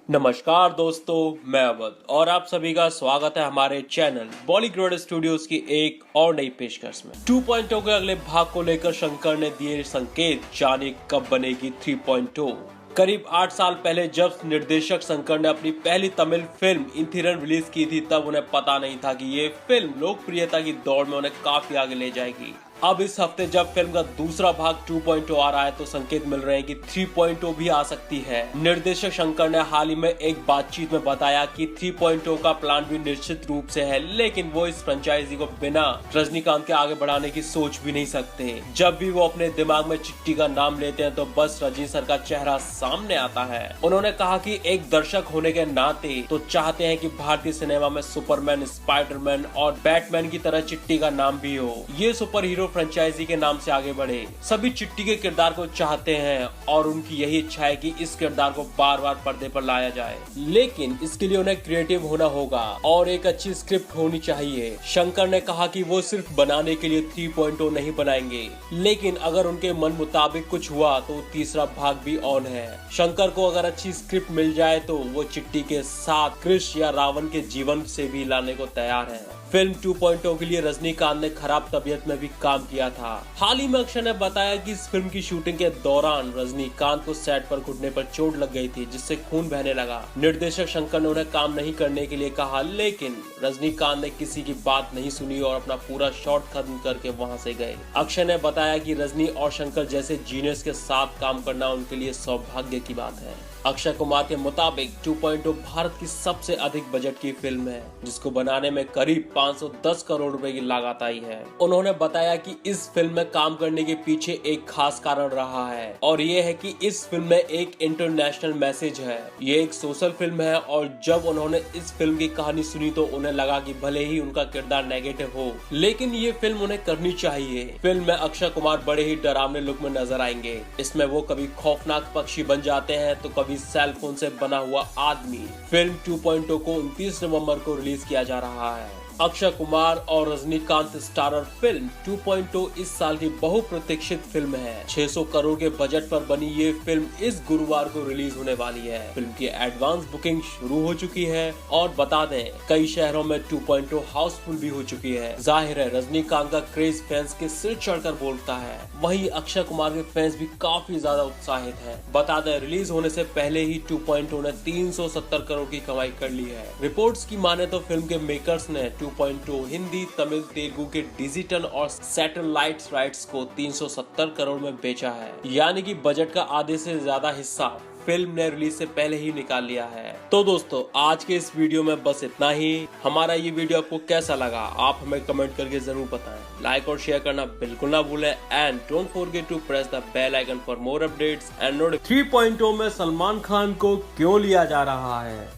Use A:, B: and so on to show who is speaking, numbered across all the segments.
A: नमस्कार दोस्तों, मैं अवध और आप सभी का स्वागत है हमारे चैनल बॉलीवुड स्टूडियोज की एक और नई पेशकश में। 2.0 के अगले भाग को लेकर शंकर ने दिए संकेत, जाने कब बनेगी 3.0। करीब 8 साल पहले जब निर्देशक शंकर ने अपनी पहली तमिल फिल्म इंथिरन रिलीज की थी, तब उन्हें पता नहीं था कि ये फिल्म लोकप्रियता की दौड़ में उन्हें काफी आगे ले जाएगी। अब इस हफ्ते जब फिल्म का दूसरा भाग 2.0 आ रहा है तो संकेत मिल रहे हैं कि 3.0 भी आ सकती है। निर्देशक शंकर ने हाल ही में एक बातचीत में बताया कि 3.0 का प्लान भी निश्चित रूप से है, लेकिन वो इस फ्रेंचाइजी को बिना रजनीकांत के आगे बढ़ाने की सोच भी नहीं सकते। जब भी वो अपने दिमाग में चिट्टी का नाम लेते हैं तो बस रजनी सर का चेहरा सामने आता है। उन्होंने कहा कि एक दर्शक होने के नाते तो चाहते हैं कि भारतीय सिनेमा में सुपरमैन, स्पाइडरमैन और बैटमैन की तरह चिट्टी का नाम भी हो। ये सुपर हीरो फ्रेंचाइजी के नाम से आगे बढ़े। सभी चिट्टी के किरदार को चाहते हैं और उनकी यही इच्छा है कि इस किरदार को बार बार पर्दे पर लाया जाए, लेकिन इसके लिए उन्हें क्रिएटिव होना होगा और एक अच्छी स्क्रिप्ट होनी चाहिए। शंकर ने कहा कि वो सिर्फ बनाने के लिए 3.0 नहीं बनाएंगे, लेकिन अगर उनके मन मुताबिक कुछ हुआ तो तीसरा भाग भी ऑन है। शंकर को अगर अच्छी स्क्रिप्ट मिल जाए तो वो चिट्टी के साथ कृष या रावण के जीवन से भी लाने को तैयार है। फिल्म 2.0 के लिए रजनीकांत ने खराब तबीयत में भी काम किया था। हाल ही में अक्षय ने बताया कि इस फिल्म की शूटिंग के दौरान रजनीकांत को सेट पर घुटने पर चोट लग गई थी, जिससे खून बहने लगा। निर्देशक शंकर ने उन्हें काम नहीं करने के लिए कहा, लेकिन रजनीकांत ने किसी की बात नहीं सुनी और अपना पूरा शॉट खत्म करके वहां से गए। अक्षय ने बताया कि रजनी और शंकर जैसे जीनियस के साथ काम करना उनके लिए सौभाग्य की बात है। अक्षय कुमार के मुताबिक 2.0 भारत की सबसे अधिक बजट की फिल्म है, जिसको बनाने में करीब 510 करोड़ रुपए की लागत आई है। उन्होंने बताया कि इस फिल्म में काम करने के पीछे एक खास कारण रहा है और ये है कि इस फिल्म में एक इंटरनेशनल मैसेज है। ये एक सोशल फिल्म है और जब उन्होंने इस फिल्म की कहानी सुनी तो उन्हें लगा कि भले ही उनका किरदार नेगेटिव हो, लेकिन ये फिल्म उन्हें करनी चाहिए। फिल्म में अक्षय कुमार बड़े ही डरावने लुक में नजर आएंगे। इसमें वो कभी खौफनाक पक्षी बन जाते हैं तो कभी सेल फोन से बना हुआ आदमी। फिल्म 2.0 को 29 नवंबर को रिलीज किया जा रहा है। अक्षय कुमार और रजनीकांत स्टारर फिल्म 2.0 इस साल की बहुप्रतीक्षित फिल्म है। 600 करोड़ के बजट पर बनी ये फिल्म इस गुरुवार को रिलीज होने वाली है। फिल्म की एडवांस बुकिंग शुरू हो चुकी है और बता दें कई शहरों में 2.0 हाउसफुल भी हो चुकी है। जाहिर है रजनीकांत का क्रेज फैंस के सिर चढ़कर बोलता है, वहीं अक्षय कुमार के फैंस भी काफी ज्यादा उत्साहित है। बता दें रिलीज होने से पहले ही 2.0 ने 370 करोड़ की कमाई कर ली है। रिपोर्ट्स की माने तो फिल्म के मेकर्स ने 2.0 हिंदी, तमिल, तेलुगु के डिजिटल और सैटेलाइट राइट्स को 370 करोड़ में बेचा है, यानी कि बजट का आधे से ज्यादा हिस्सा फिल्म ने रिलीज से पहले ही निकाल लिया है। तो दोस्तों आज के इस वीडियो में बस इतना ही। हमारा ये वीडियो आपको कैसा लगा आप हमें कमेंट करके जरूर बताएं। लाइक और शेयर करना बिल्कुल ना भूलें and don't forget to press the bell icon for more updates and note. 3.0 में सलमान खान को क्यों लिया जा रहा है?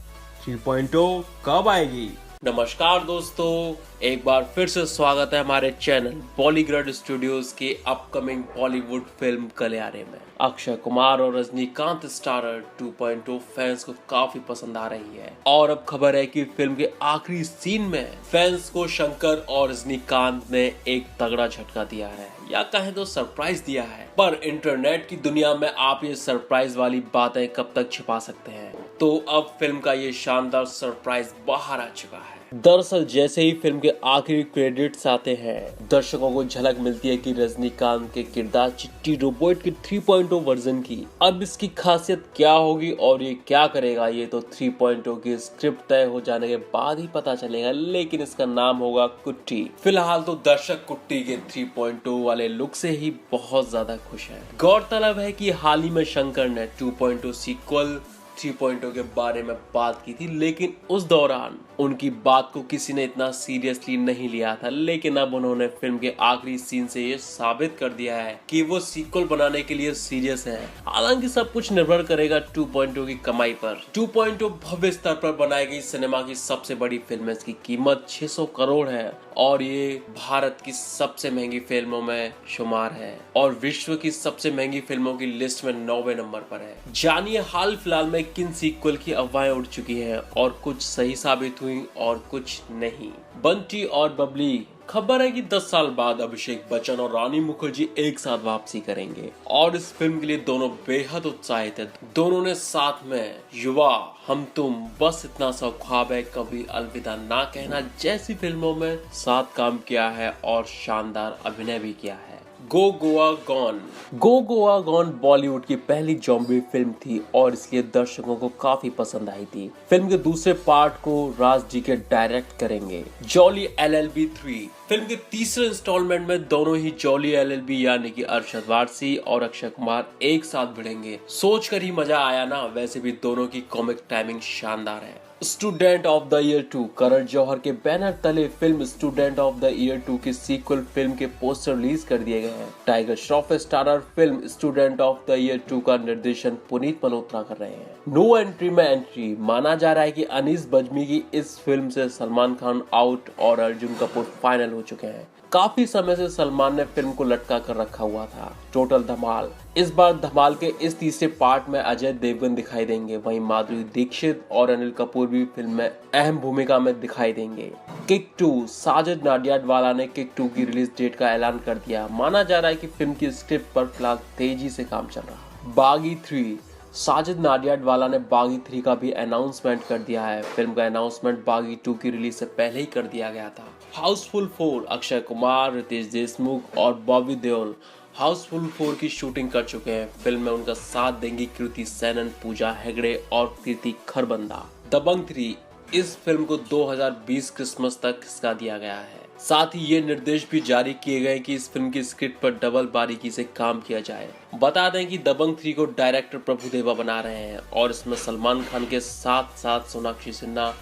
A: 3.0 कब आएगी? नमस्कार दोस्तों, एक बार फिर से स्वागत है हमारे चैनल बॉलीवुड स्टूडियोज के अपकमिंग बॉलीवुड फिल्म गलियारे में। अक्षय कुमार और रजनीकांत स्टारर 2.0 फैंस को काफी पसंद आ रही है और अब खबर है कि फिल्म के आखिरी सीन में फैंस को शंकर और रजनीकांत ने एक तगड़ा झटका दिया है, या कहें तो सरप्राइज दिया है। पर इंटरनेट की दुनिया में आप ये सरप्राइज वाली बातें कब तक छिपा सकते हैं? तो अब फिल्म का ये शानदार सरप्राइज बाहर आ चुका है। दरअसल जैसे ही फिल्म के आखिरी क्रेडिट्स आते हैं, दर्शकों को झलक मिलती है कि रजनीकांत के किरदार चिट्टी रोबोट की 3.0 वर्जन की। अब इसकी खासियत क्या होगी और ये क्या करेगा, ये तो 3.0 की स्क्रिप्ट तय हो जाने के बाद ही पता चलेगा, लेकिन इसका नाम होगा कुट्टी। फिलहाल तो दर्शक कुट्टी के 3.0 वाले लुक से ही बहुत ज्यादा खुश है। गौरतलब है कि हाल ही में शंकर ने 2.0 सीक्वल 3.0 के बारे में बात की थी, लेकिन उस दौरान उनकी बात को किसी ने इतना सीरियसली नहीं लिया था। लेकिन अब उन्होंने फिल्म के आखिरी सीन से ये साबित कर दिया है कि वो सीक्वल बनाने के लिए सीरियस है। हालांकि सब कुछ निर्भर करेगा 2.0 की कमाई पर। 2.0 भव्य स्तर पर बनाई गई सिनेमा की सबसे बड़ी फिल्म है। इसकी कीमत 600 करोड़ है और ये भारत की सबसे महंगी फिल्मों में शुमार है और विश्व की सबसे महंगी फिल्मों की लिस्ट में 9वें नंबर पर है। जानिए हाल फिलहाल में किन सीक्वल की अफवाहें उड़ चुकी हैं और कुछ सही साबित हुई और कुछ नहीं। बंटी और बबली, खबर है कि 10 साल बाद अभिषेक बच्चन और रानी मुखर्जी एक साथ वापसी करेंगे और इस फिल्म के लिए दोनों बेहद उत्साहित हैं। दोनों ने साथ में युवा, हम तुम, बस इतना सा ख्वाब है, कभी अलविदा ना कहना जैसी फिल्मों में साथ काम किया है और शानदार अभिनय भी किया है। गो गोवा गॉन बॉलीवुड की पहली जॉम्बी फिल्म थी और इसलिए दर्शकों को काफी पसंद आई थी। फिल्म के दूसरे पार्ट को राज जी के डायरेक्ट करेंगे। जॉली LLB 3 फिल्म के तीसरे इंस्टॉलमेंट में दोनों ही जॉली LLB यानी कि अरशद वारसी और अक्षय कुमार एक साथ भिड़ेंगे। सोच कर ही मजा आया ना। वैसे भी दोनों की कॉमिक टाइमिंग शानदार है। Student of the year 2 Karan Johar के बैनर तले film student of the year 2 की सीक्वल फिल्म के पोस्टर रिलीज कर दिए गए हैं। Tiger Shroff starrer film student of the year 2 का निर्देशन पुनीत मल्होत्रा कर रहे हैं। नो एंट्री में एंट्री। माना जा रहा है कि अनीस बज्मी की इस फिल्म से सलमान खान आउट और अर्जुन कपूर फाइनल हो चुके हैं। काफी समय से सलमान ने फिल्म को लटका कर रखा हुआ था। टोटल धमाल। इस बार धमाल के इस तीसरे पार्ट में अजय देवगन दिखाई देंगे। वहीं माधुरी दीक्षित और अनिल कपूर भी फिल्म में अहम भूमिका में दिखाई देंगे। किक 2 साजिद नाडियाडवाला ने किक 2 की रिलीज डेट का ऐलान कर दिया। माना जा रहा है कि फिल्म की स्क्रिप्ट पर फिलहाल तेजी से काम चल रहा है। बागी 3 साजिद नाडियाडवाला ने बागी 3 का भी अनाउंसमेंट कर दिया है। फिल्म का अनाउंसमेंट बागी 2 की रिलीज से पहले ही कर दिया गया था। हाउसफुल 4 अक्षय कुमार, रितेश देशमुख और बॉबी देओल हाउसफुल 4 की शूटिंग कर चुके हैं। फिल्म में उनका साथ देंगी कृति सेनन, पूजा हेगड़े और कीर्ति खरबंदा। दबंग 3 इस फिल्म को 2020 क्रिसमस तक खिसका दिया गया है। साथ ही ये निर्देश भी जारी किए गए कि इस फिल्म की स्क्रिप्ट पर डबल बारीकी से काम किया जाए। बता दें कि दबंग 3 को डायरेक्टर प्रभुदेवा बना रहे हैं और इसमें सलमान खान के साथ साथ सोनाक्षी सिन्हा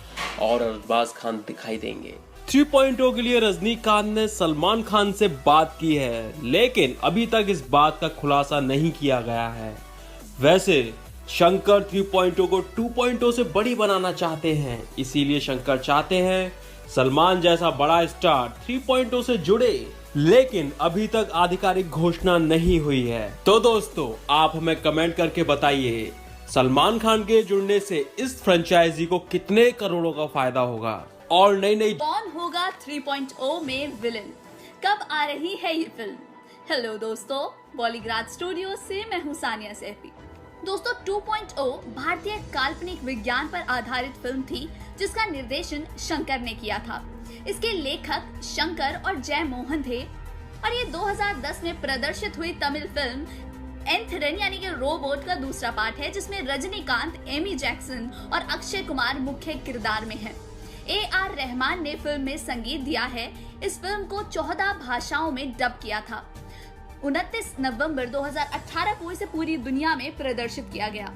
A: और अरबाज खान दिखाई देंगे। 3.0 के लिए रजनीकांत ने सलमान खान से बात की है, लेकिन अभी तक इस बात का खुलासा नहीं किया गया है। वैसे शंकर 3.0 को 2.0 से बड़ी बनाना चाहते हैं, इसीलिए शंकर चाहते हैं सलमान जैसा बड़ा स्टार 3.0 से जुड़े, लेकिन अभी तक आधिकारिक घोषणा नहीं हुई है। तो दोस्तों, आप हमें कमेंट करके बताइए सलमान खान के जुड़ने से इस फ्रेंचाइजी को कितने करोड़ों का फायदा होगा और नई
B: कौन होगा 3.0 में विलन, कब आ रही है ये फिल्म। हेलो दोस्तों, बॉलीग्राड स्टूडियो से मैं हूं सानिया सैफी। दोस्तों, 2.0 भारतीय काल्पनिक विज्ञान पर आधारित फिल्म थी जिसका निर्देशन शंकर ने किया था। इसके लेखक शंकर और जय मोहन थे और ये 2010 में प्रदर्शित हुई तमिल फिल्म एंथरन यानी कि रोबोट का दूसरा पार्ट है, जिसमें रजनीकांत, एमी जैक्सन और अक्षय कुमार मुख्य किरदार में हैं। AR रहमान ने फिल्म में संगीत दिया है। इस फिल्म को 14 भाषाओं में डब किया था। 29 नवंबर 2018 को इसे पूरी दुनिया में प्रदर्शित किया गया।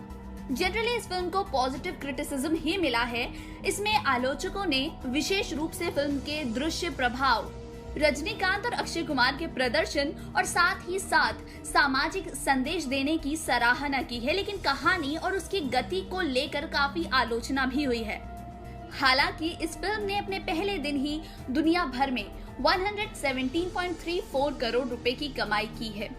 B: जनरली इस फिल्म को पॉजिटिव क्रिटिसिज्म ही मिला है। इसमें आलोचकों ने विशेष रूप से फिल्म के दृश्य प्रभाव, रजनीकांत और अक्षय कुमार के प्रदर्शन और साथ ही साथ सामाजिक संदेश देने की सराहना की है, लेकिन कहानी और उसकी गति को लेकर काफी आलोचना भी हुई है। हालांकि इस फिल्म ने अपने पहले दिन ही दुनिया भर में 117.34 करोड़ रुपए की कमाई की है।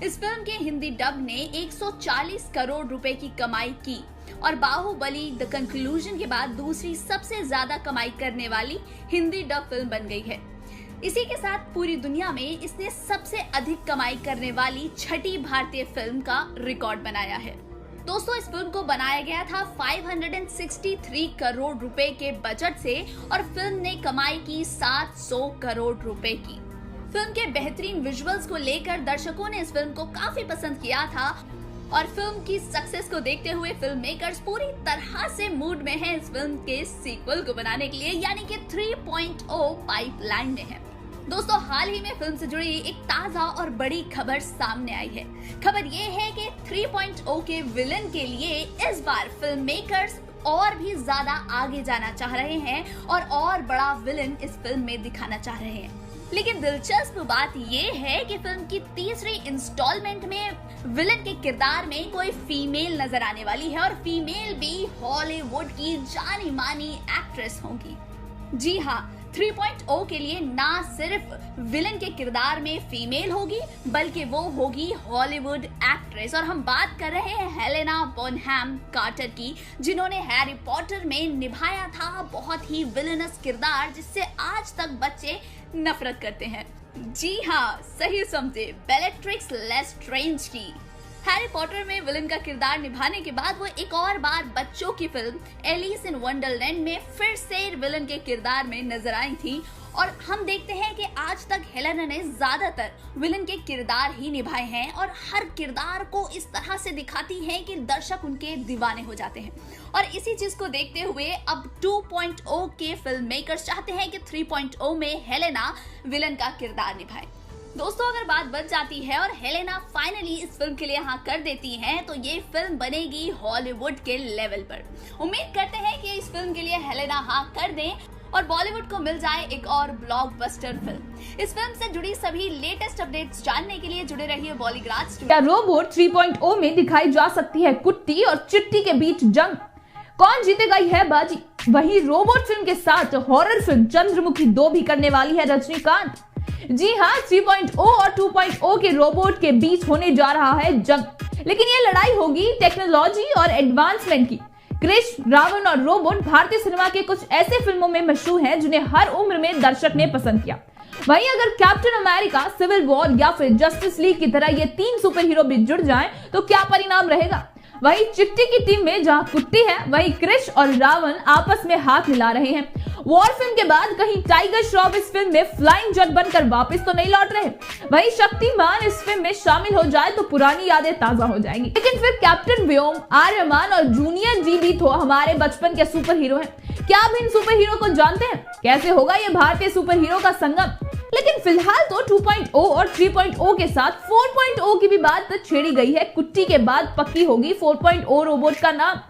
B: इस फिल्म के हिंदी डब ने 140 करोड़ रुपए की कमाई की और बाहुबली द कंक्लूजन के बाद दूसरी सबसे ज्यादा कमाई करने वाली हिंदी डब फिल्म बन गई है। इसी के साथ पूरी दुनिया में इसने सबसे अधिक कमाई करने वाली छठी भारतीय फिल्म का रिकॉर्ड बनाया है। दोस्तों, इस फिल्म को बनाया गया था 563 करोड़ रुपए के बजट से और फिल्म ने कमाई की 700 करोड़ रुपए की। फिल्म के बेहतरीन विजुअल्स को लेकर दर्शकों ने इस फिल्म को काफी पसंद किया था और फिल्म की सक्सेस को देखते हुए फिल्म मेकर्स पूरी तरह से मूड में हैं इस फिल्म के सीक्वल को बनाने के लिए, यानी कि 3.0 पाइपलाइन में है। दोस्तों, हाल ही में फिल्म से जुड़ी एक ताजा और बड़ी खबर सामने आई है। खबर ये है कि 3.0 के विलन के लिए इस बार फिल्म मेकर्स और भी ज्यादा आगे जाना चाह रहे हैं और बड़ा विलन इस फिल्म में दिखाना चाह रहे हैं। लेकिन दिलचस्प बात ये है कि फिल्म की तीसरी इंस्टॉलमेंट में विलन के किरदार में कोई फीमेल नजर आने वाली है और फीमेल भी हॉलीवुड की जानी मानी एक्ट्रेस होंगी। जी हाँ, 3.0 के लिए ना सिर्फ विलन के किरदार में फीमेल होगी बल्कि वो होगी हॉलीवुड एक्ट्रेस, और हम बात कर रहे हैं हेलेना बोनहम कार्टर की, जिन्होंने हैरी पॉटर में निभाया था बहुत ही विलनस किरदार जिससे आज तक बच्चे नफरत करते हैं। जी हाँ, सही समझे, बेलेट्रिक्स लेस्ट्रेंज की। हैरी पॉटर में विलन का किरदार निभाने के बाद वो एक और बार बच्चों की फिल्म एलिस इन वंडरलैंड में फिर से विलन के किरदार में नजर आई थी, और हम देखते हैं कि आज तक हेलेना ने ज्यादातर विलन के किरदार ही निभाए हैं और हर किरदार को इस तरह से दिखाती हैं कि दर्शक उनके दीवाने हो जाते हैं। और इसी चीज को देखते हुए अब 2.0 के फिल्म मेकर्स चाहते हैं कि 3.0 में हेलेना विलन का किरदार निभाए। दोस्तों, अगर बात बन जाती है और हेलेना फाइनली इस फिल्म के लिए हाँ कर देती हैं, तो ये फिल्म बनेगी हॉलीवुड के लेवल पर। उम्मीद करते हैं कि इस फिल्म के लिए हेलेना हाँ कर दें और बॉलीवुड को मिल जाए एक और ब्लॉकबस्टर फिल्म। इस फिल्म से जुड़ी सभी लेटेस्ट अपडेट्स जानने के लिए जुड़े रहिए बॉलीग्राज।
C: क्या रोबोट 3.0 में दिखाई जा सकती है कुट्टी और चिट्टी के बीच जंग? कौन जीतेगा यह बाजी? वहीं रोबोट फिल्म के साथ हॉरर फिल्म चंद्रमुखी 2 भी करने वाली है रजनीकांत। जी हाँ, 3.0 और 2.0 के रोबोट के बीच होने जा रहा है जंग, लेकिन ये लड़ाई होगी टेक्नोलॉजी और एडवांसमेंट की। क्रिश, रावण और रोबोट भारतीय सिनेमा के कुछ ऐसे फिल्मों में मशहूर हैं जिन्हें हर उम्र में दर्शक ने पसंद किया। वहीं अगर कैप्टन अमेरिका, सिविल वॉर या फिर जस्टिस लीग की तरह ये 3 सुपर हीरो भी जुड़ जाएं, तो क्या परिणाम रहेगा? वहीं चिट्टी की टीम में जहां कुट्टी है, वहीं क्रिश और रावण आपस में हाथ मिला रहे हैं। वॉर फिल्म के बाद कहीं टाइगर श्रॉफ इस फिल्म में फ्लाइंग जट बनकर वापस तो नहीं लौट रहे। वहीं शक्तिमान इस फिल्म में शामिल हो जाए तो पुरानी यादें ताजा हो जाएंगी। लेकिन फिर कैप्टन व्योम, आर्यमान और जूनियर जी भी तो हमारे बचपन के सुपर हीरो हैं। क्या आप इन सुपर हीरो को जानते हैं? कैसे होगा ये भारतीय सुपर हीरो का संगम? लेकिन फिलहाल तो 2.0 और 3.0 के साथ 4.0 की भी बात छेड़ी गई है। कुट्टी के बाद पक्की होगी 4.0 रोबोट का नाम।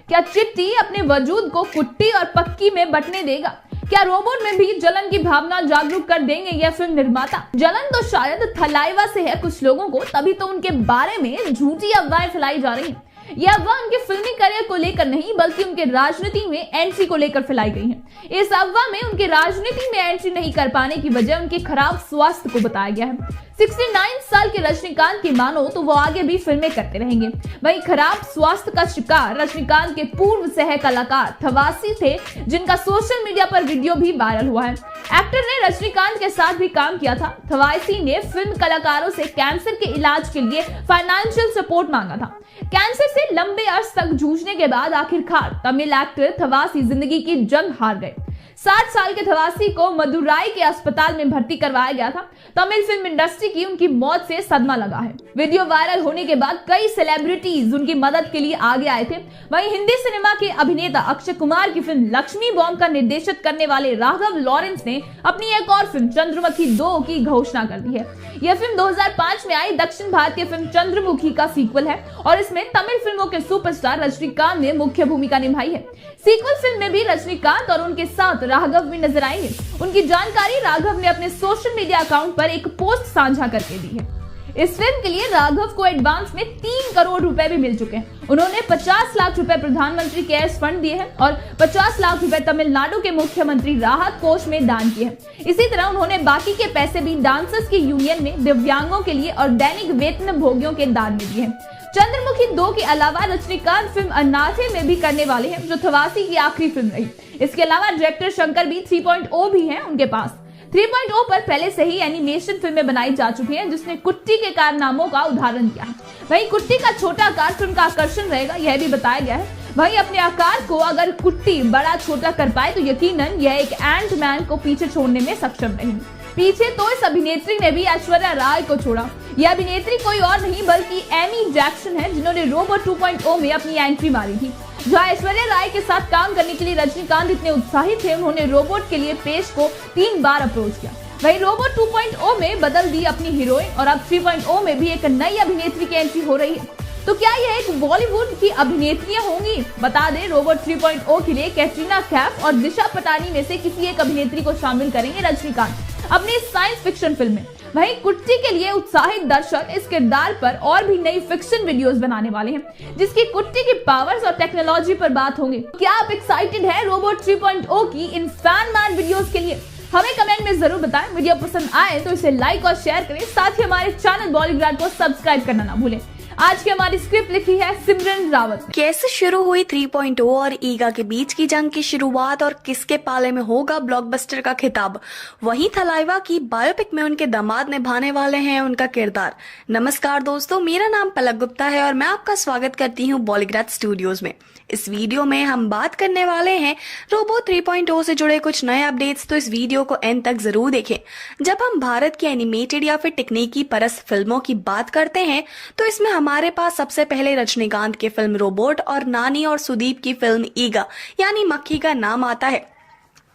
C: क्या चिट्टी अपने वजूद को कुट्टी और पक्की में बंटने देगा? क्या रोबोट में भी जलन की भावना जागरूक कर देंगे यह फिल्म निर्माता? जलन तो शायद थलाइवा से है कुछ लोगों को, तभी तो उनके बारे में झूठी अफवाहें फैलाई जा रही हैं। यह अफवाह उनके फिल्मी करियर को लेकर नहीं बल्कि उनके राजनीति में एंट्री को लेकर फैलाई गई है। इस अफवाह में उनके राजनीति में एंट्री नहीं कर पाने की वजह उनके खराब स्वास्थ्य को बताया गया है। 69 साल के रजनीकांत की मानो तो वो आगे भी फिल्में करते रहेंगे। वहीं खराब स्वास्थ्य का शिकार रजनीकांत के पूर्व सह कलाकार थवासी थे, जिनका सोशल मीडिया पर वीडियो भी वायरल हुआ है। एक्टर ने रजनीकांत के साथ भी काम किया था। थवासी ने फिल्म कलाकारों से कैंसर के इलाज के लिए फाइनेंशियल सपोर्ट मांगा था। कैंसर से लंबे अर्स तक जूझने के बाद आखिरकार तमिल एक्टर थवासी जिंदगी की जंग हार गए। 60 साल के थवासी को मदुराई के अस्पताल में भर्ती करवाया गया था। तमिल फिल्म इंडस्ट्री की उनकी मौत से सदमा लगा है। वीडियो वायरल होने के बाद कई सेलिब्रिटीज उनकी मदद के लिए आगे आए थे। वहीं हिंदी सिनेमा के अभिनेता अक्षय कुमार की फिल्म लक्ष्मी बॉम्ब का निर्देशन करने वाले राघव लॉरेंस ने अपनी एक और फिल्म चंद्रमुखी 2 की घोषणा कर दी है। यह फिल्म 2005 में आई दक्षिण भारतीय फिल्म चंद्रमुखी का सीक्वल है और इसमें तमिल फिल्मों के सुपरस्टार रजनीकांत ने मुख्य भूमिका निभाई है। सीक्वल फिल्म में भी रजनीकांत और उनके साथ राघव भी नजर आएंगे। उनकी जानकारी राघव ने अपने सोशल मीडिया अकाउंट पर एक पोस्ट साझा करके दी है। इस फिल्म के लिए राघव को एडवांस में 3 करोड़ रुपए भी मिल चुके हैं। उन्होंने 50 लाख रुपए प्रधानमंत्री केयर्स फंड दिए हैं और 50 लाख रुपए तमिलनाडु के मुख्यमंत्री राहत कोष में दान किए हैं। इसी तरह उन्होंने बाकी के पैसे भी डांसर्स की यूनियन में दिव्यांगों के लिए और दैनिक वेतन भोगियों के दान में दिए हैं। चंद्रमुखी 2 के अलावा रजनीकांत फिल्म अनाथे में भी करने वाले हैं, जो थवासी की आखिरी फिल्म रही। इसके अलावा डायरेक्टर शंकर भी 3.0 भी हैं उनके पास। 3.0 पर पहले से ही एनिमेशन फिल्में बनाई जा चुकी हैं, जिसने कुट्टी के कारनामों का उदाहरण दिया है। वहीं कुट्टी का छोटा आकार फिल्म का आकर्षण रहेगा, यह भी बताया गया है। वहीं अपने आकार को अगर कुट्टी बड़ा छोटा कर पाए तो यकीनन यह एक एंट मैन को पीछे छोड़ने में सक्षम रहेगी। पीछे तो इस अभिनेत्री ने भी ऐश्वर्या राय को छोड़ा। यह अभिनेत्री कोई और नहीं बल्कि एमी जैक्सन है, जिन्होंने रोबोट 2.0 में अपनी एंट्री मारी थी। जहां ऐश्वर्या राय के साथ काम करने के लिए रजनीकांत इतने उत्साहित थे, उन्होंने रोबोट के लिए पेश को 3 बार अप्रोच किया। वहीं रोबोट 2.0 में बदल दी अपनी हीरोइन और अब 3.0 में भी एक नई अभिनेत्री की एंट्री हो रही है। तो क्या यह एक बॉलीवुड की अभिनेत्रियां होंगी? बता दें, रोबोट 3.0 के लिए कैटरीना कैफ और दिशा पटानी में से किसी एक अभिनेत्री को शामिल करेंगे रजनीकांत अपनी साइंस फिक्शन फिल्म में। वहीं कुट्टी के लिए उत्साहित दर्शक इस किरदार पर और भी नई फिक्शन वीडियोस बनाने वाले हैं, जिसकी कुट्टी की पावर्स और टेक्नोलॉजी पर बात होंगी। क्या आप एक्साइटेड हैं रोबोट 3.0 की इन फैन मैन वीडियोस के लिए? हमें कमेंट में जरूर बताएं। वीडियो पसंद आए तो इसे लाइक और शेयर करें, साथ ही हमारे चैनल बॉलीग्राड को सब्सक्राइब करना ना भूलें। आज की हमारी स्क्रिप्ट लिखी है सिमरन रावत।
D: कैसे शुरू हुई 3.0 और ईगा के बीच की जंग की शुरुआत और किसके पाले में होगा ब्लॉकबस्टर का खिताब? वहीं थलाइवा की बायोपिक में उनके दामाद निभाने वाले हैं उनका किरदार। नमस्कार दोस्तों, मेरा नाम पलक गुप्ता है और मैं आपका स्वागत करती हूँ बॉलीग्राड स्टूडियोज में। इस वीडियो में हम बात करने वाले हैं रोबो 3.0 से जुड़े कुछ नए अपडेट्स, तो इस वीडियो को एंड तक जरूर देखें। जब हम भारत की एनिमेटेड या फिर तकनीकी परस्त फिल्मों की बात करते हैं तो इसमें हमारे पास सबसे पहले रजनीकांत की फिल्म रोबोट और नानी और सुदीप की फिल्म ईगा यानी मक्खी का नाम आता है,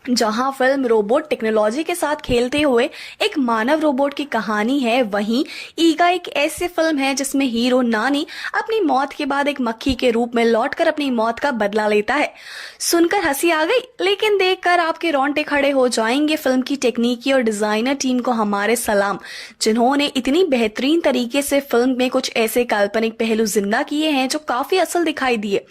D: जहां फिल्म रोबोट टेक्नोलॉजी के साथ खेलते हुए एक मानव रोबोट की कहानी है। वहीं ईगा एक ऐसी फिल्म है जिसमें हीरो नानी अपनी मौत के बाद एक मक्खी के रूप में लौटकर अपनी मौत का बदला लेता है। सुनकर हंसी आ गई, लेकिन देखकर आपके रोंगटे खड़े हो जाएंगे। फिल्म की टेक्निकी और डिजाइनर टीम को हमारे सलाम, जिन्होंने इतनी बेहतरीन तरीके से फिल्म में कुछ ऐसे काल्पनिक पहलू जिंदा किए हैं जो काफी असल दिखाई दिए।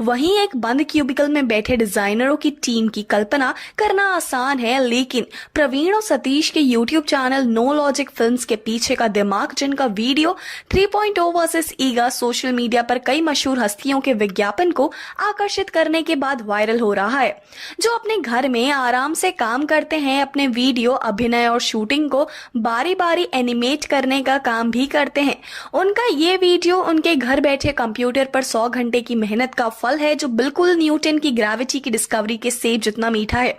D: वहीं एक बंद क्यूबिकल में बैठे डिजाइनरों की टीम की कल्पना करना आसान है, लेकिन प्रवीण और सतीश के YouTube channel no logic films के पीछे का दिमाग, जिनका video 3.0 versus Eega social media पर कई मशहूर हस्तियों के विज्ञापन को आकर्षित करने के बाद वायरल हो रहा है, जो अपने घर में आराम से काम करते हैं, अपने वीडियो, अभिनय और शूटिंग को बारी बारी एनिमेट करने का काम भी करते हैं। उनका ये वीडियो उनके घर बैठे कंप्यूटर पर 100 घंटे की मेहनत का फल है, जो बिल्कुल न्यूटन की ग्रेविटी की डिस्कवरी के सेब जितना मीठा है।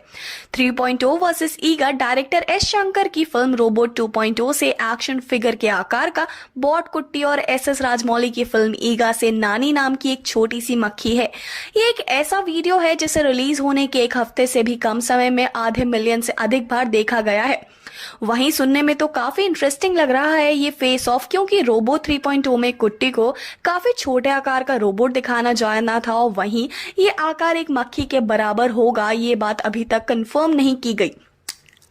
D: 3.0 वर्सेस ईगा डायरेक्टर एस शंकर की फिल्म रोबोट 2.0 से एक्शन फिगर के आकार का बॉट कुट्टी और एस राजमौली की फिल्म ईगा से नानी नाम की एक छोटी सी मक्खी है। ये एक ऐसा वीडियो है जिसे रिलीज होने के एक हफ्ते से भी कम समय में आधे मिलियन से अधिक बार देखा गया है। वहीं सुनने में तो काफी इंटरेस्टिंग लग रहा है ये फेस ऑफ, क्योंकि रोबो 3.0 में कुट्टी को काफी छोटे आकार का रोबोट दिखाना जाना था और वहीं ये आकार एक मक्खी के बराबर होगा, ये बात अभी तक कंफर्म नहीं की गई।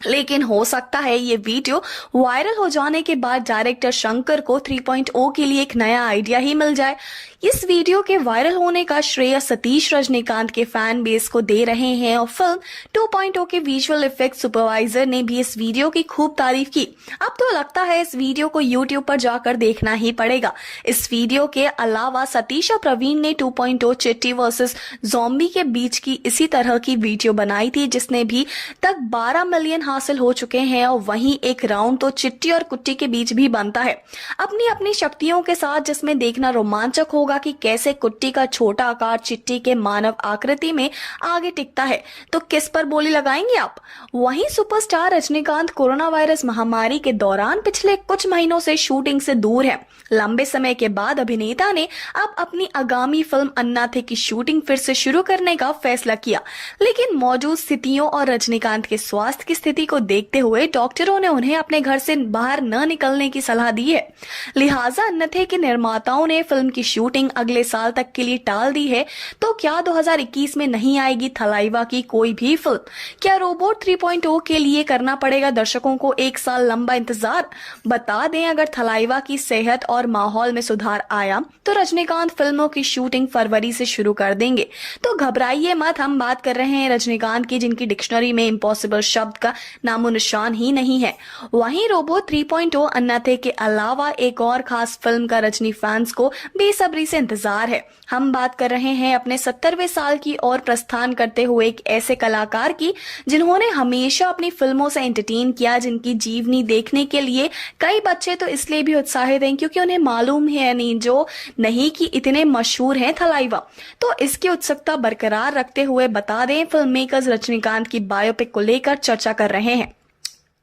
D: लेकिन हो सकता है ये वीडियो वायरल हो जाने के बाद डायरेक्टर शंकर को 3.0 के लिए एक नया आइडिया ही मिल जाए। इस वीडियो के वायरल होने का श्रेय सतीश रजनीकांत के फैन बेस को दे रहे हैं और फिल्म 2.0 के विजुअल इफेक्ट सुपरवाइजर ने भी इस वीडियो की खूब तारीफ की। अब तो लगता है इस वीडियो को YouTube पर जाकर देखना ही पड़ेगा। इस वीडियो के अलावा सतीश और प्रवीण ने 2.0 चिट्टी वर्सेस ज़ॉम्बी के बीच की इसी तरह की वीडियो बनाई थी, जिसने भी तक 12 मिलियन हासिल हो चुके हैं। और वहीं एक राउंड तो चिट्टी और कुट्टी के बीच भी बनता है अपनी अपनी शक्तियों के साथ, जिसमें देखना रोमांचक होगा कि कैसे कुट्टी का छोटा आकार चिट्टी के मानव आकृति में आगे टिकता है। तो किस पर बोली लगाएंगे आप? वहीं सुपरस्टार रजनीकांत कोरोना वायरस महामारी के दौरान पिछले कुछ महीनों से शूटिंग से दूर है। लंबे समय के बाद अभिनेता ने अब अपनी आगामी फिल्म अन्नाथे की शूटिंग फिर से शुरू करने का फैसला किया, लेकिन मौजूद स्थितियों और रजनीकांत के स्वास्थ्य की स्थिति को देखते हुए डॉक्टरों ने उन्हें अपने घर से बाहर न निकलने की सलाह दी है। लिहाजा अन्नाथे के निर्माताओं ने फिल्म की शूटिंग अगले साल तक के लिए टाल दी है। तो क्या 2021 में नहीं आएगी थलाइवा की कोई भी फिल्म? क्या रोबोट 3.0 के लिए करना पड़ेगा दर्शकों को 1 साल लंबा इंतजार? बता दें, अगर थलाइवा की सेहत और माहौल में सुधार आया तो रजनीकांत फिल्मों की शूटिंग फरवरी से शुरू कर देंगे। तो घबराइए मत, हम बात कर रहे हैं रजनीकांत की, जिनकी डिक्शनरी में इम्पॉसिबल शब्द का नामो निशान ही नहीं है। वहीं रोबोट 3.0 अन्नाथे के अलावा एक और खास फिल्म का रजनी फैंस को बेसब्री से इंतजार है। हम बात कर रहे हैं अपने 70वें साल की ओर प्रस्थान करते हुए एक ऐसे कलाकार की, जिन्होंने हमेशा अपनी फिल्मों से एंटरटेन किया, जिनकी जीवनी देखने के लिए कई बच्चे तो इसलिए भी उत्साहित हैं क्योंकि उन्हें मालूम है नहीं कि इतने मशहूर हैं थलाइवा। तो इसकी उत्सुकता बरकरार रखते हुए बता दें, फिल्म मेकर्स रजनीकांत की बायोपिक को लेकर चर्चा कर रहे हैं।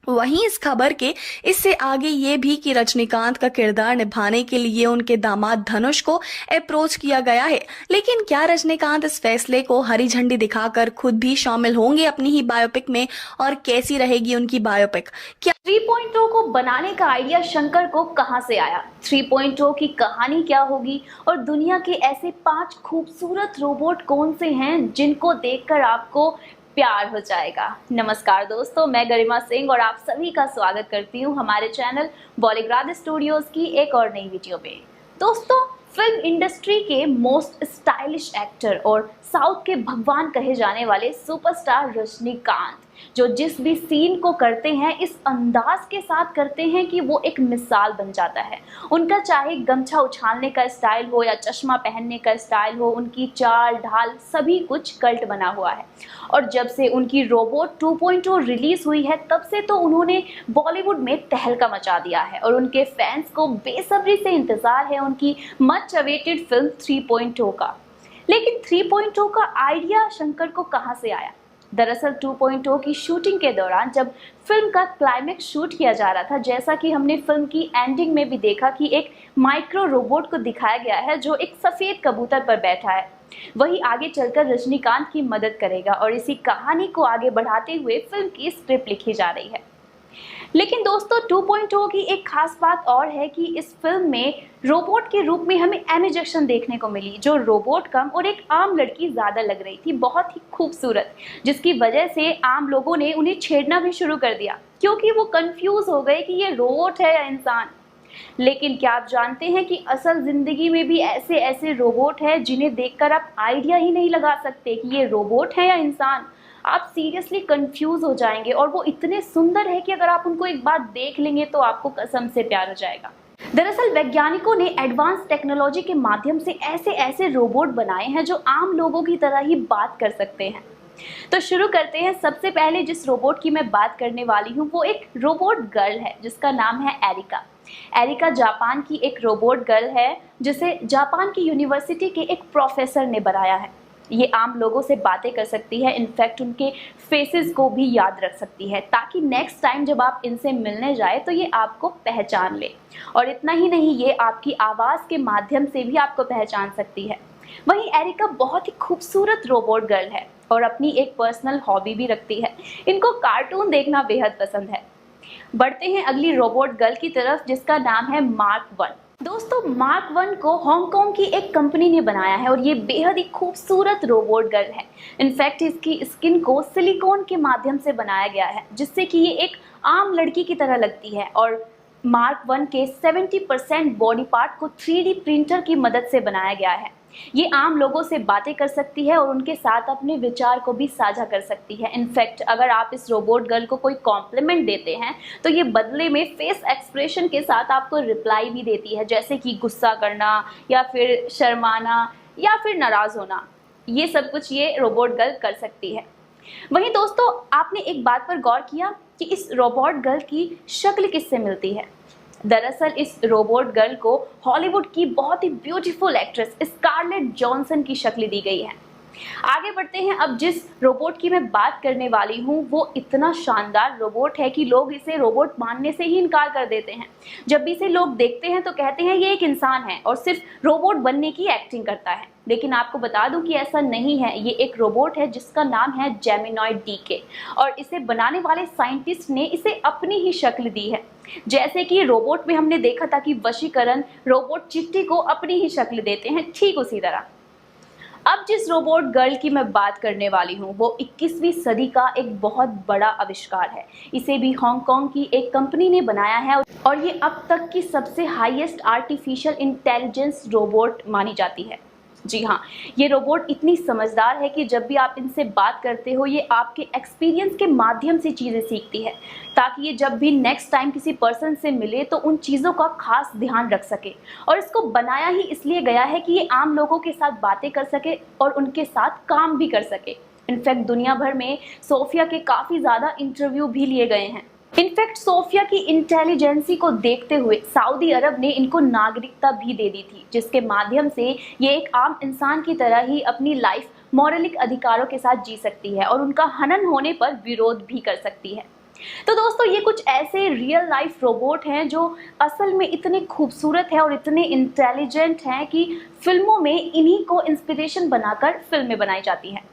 D: वहीं इस खबर के इससे आगे ये भी कि रजनीकांत का किरदार निभाने के लिए उनके दामाद धनुष को अप्रोच किया गया है। लेकिन क्या रजनीकांत इस फैसले को हरी झंडी दिखाकर खुद भी शामिल होंगे अपनी ही बायोपिक में, और कैसी रहेगी उनकी बायोपिक? क्या
B: 3.0 को बनाने का आइडिया शंकर को कहां से आया? 3.0 की कहानी क्या होगी? और दुनिया के ऐसे 5 खूबसूरत रोबोट कौन से हैं जिनको देखकर आपको प्यार हो जाएगा। नमस्कार दोस्तों, मैं गरिमा सिंह और आप सभी का स्वागत करती हूँ हमारे चैनल बॉलीग्राड स्टूडियोज की एक और नई वीडियो में। दोस्तों, फिल्म इंडस्ट्री के मोस्ट स्टाइलिश एक्टर और साउथ के भगवान कहे जाने वाले सुपरस्टार रजनीकांत जो जिस भी सीन को करते हैं इस अंदाज के साथ करते हैं कि वो एक मिसाल बन जाता है। उनका चाहे गमछा उछालने का स्टाइल हो या चश्मा पहनने का स्टाइल हो, उनकी चाल ढाल सभी कुछ कल्ट बना हुआ है। और जब से उनकी रोबोट 2.0 रिलीज हुई है तब से तो उन्होंने बॉलीवुड में तहलका मचा दिया है और उनके फैंस को बेसब्री से इंतजार है उनकी मच अवेटेड फिल्म 3.0 का। लेकिन 3.0 का आइडिया शंकर को कहां से आया? दरअसल 2.0 की शूटिंग के दौरान जब फिल्म का क्लाइमेक्स शूट किया जा रहा था, जैसा कि हमने फिल्म की एंडिंग में भी देखा कि एक माइक्रो रोबोट को दिखाया गया है जो एक सफेद कबूतर पर बैठा है, वही आगे चलकर रजनीकांत की मदद करेगा और इसी कहानी को आगे बढ़ाते हुए फिल्म की स्क्रिप्ट लिखी जा रही है। लेकिन दोस्तों, 2.0 की एक खास बात और है कि इस फिल्म में रोबोट के रूप में हमें एमी जैक्सन देखने को मिली, जो रोबोट कम और एक आम लड़की ज़्यादा लग रही थी, बहुत ही खूबसूरत, जिसकी वजह से आम लोगों ने उन्हें छेड़ना भी शुरू कर दिया क्योंकि वो कंफ्यूज हो गए कि ये रोबोट है या इंसान। लेकिन क्या आप जानते हैं कि असल ज़िंदगी में भी ऐसे ऐसे रोबोट हैं जिन्हें देखकर आप आइडिया ही नहीं लगा सकते कि ये रोबोट है या इंसान। आप सीरियसली कंफ्यूज हो जाएंगे और वो इतने सुंदर है कि अगर आप उनको एक बार देख लेंगे तो आपको कसम से प्यार हो जाएगा। दरअसल वैज्ञानिकों ने एडवांस टेक्नोलॉजी के माध्यम से ऐसे ऐसे रोबोट बनाए हैं जो आम लोगों की तरह ही बात कर सकते हैं। तो शुरू करते हैं। सबसे पहले जिस रोबोट की मैं बात करने वाली हूँ वो एक रोबोट गर्ल है जिसका नाम है एरिका। एरिका जापान की एक रोबोट गर्ल है जिसे जापान की यूनिवर्सिटी के एक प्रोफेसर ने बनाया है। ये आम लोगों से बातें कर सकती है, इनफैक्ट उनके फेसेस को भी याद रख सकती है ताकि नेक्स्ट टाइम जब आप इनसे मिलने जाए तो ये आपको पहचान ले। और इतना ही नहीं, ये आपकी आवाज़ के माध्यम से भी आपको पहचान सकती है। वहीं एरिका बहुत ही खूबसूरत रोबोट गर्ल है और अपनी एक पर्सनल हॉबी भी रखती है। इनको कार्टून देखना बेहद पसंद है। बढ़ते हैं अगली रोबोट गर्ल की तरफ जिसका नाम है मार्क 1। दोस्तों, मार्क 1 को हांगकांग की एक कंपनी ने बनाया है और ये बेहद ही खूबसूरत रोबोट गर्ल है। इनफैक्ट इसकी स्किन को सिलिकॉन के माध्यम से बनाया गया है जिससे कि ये एक आम लड़की की तरह लगती है। और मार्क 1 के 70% बॉडी पार्ट को 3D प्रिंटर की मदद से बनाया गया है। ये आम लोगों से बातें कर सकती है और उनके साथ अपने विचार को भी साझा कर सकती है। इनफैक्ट अगर आप इस रोबोट गर्ल को कोई कॉम्प्लीमेंट देते हैं तो ये बदले में फेस एक्सप्रेशन के साथ आपको रिप्लाई भी देती है, जैसे कि गुस्सा करना या फिर शर्माना या फिर नाराज़ होना। ये सब कुछ ये रोबोट गर्ल कर सकती है। वहीं दोस्तों, आपने एक बात पर गौर किया कि इस रोबोट गर्ल की शक्ल किससे मिलती है? दरअसल इस रोबोट गर्ल को हॉलीवुड की बहुत ही ब्यूटीफुल एक्ट्रेस स्कारलेट जॉनसन की शक्ल दी गई है। आगे बढ़ते हैं। अब जिस रोबोट की मैं बात करने वाली हूँ वो इतना शानदार रोबोट है कि लोग इसे रोबोट मानने से ही इनकार कर देते हैं। जब भी इसे लोग देखते हैं तो कहते हैं ये एक इंसान है और सिर्फ रोबोट बनने की एक्टिंग करता है। लेकिन आपको बता दूं कि ऐसा नहीं है। ये एक रोबोट है जिसका नाम है जेमिनॉइड DK और इसे बनाने वाले साइंटिस्ट ने इसे अपनी ही शक्ल दी है। जैसे कि रोबोट में हमने देखा था कि वशीकरण रोबोट चिट्टी को अपनी ही शक्ल देते हैं, ठीक उसी तरह। अब जिस रोबोट गर्ल की मैं बात करने वाली हूँ वो 21वीं सदी का एक बहुत बड़ा आविष्कार है। इसे भी हांगकांग की एक कंपनी ने बनाया है और ये अब तक की सबसे हाईएस्ट आर्टिफिशियल इंटेलिजेंस रोबोट मानी जाती है। जी हाँ, ये रोबोट इतनी समझदार है कि जब भी आप इनसे बात करते हो ये आपके एक्सपीरियंस के माध्यम से चीज़ें सीखती है ताकि ये जब भी नेक्स्ट टाइम किसी पर्सन से मिले तो उन चीज़ों का खास ध्यान रख सके। और इसको बनाया ही इसलिए गया है कि ये आम लोगों के साथ बातें कर सके और उनके साथ काम भी कर सके। इनफैक्ट दुनिया भर में सोफिया के काफ़ी ज़्यादा इंटरव्यू भी लिए गए हैं। इनफैक्ट सोफिया की इंटेलिजेंसी को देखते हुए सऊदी अरब ने इनको नागरिकता भी दे दी थी, जिसके माध्यम से ये एक आम इंसान की तरह ही अपनी लाइफ मौलिक अधिकारों के साथ जी सकती है और उनका हनन होने पर विरोध भी कर सकती है। तो दोस्तों, ये कुछ ऐसे रियल लाइफ रोबोट हैं जो असल में इतने खूबसूरत हैं और इतने इंटेलिजेंट हैं कि फिल्मों में इन्हीं को इंस्पिरेशन बनाकर फिल्में बनाई जाती हैं।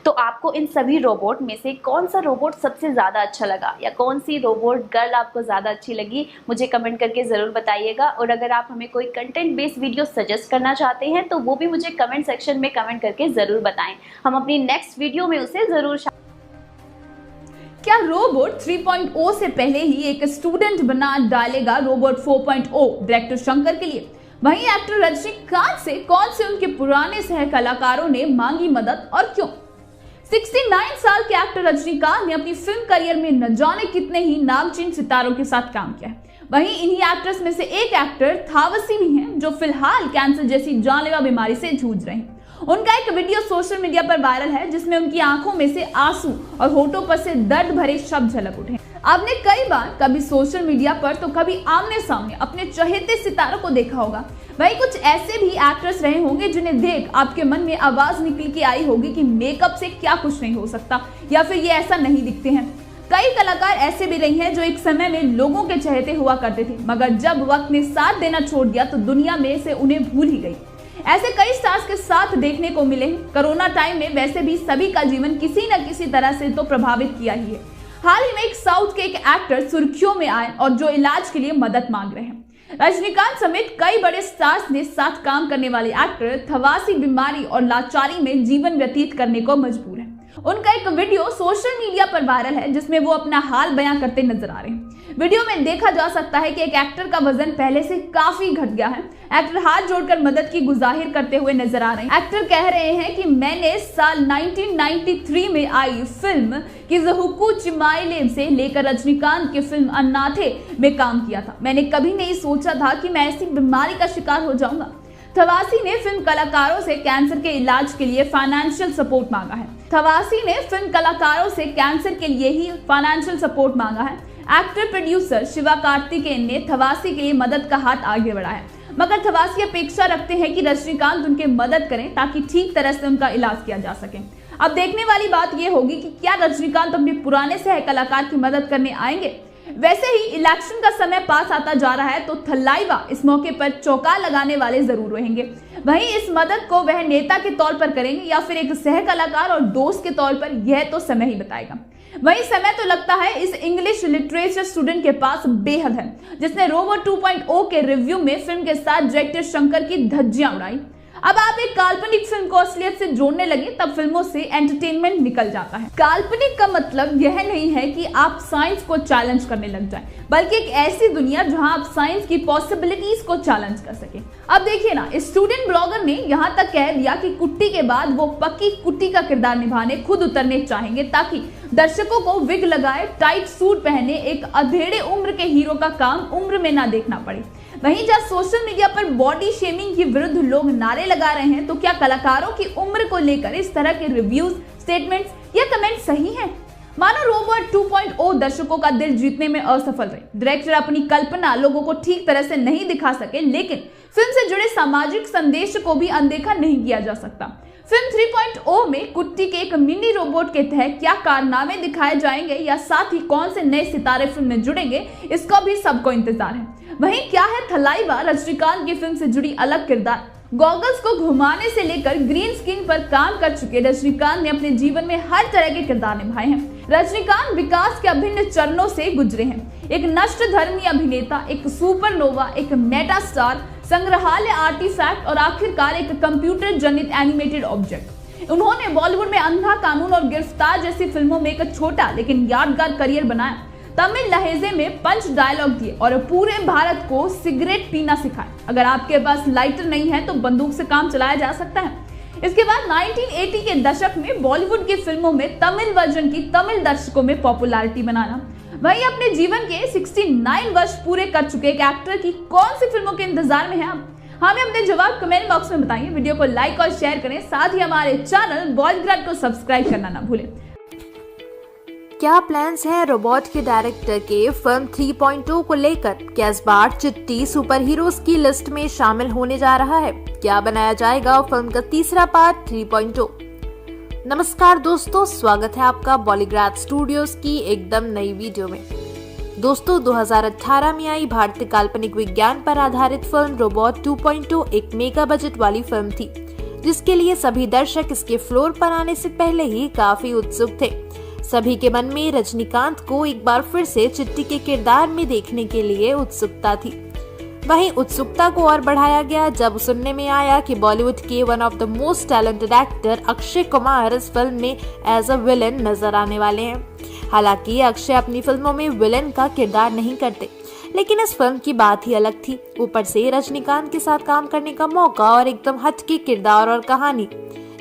B: तो आपको इन सभी रोबोट में से कौन सा रोबोट सबसे ज़्यादा अच्छा लगा या कौन सी रोबोट गर्ल आपको ज़्यादा अच्छी लगी, मुझे कमेंट करके ज़रूर बताइएगा। और अगर आप हमें कोई कंटेंट बेस्ड वीडियो सजेस्ट करना चाहते हैं तो वो भी मुझे कमेंट सेक्शन में कमेंट करके ज़रूर बताएं। हम अपनी नेक्स्ट वीडियो में उसे ज़रूर
C: क्या रोबोट 3.0 से पहले ही एक स्टूडेंट बना डालेगा रोबोट 4.0 डायरेक्टर शंकर के लिए? वहीं एक्टर रजनीकांत से कौन से उनके पुराने सह कलाकारों ने मांगी मदद और क्यों? 69 साल के एक्टर रजनीकांत ने अपनी फिल्म करियर में न जाने कितने ही नामचीन सितारों के साथ काम किया है। वहीं इन्हीं एक्ट्रेस में से एक एक्टर थावसी भी हैं, जो फिलहाल कैंसर जैसी जानलेवा बीमारी से जूझ रहे हैं। उनका एक वीडियो सोशल मीडिया पर वायरल है, जिसमें उनकी आंखों में से आंसू और होठों पर से दर्द भरे शब्द झलक उठे। आपने कई बार कभी सोशल मीडिया पर तो कभी आमने सामने अपने चहेते सितारों को देखा होगा। वहीं कुछ ऐसे भी एक्टर्स रहे होंगे जिन्हें देख आपके मन में आवाज निकल के आई होगी कि मेकअप से क्या कुछ नहीं हो सकता, या फिर ये ऐसा नहीं दिखते हैं। कई कलाकार ऐसे भी रही हैं जो एक समय में लोगों के चहेते हुआ करते थे, मगर जब वक्त ने साथ देना छोड़ दिया तो दुनिया में से उन्हें भूल ही गई। ऐसे कई स्टार्स के साथ देखने को मिले हैं। कोरोना टाइम में वैसे भी सभी का जीवन किसी न किसी तरह से तो प्रभावित किया ही है। हाल ही में एक साउथ के एक एक्टर सुर्खियों में आए और जो इलाज के लिए मदद मांग रहे हैं। रजनीकांत समेत कई बड़े स्टार्स ने साथ काम करने वाले एक्टर थवासी बीमारी और लाचारी में जीवन व्यतीत करने को मजबूर है। उनका एक वीडियो सोशल मीडिया पर वायरल है, जिसमें वो अपना हाल बयां करते नजर आ रहे हैं। वीडियो में देखा जा सकता है कि एक एक्टर का वजन पहले से काफी घट गया है। एक्टर हाथ जोड़कर मदद की गुजारिश करते हुए नजर आ रहे हैं। एक्टर कह रहे हैं कि मैंने साल 1993 में आई फिल्म किज़हुकु चिमाइले से लेकर रजनीकांत की फिल्म अन्नाथे में काम किया था। मैंने कभी नहीं सोचा था कि मैं ऐसी बीमारी का शिकार हो जाऊंगा। थवासी ने फिल्म कलाकारों से कैंसर के इलाज के लिए फाइनेंशियल सपोर्ट मांगा है। थवासी ने फिल्म कलाकारों से कैंसर के लिए ही फाइनेंशियल सपोर्ट मांगा है। एक्टर प्रोड्यूसर शिवा कार्तिकेयन ने थवासी के लिए मदद का हाथ आगे बढ़ाया, मगर थवासी अपेक्षा रखते हैं कि रजनीकांत उनकी मदद करें ताकि ठीक तरह से उनका इलाज किया जा सके। अब देखने वाली बात यह होगी कि क्या रजनीकांत अपने पुराने सह कलाकार की मदद करने आएंगे। वैसे ही इलेक्शन का समय पास आता जा रहा है, तो थलाइवा इस मौके पर चौंका लगाने वाले जरूर रहेंगे। वहीं इस मदद को वह नेता के तौर पर करेंगे या फिर एक सह कलाकार और दोस्त के तौर पर, यह तो समय ही बताएगा। वहीं समय तो लगता है इस इंग्लिश लिटरेचर स्टूडेंट के पास बेहद है, जिसने रोबोट 2.0 के रिव्यू में फिल्म के साथ डायरेक्टर शंकर की धज्जियां उड़ाई। अब आप एक काल्पनिक फिल्म को असलियत से जोड़ने लगे, तब फिल्मों से एंटरटेनमेंट निकल जाता है। काल्पनिक का मतलब यह नहीं है कि आप साइंस को चैलेंज करने लग जाएं, बल्कि एक ऐसी दुनिया जहां आप साइंस की पॉसिबिलिटीज को चैलेंज कर सके। अब देखिए ना, स्टूडेंट ब्लॉगर ने यहां तक कह दिया कि कुट्टी के बाद वो पक्की कुट्टी का किरदार निभाने खुद उतरने चाहेंगे, ताकि दर्शकों को विग लगाए टाइट सूट पहने एक अधेड़े उम्र के हीरो का काम उम्र में ना देखना पड़े। वहीं जब सोशल मीडिया पर बॉडी शेमिंग के विरुद्ध लोग नारे लगा रहे हैं, तो क्या कलाकारों की उम्र को लेकर इस तरह के रिव्यूज, स्टेटमेंट्स या कमेंट सही हैं? मानो रोबोट 2.0 दर्शकों का दिल जीतने में असफल रहे। डायरेक्टर अपनी कल्पना लोगों को ठीक तरह से नहीं दिखा सके, लेकिन फिल्म से जुड़े सामाजिक संदेश को भी अनदेखा नहीं किया जा सकता। फिल्म 3.0 में कुट्टी के एक मिनी रोबोट के तहत क्या कारनामे दिखाए जाएंगे या साथ ही कौन से नए सितारे फिल्म में जुड़ेंगे, इसका भी सबको इंतजार है। वहीं क्या है थलाइवा रजनीकांत की फिल्म से जुड़ी अलग किरदार? गॉगल्स को घुमाने से लेकर ग्रीन स्क्रीन पर काम कर चुके रजनीकांत ने अपने जीवन में हर तरह के किरदार निभाए हैं। रजनीकांत विकास के अभिन्न चरणों से गुजरे हैं। एक नष्ट धर्मी अभिनेता, एक सुपरनोवा, एक मेटा स्टार, संग्रहालय आर्टिफैक्ट और आखिरकार एक कंप्यूटर जनित एनिमेटेड ऑब्जेक्ट। उन्होंने बॉलीवुड में अंधा कानून और गिरफ्तार जैसी फिल्मों में एक छोटा लेकिन यादगार करियर बनाया। तमिल लहजे में पंच डायलॉग दिए और पूरे भारत को सिगरेट पीना सिखाया। अगर आपके पास लाइटर नहीं है तो बंदूक से काम चलाया जा सकता है। इसके बाद 1980 के दशक में बॉलीवुड की फिल्मों में तमिल वर्जन की तमिल दर्शकों में पॉपुलैरिटी बनाना। वहीं अपने जीवन के 69 वर्ष पूरे कर चुके एक एक्टर की कौन सी फिल्मों के इंतजार में है आप? हमें अपने जवाब कमेंट बॉक्स में बताइए। वीडियो को लाइक और शेयर करें, साथ ही हमारे चैनल बॉलीग्राड को सब्सक्राइब करना ना भूलें।
E: क्या प्लान्स हैं रोबोट के डायरेक्टर के फिल्म 3.0 को लेकर? क्या इस बार चिट्टी सुपर हीरोज की लिस्ट में शामिल होने जा रहा है? क्या बनाया जाएगा फिल्म का तीसरा पार्ट 3.0? नमस्कार दोस्तों, स्वागत है आपका बॉलीग्राड स्टूडियोज की एकदम नई वीडियो में। दोस्तों, 2018 में आई भारतीय काल्पनिक विज्ञान पर आधारित फिल्म रोबोट 2.0 एक मेगा बजट वाली फिल्म थी, जिसके लिए सभी दर्शक इसके फ्लोर पर आने से पहले ही काफी उत्सुक थे। सभी के मन में रजनीकांत को एक बार फिर से चिट्टी के किरदार में देखने के लिए उत्सुकता थी। वहीं उत्सुकता को और बढ़ाया गया जब सुनने में आया कि बॉलीवुड के one of the most talented actor Akshay Kumar इस फिल्म में एज अ विलेन नजर आने वाले हैं। हालांकि अक्षय अपनी फिल्मों में विलेन का किरदार नहीं करते, लेकिन इस फिल्म की बात ही अलग थी। ऊपर से रजनीकांत के साथ काम करने का मौका और एकदम हटके किरदार और कहानी,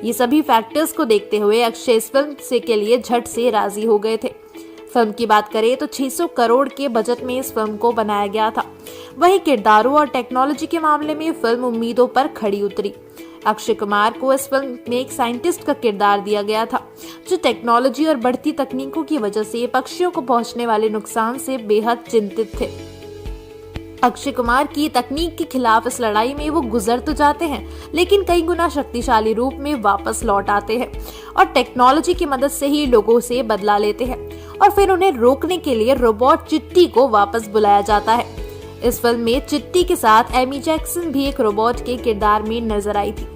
E: ये सभी फैक्टर्स को देखते हुए अक्षय इस फिल्म के लिए झट से राजी हो गए थे। फिल्म की बात करें तो 600 करोड़ के बजट में इस फिल्म को बनाया गया था। वहीं किरदारों और टेक्नोलॉजी के मामले में फिल्म उम्मीदों पर खड़ी उतरी। अक्षय कुमार को इस फिल्म में एक साइंटिस्ट का किरदार दिया गया था, जो टेक्नोलॉजी और बढ़ती तकनीकों की वजह से पक्षियों को पहुंचने वाले नुकसान से बेहद चिंतित थे। अक्षय कुमार की तकनीक के खिलाफ इस लड़ाई में वो गुजर तो जाते हैं, लेकिन कई गुना शक्तिशाली रूप में वापस लौट आते हैं और टेक्नोलॉजी की मदद से ही लोगों से बदला लेते हैं और फिर उन्हें रोकने के लिए रोबोट चिट्टी को वापस बुलाया जाता है। इस फिल्म में चिट्टी के साथ एमी जैक्सन भी एक रोबोट के किरदार में नजर आई थी।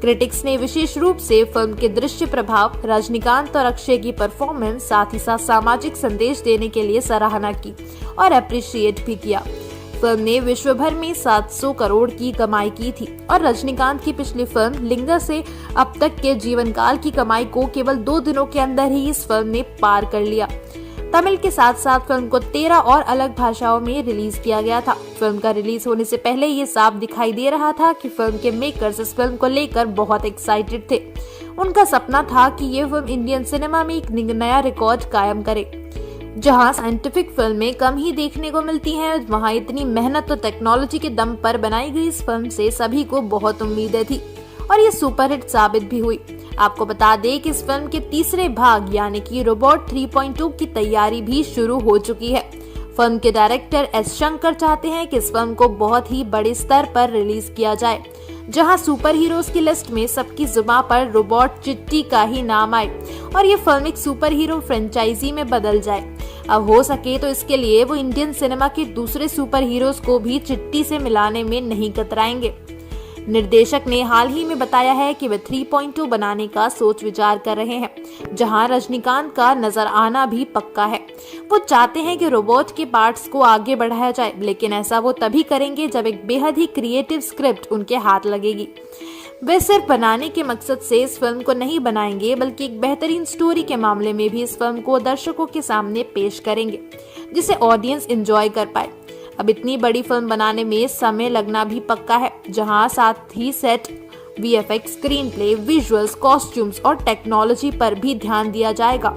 E: क्रिटिक्स ने विशेष रूप से फिल्म के दृश्य प्रभाव, रजनीकांत और अक्षय की परफॉर्मेंस, साथ ही साथ सामाजिक संदेश देने के लिए सराहना की और अप्रिशिएट भी किया। फिल्म ने विश्व भर में 700 करोड़ की कमाई की थी और रजनीकांत की पिछली फिल्म लिंगा से अब तक के जीवन काल की कमाई को केवल 2 दिनों के अंदर ही इस फिल्म ने पार कर लिया। तमिल के साथ साथ फिल्म को 13 और अलग भाषाओं में रिलीज किया गया था। फिल्म का रिलीज होने से पहले ये साफ दिखाई दे रहा था कि फिल्म के मेकर्स इस फिल्म को लेकर बहुत एक्साइटेड थे। उनका सपना था कि ये फिल्म इंडियन सिनेमा में एक नया रिकॉर्ड कायम करे। जहां साइंटिफिक फिल्में कम ही देखने को मिलती हैं, वहां इतनी मेहनत और टेक्नोलॉजी के दम पर बनाई गई इस फिल्म से सभी को बहुत उम्मीदें थी और ये सुपरहिट साबित भी हुई। आपको बता दें कि इस फिल्म के तीसरे भाग यानी कि रोबोट 3.2 की तैयारी भी शुरू हो चुकी है। फिल्म के डायरेक्टर एस शंकर चाहते हैं कि इस फिल्म को बहुत ही बड़े स्तर पर रिलीज किया जाए, जहां सुपर हीरोज की लिस्ट में सबकी जुबान पर रोबोट चिट्टी का ही नाम आए और ये फिल्म एक सुपर हीरो फ्रेंचाइजी में बदल जाए। अब हो सके तो इसके लिए वो इंडियन सिनेमा के दूसरे सुपर हीरोज को भी चिट्टी से मिलाने में नहीं कतराएंगे। निर्देशक ने हाल ही में बताया है कि वे 3.2 बनाने का सोच विचार कर रहे हैं, जहां रजनीकांत का नजर आना भी पक्का है। वो चाहते हैं कि रोबोट के पार्ट्स को आगे बढ़ाया जाए, लेकिन ऐसा वो तभी करेंगे जब एक बेहद ही क्रिएटिव स्क्रिप्ट उनके हाथ लगेगी। वे सिर्फ बनाने के मकसद से इस फिल्म को नहीं बनाएंगे, बल्कि एक बेहतरीन स्टोरी के मामले में भी इस फिल्म को दर्शकों के सामने पेश करेंगे, जिसे ऑडियंस एंजॉय कर पाए। अब इतनी बड़ी फिल्म बनाने में समय लगना भी पक्का है, जहां साथ ही set, VFX, screenplay, visuals, costumes और टेक्नोलॉजी पर भी ध्यान दिया जाएगा।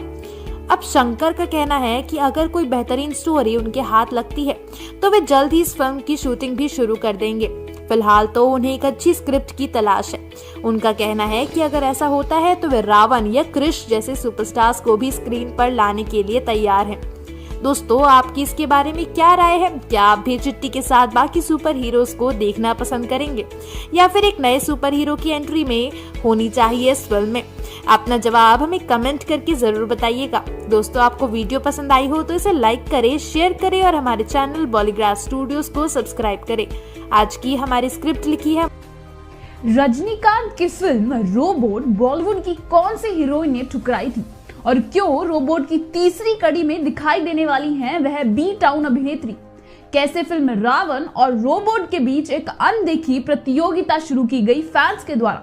E: अब शंकर का कहना है कि अगर कोई बेहतरीन स्टोरी उनके हाथ लगती है तो वे जल्द ही इस फिल्म की शूटिंग भी शुरू कर देंगे। फिलहाल तो उन्हें एक अच्छी स्क्रिप्ट की तलाश है। उनका कहना है कि अगर ऐसा होता है तो वे रावण या क्रिश जैसे सुपरस्टार्स को भी स्क्रीन पर लाने के लिए तैयार हैं। दोस्तों, आपकी इसके बारे में क्या राय है? क्या आप भी चिट्टी के साथ बाकी सुपर हीरोज को देखना पसंद करेंगे या फिर एक नए सुपर हीरो की एंट्री में होनी चाहिए इस फिल्म में? अपना जवाब हमें कमेंट करके जरूर बताइएगा। दोस्तों, आपको वीडियो पसंद आई हो तो इसे लाइक करें, शेयर करें और हमारे चैनल बॉलीग्राफ स्टूडियोज को सब्सक्राइब करें। आज की हमारी स्क्रिप्ट लिखी है
C: रजनीकांत की फिल्म रोबोट बॉलीवुड की कौन सी हीरोइन ने ठुकराई थी और क्यों रोबोट की तीसरी कड़ी में दिखाई देने वाली हैं वह बी टाउन अभिनेत्री? कैसे फिल्म रावण और रोबोट के बीच एक अनदेखी प्रतियोगिता शुरू की गई फैंस के द्वारा?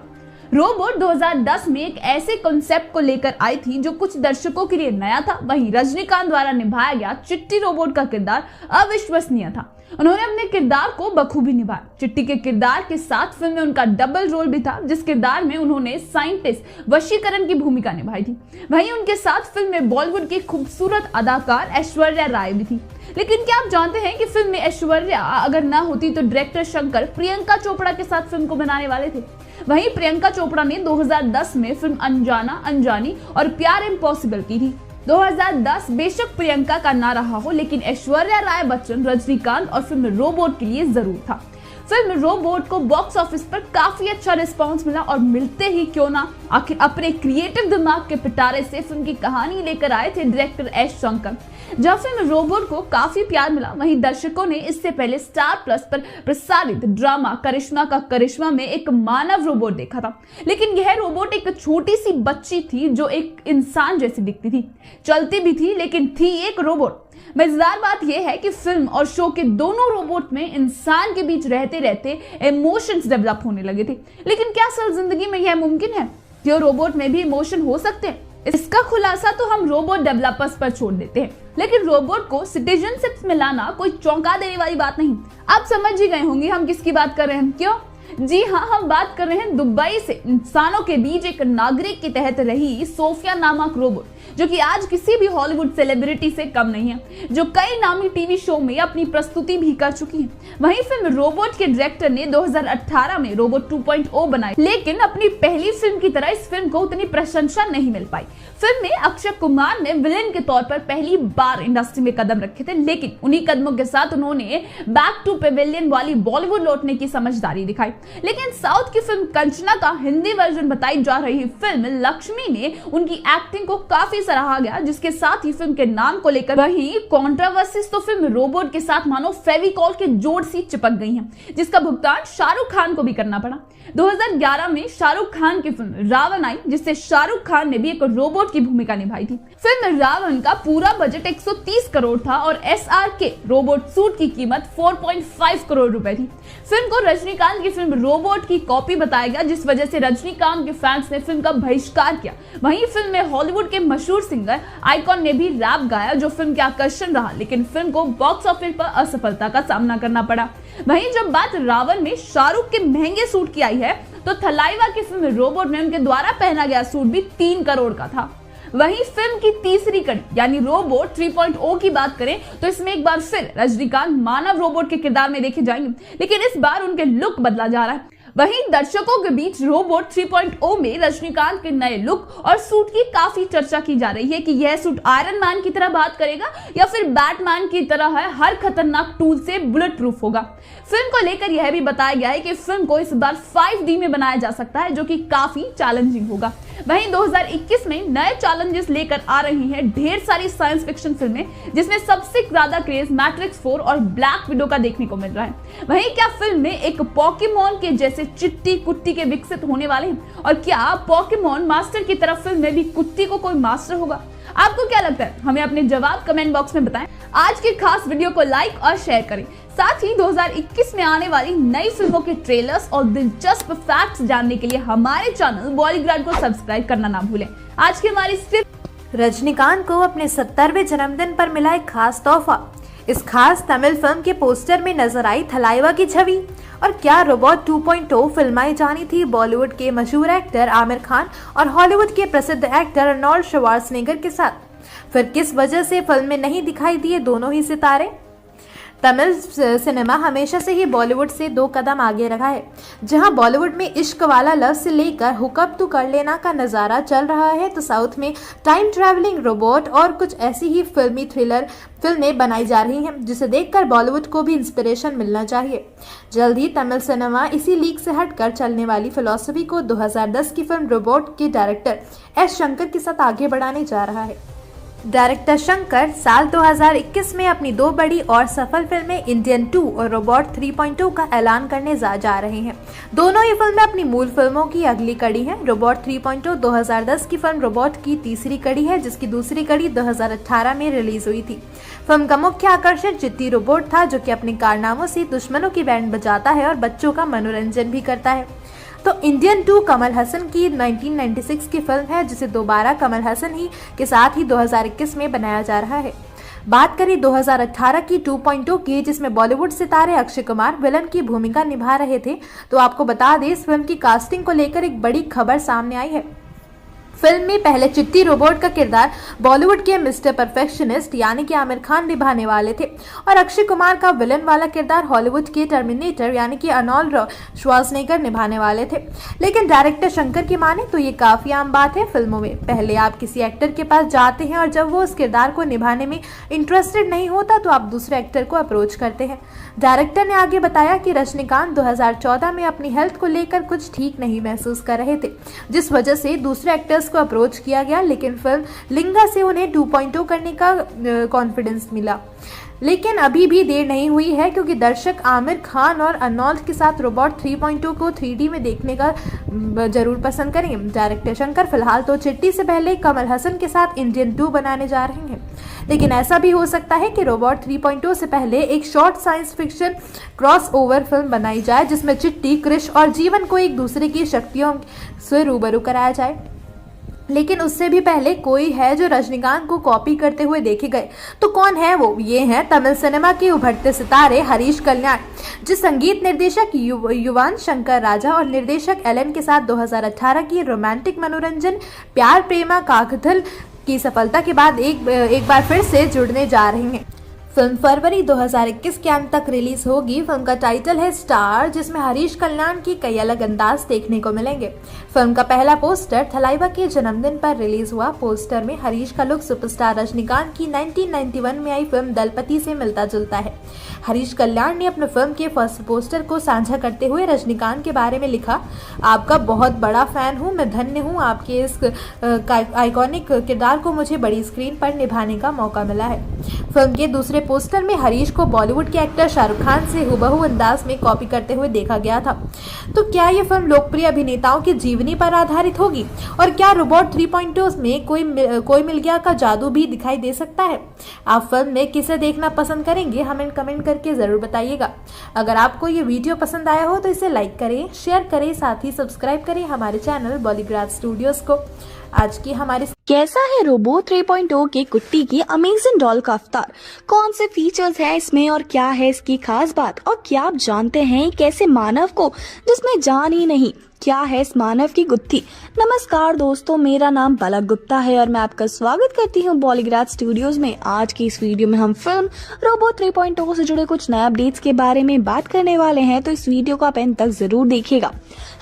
C: रोबोट 2010 में एक ऐसे कॉन्सेप्ट को लेकर आई थी जो कुछ दर्शकों के लिए नया था। वहीं रजनीकांत द्वारा निभाया गया चिट्टी रोबोट का किरदार अविश्वसनीय था। उन्होंने अपने किरदार को बखूबी निभाया। चिट्टी के किरदार के साथ फिल्म में उनका डबल रोल भी था, जिस किरदार में उन्होंने साइंटिस्ट वशीकरण की भूमिका निभाई थी। वहीं उनके साथ फिल्म में बॉलीवुड की खूबसूरत अदाकार ऐश्वर्या राय भी थी। लेकिन क्या आप जानते हैं कि फिल्म में ऐश्वर्या अगर ना होती तो डायरेक्टर शंकर प्रियंका चोपड़ा के साथ फिल्म को बनाने वाले थे। वहीं प्रियंका चोपड़ा ने 2010 में फिल्म अनजाना, अनजानी और प्यार इम्पॉसिबल की थी। 2010 बेशक प्रियंका का ना रहा हो, लेकिन ऐश्वर्या राय बच्चन, रजनीकांत और फिल्म रोबोट के लिए जरूर था। फिल्म रोबोट को बॉक्स ऑफिस पर काफी अच्छा रिस्पांस मिला और मिलते ही क्यों ना, आखिर अपने क्रिएटिव दिमाग के पिटारे से फिल्म की कहानी लेकर आए थे डायरेक्टर एस शंकर। जब फिल्म रोबोट को काफी प्यार मिला, वहीं दर्शकों ने इससे पहले स्टार प्लस पर प्रसारित ड्रामा करिश्मा का करिश्मा में एक मानव रोबोट देखा था। लेकिन यह रोबोट एक छोटी सी बच्ची थी जो एक इंसान जैसी दिखती थी, चलती भी थी लेकिन थी एक रोबोट। मजेदार बात यह है कि फिल्म और शो के दोनों रोबोट में इंसान के बीच रहते रहते इमोशंस डेवलप होने लगे थे। लेकिन क्या असल जिंदगी में यह मुमकिन है कि रोबोट में भी इमोशन हो सकते हैं? इसका खुलासा तो हम रोबोट डेवलपर्स पर छोड़ देते हैं, लेकिन रोबोट को सिटीजनशिप में लाना कोई चौंका देने वाली बात नहीं। आप समझ ही गए होंगे हम किसकी बात कर रहे हैं। क्यों? जी हाँ, हम बात कर रहे हैं दुबई से इंसानों के बीच एक नागरिक के तहत रही सोफिया नामक रोबोट, जो कि आज किसी भी हॉलीवुड सेलिब्रिटी से कम नहीं है, जो कई नामी टीवी शो में अपनी प्रस्तुति भी कर चुकी है। वहीं फिल्म रोबोट के डायरेक्टर ने 2018 में रोबोट 2.0 बनाई, लेकिन अपनी पहली फिल्म की तरह इस फिल्म को उतनी प्रशंसा नहीं मिल पाई। फिल्म में अक्षय कुमार ने विलेन के तौर पर पहली बार इंडस्ट्री में कदम रखे थे, लेकिन उन्हीं कदमों के साथ उन्होंने बैक टू पेविलियन वाली बॉलीवुड लौटने की समझदारी दिखाई। लेकिन साउथ की फिल्म कंचना का हिंदी वर्जन बताई जा रही फिल्म लक्ष्मी ने उनकी एक्टिंग को काफी सराहा गया, जिसके साथ ही फिल्म के नाम को लेकर वही कंट्रोवर्सीज तो फिल्म रोबोट के साथ मानो फेविकॉल के जोड़ सी चिपक गई हैं, जिसका भुगतान शाहरुख खान को भी करना पड़ा। 2011 में शाहरुख खान की फिल्म रावण आई, जिससे शाहरुख खान ने भी एक रोबोट की भूमिका निभाई थी। फिल्म रावण का पूरा बजट 130 करोड़ था और SRK रोबोट सूट की कीमत 4.5 करोड़ रुपए थी। फिल्म को रजनीकांत की फिल्म रोबोट की कॉपी बताया गया, जिस वजह से रजनीकांत के फैंस ने फिल्म का बहिष्कार किया। वहीं फिल्म में हॉलीवुड के मशहूर सिंगर आइकॉन ने भी रैप गाया, जो फिल्म के आकर्षण रहा, लेकिन फिल्म को बॉक्स ऑफिस पर असफलता का सामना करना पड़ा। वहीं जब बात रावण में शाहरुख के महंगे सूट की आई है, तो थलाइवा की फिल्म रोबोट में उनके द्वारा पहना गया सूट भी 3 करोड़ का था। वहीं फिल्म की तीसरी कड़ी यानी रोबोट 3.0 की बात करें तो इसमें एक बार फिर रजनीकांत मानव रोबोट के किरदार में देखे जाएंगे, लेकिन इस बार उनके लुक बदला जा रहा है। वहीं दर्शकों के बीच रोबोट 3.0 में रजनीकांत के नए लुक और सूट की काफी चर्चा की जा रही है कि यह सूट आयरन मैन की तरह बात करेगा या फिर बैटमैन की तरह है हर खतरनाक टूल से बुलेट प्रूफ होगा। फिल्म को लेकर यह भी बताया गया है कि फिल्म को इस बार 5D में बनाया जा सकता है, जो कि काफी चैलेंजिंग होगा। वहीं 2021 में नए चैलेंजेस लेकर आ रही हैं ढेर सारी साइंस फिक्शन फिल्में, जिसमें सबसे ज्यादा क्रेज मैट्रिक्स 4 और ब्लैक विडो का देखने को मिल रहा है। वहीं क्या फिल्म में एक पॉकीमोन के जैसे चिट्टी कुट्टी के विकसित होने वाले हैं, और क्या पॉकीमोन मास्टर की तरफ फिल्म में भी कुत्ती को कोई मास्टर होगा? आपको क्या लगता है? हमें अपने जवाब कमेंट बॉक्स में बताएं। आज की खास वीडियो को लाइक और शेयर करें। साथ ही 2021 में आने वाली नई फिल्मों के ट्रेलर्स और दिलचस्प फैक्ट्स जानने के लिए हमारे चैनल बॉलीग्राड को सब्सक्राइब करना ना भूलें। आज की हमारी
E: रजनीकांत को अपने 70वें जन्मदिन पर मिला एक खास तोहफा। इस खास तमिल फिल्म के पोस्टर में नजर आई थलाइवा की छवि। और क्या रोबोट 2.0 फिल्माई जानी थी बॉलीवुड के मशहूर एक्टर आमिर खान और हॉलीवुड के प्रसिद्ध एक्टर अर्नोल्ड श्वार्ज़नेगर के साथ? फिर किस वजह से फिल्म में नहीं दिखाई दिए दोनों ही सितारे? तमिल सिनेमा हमेशा से ही बॉलीवुड से 2 कदम आगे रहा है। जहां बॉलीवुड में इश्क वाला लव से लेकर हुकअप टू कर लेना का नज़ारा चल रहा है, तो साउथ में टाइम ट्रैवलिंग रोबोट और कुछ ऐसी ही फिल्मी थ्रिलर फिल्में बनाई जा रही हैं, जिसे देखकर बॉलीवुड को भी इंस्पिरेशन मिलना चाहिए। जल्द ही तमिल सिनेमा इसी लीग से हटकर चलने वाली फिलॉसफी को 2010 की फिल्म रोबोट के डायरेक्टर एस शंकर के साथ आगे बढ़ाने जा रहा है। डायरेक्टर शंकर साल 2021 में अपनी 2 बड़ी और सफल फिल्में इंडियन 2 और रोबोट 3.0 का ऐलान करने जा रहे हैं। दोनों ही फिल्में अपनी मूल फिल्मों की अगली कड़ी हैं। रोबोट 3.0 2010 की फिल्म रोबोट की तीसरी कड़ी है, जिसकी दूसरी कड़ी 2018 में रिलीज हुई थी। फिल्म का मुख्य आकर्षण चिट्टी रोबोट था, जो कि अपने कारनामों से दुश्मनों की बैंड बजाता है और बच्चों का मनोरंजन भी करता है। तो इंडियन 2 कमल हसन की 1996 की फिल्म है, जिसे दोबारा कमल हसन ही के साथ ही 2021 में बनाया जा रहा है। बात करें 2018 की 2.0 की, जिसमें बॉलीवुड सितारे अक्षय कुमार विलन की भूमिका निभा रहे थे, तो आपको बता दें इस फिल्म की कास्टिंग को लेकर एक बड़ी खबर सामने आई है। फिल्म में पहले चिट्टी रोबोट का किरदार बॉलीवुड के मिस्टर परफेक्शनिस्ट यानी कि आमिर खान निभाने वाले थे, और अक्षय कुमार का विलन वाला किरदार हॉलीवुड के टर्मिनेटर यानी कि अर्नोल्ड श्वार्ज़नेगर निभाने वाले थे। लेकिन डायरेक्टर शंकर की माने तो ये काफी आम बात है फिल्मों में। पहले आप किसी एक्टर के पास जाते हैं और जब वो उस किरदार को निभाने में इंटरेस्टेड नहीं होता तो आप दूसरे एक्टर को अप्रोच करते हैं। डायरेक्टर ने आगे बताया कि रजनीकांत 2014 में अपनी हेल्थ को लेकर कुछ ठीक नहीं महसूस कर रहे थे, जिस वजह से दूसरे एक्टर्स को अप्रोच किया गया, लेकिन फिल्म लिंगा से उन्हें 2.0 करने का कॉन्फिडेंस मिला। लेकिन अभी भी देर नहीं हुई है, क्योंकि दर्शक आमिर खान और अर्नोल्ड के साथ रोबोट 3.2 को 3D में देखने का जरूर पसंद करेंगे। डायरेक्टर शंकर फिलहाल तो चिट्टी से पहले कमल हसन के साथ इंडियन 2 बनाने जा रहे हैं, लेकिन ऐसा भी हो सकता है कि रोबोट 3.0 से पहले एक short science fiction crossover film बनाई जाए, जिसमें चिट्टी, क्रिश और जीवन को एक दूसरे की शक्तियों से रूबरू कराया जाए। लेकिन उससे भी पहले कोई है जो रजनीकांत को कॉपी करते हुए देखे गए, तो कौन है वो? ये हैं तमिल सिनेमा के उभरते सितारे हरीश कल्याण, जो संगीत निर्देशक युवन शंकर राजा और निर्देशक एलन के साथ 2018 की रोमांटिक मनोरंजन प्यार प्रेमा काकथल की सफलता के बाद एक बार फिर से जुड़ने जा रहे हैं। फिल्म फरवरी 2021 के अंत तक रिलीज होगी। फिल्म का टाइटल है स्टार, जिसमें हरीश कल्याण की कई अलग अंदाज देखने को मिलेंगे। फिल्म का पहला पोस्टर थलाइवा के जन्मदिन पर रिलीज हुआ। पोस्टर में हरीश का लुक सुपरस्टार रजनीकांत की 1991 में आई फिल्म दलपति से मिलता जुलता है। हरीश कल्याण ने अपने फिल्म के फर्स्ट पोस्टर को साझा करते हुए रजनीकांत के बारे में लिखा, आपका बहुत बड़ा फैन हूँ, मैं धन्य हूँ आपके इस आइकॉनिक किरदार को मुझे बड़ी स्क्रीन पर निभाने का मौका मिला है। फिल्म के दूसरे पोस्टर में हरीश को बॉलीवुड के एक्टर शाहरुख खान से हुबहू अंदाज में कॉपी करते हुए देखा गया था। तो क्या ये फिल्म लोकप्रिय अभिनेताओं की जीवनी पर आधारित होगी? और क्या रोबोट 3.0 में कोई मिल गया का जादू भी दिखाई दे सकता है? आप फिल्म में किसे देखना पसंद करेंगे? हमें कमेंट करके जरूर बताइएगा। अगर आपको ये वीडियो पसंद आया हो तो इसे लाइक करें, शेयर करें, साथ ही सब्सक्राइब करें हमारे चैनल बॉलीग्राड स्टूडियोज को। आज की हमारी
D: कैसा है रोबोट 3.0 के कुट्टी की अमेजिंग डॉल का अवतार? कौन से फीचर्स है इसमें और क्या है इसकी खास बात? और क्या आप जानते हैं कैसे मानव को जिसमें जान ही नहीं, क्या है इस मानव की गुत्थी? नमस्कार दोस्तों, मेरा नाम पलक गुप्ता है और मैं आपका स्वागत करती हूँ बॉलीग्राड स्टूडियोज में। आज की इस वीडियो में हम फिल्म रोबोट 3.0 से जुड़े कुछ नए अपडेट्स के बारे में बात करने वाले हैं, तो इस वीडियो को आप एंड तक जरूर देखिएगा।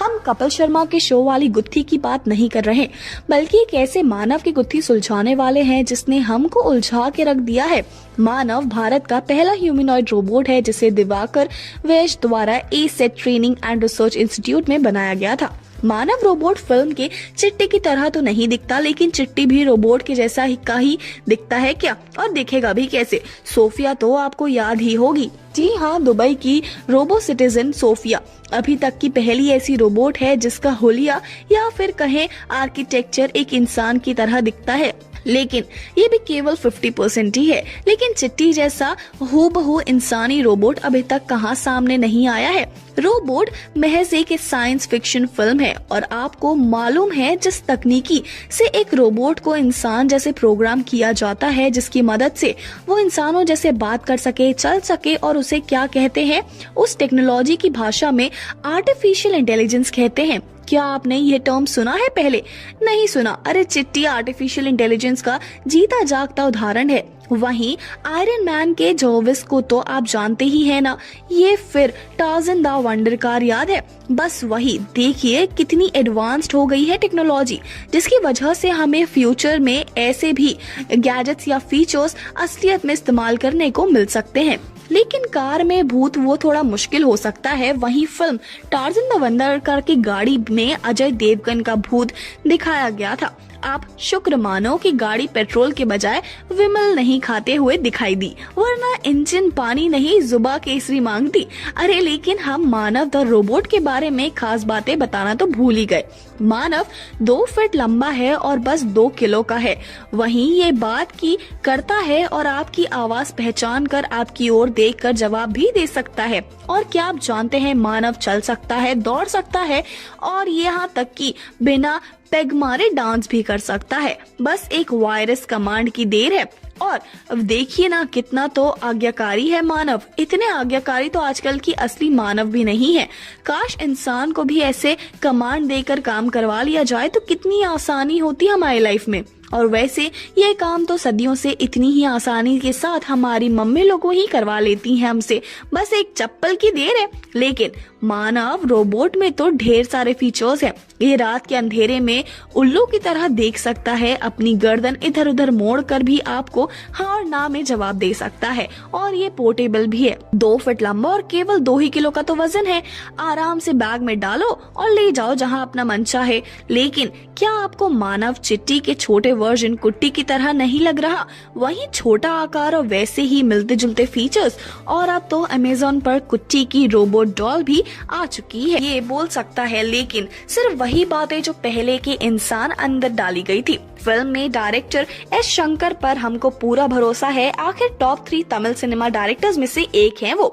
D: हम कपिल शर्मा के शो वाली गुत्थी की बात नहीं कर रहे, बल्कि एक ऐसे मानव की गुत्थी सुलझाने वाले हैं जिसने हमको उलझा के रख दिया है। मानव भारत का पहला ह्यूमनॉइड रोबोट है जिसे दिवाकर वैश द्वारा asset training and research institute में बनाया गया था। मानव रोबोट फिल्म के चिट्टी की तरह तो नहीं दिखता, लेकिन चिट्टी भी रोबोट के जैसा ही दिखता है क्या, और दिखेगा भी कैसे? सोफिया तो आपको याद ही होगी। जी हाँ, दुबई की रोबो सिटीजन सोफिया अभी तक की पहली ऐसी रोबोट है जिसका हुलिया या फिर कहें आर्किटेक्चर एक इंसान की तरह दिखता है, लेकिन ये भी केवल 50% ही है। लेकिन चिट्टी जैसा हूबहू इंसानी रोबोट अभी तक कहाँ सामने नहीं आया है। रोबोट महज एक साइंस फिक्शन फिल्म है और आपको मालूम है जिस तकनीकी से एक रोबोट को इंसान जैसे प्रोग्राम किया जाता है, जिसकी मदद से वो इंसानों जैसे बात कर सके, चल सके, और उसे क्या कहते हैं, उस टेक्नोलॉजी की भाषा में आर्टिफिशियल इंटेलिजेंस कहते हैं। क्या आपने ये टर्म सुना है पहले? नहीं सुना? अरे चिट्टी आर्टिफिशियल इंटेलिजेंस का जीता जागता उदाहरण है। वहीं आयरन मैन के जॉर्विस को तो आप जानते ही हैं ना, ये फिर टार्ज़न द वंडर कार याद है? बस वही। देखिए कितनी एडवांस्ड हो गई है टेक्नोलॉजी, जिसकी वजह से हमें फ्यूचर में ऐसे भी गैजेट्स या फीचर्स असलियत में इस्तेमाल करने को मिल सकते हैं। लेकिन कार में भूत वो थोड़ा मुश्किल हो सकता है। वहीं film Tarzan the wonder car की गाड़ी में अजय देवगन का भूत दिखाया गया था। आप शुक्र मानो कि गाड़ी पेट्रोल के बजाय विमल नहीं खाते हुए दिखाई दी, वरना इंजन पानी नहीं जुबा केसरी मांगती। अरे लेकिन हम मानव द रोबोट के बारे में खास बातें बताना तो भूल ही गए। मानव 2 फीट लंबा है और बस 2 किलो का है। वहीं ये बात की करता है और आपकी आवाज पहचान कर आपकी ओर देखकर जवाब भी दे सकता है। और क्या आप जानते हैं मानव चल सकता है, दौड़ सकता है और यहाँ तक कि बिना पेग मारे डांस भी कर सकता है। बस एक वायरस कमांड की देर है। और अब देखिए ना कितना तो आज्ञाकारी है मानव। इतने आज्ञाकारी तो आजकल की असली मानव भी नहीं है। काश इंसान को भी ऐसे कमांड देकर काम करवा लिया जाए तो कितनी आसानी होती हमारी लाइफ में। और वैसे ये काम तो सदियों से इतनी ही आसानी के साथ हमारी मम्मी लोगों ही करवा लेती हैं हमसे, बस एक चप्पल की देर है। लेकिन मानव रोबोट में तो ढेर सारे फीचर्स हैं। ये रात के अंधेरे में उल्लू की तरह देख सकता है, अपनी गर्दन इधर उधर मोड़ कर भी आपको हाँ और ना में जवाब दे सकता है, और ये पोर्टेबल भी है। 2 फीट लंबा और केवल 2 ही किलो का तो वजन है। आराम से बैग में डालो और ले जाओ जहां अपना मन चाहे। लेकिन क्या आपको मानव चिट्टी के छोटे वर्जन कुट्टी की तरह नहीं लग रहा? वही छोटा आकार और वैसे ही मिलते जुलते फीचर्स। और अब तो अमेज़न पर कुट्टी की रोबोट डॉल भी आ चुकी है। ये बोल सकता है, लेकिन सिर्फ वही बातें जो पहले के इंसान अंदर डाली गई थी। फिल्म में डायरेक्टर एस शंकर पर हमको पूरा भरोसा है। आखिर टॉप 3 तमिल सिनेमा डायरेक्टर्स में से एक हैं वो,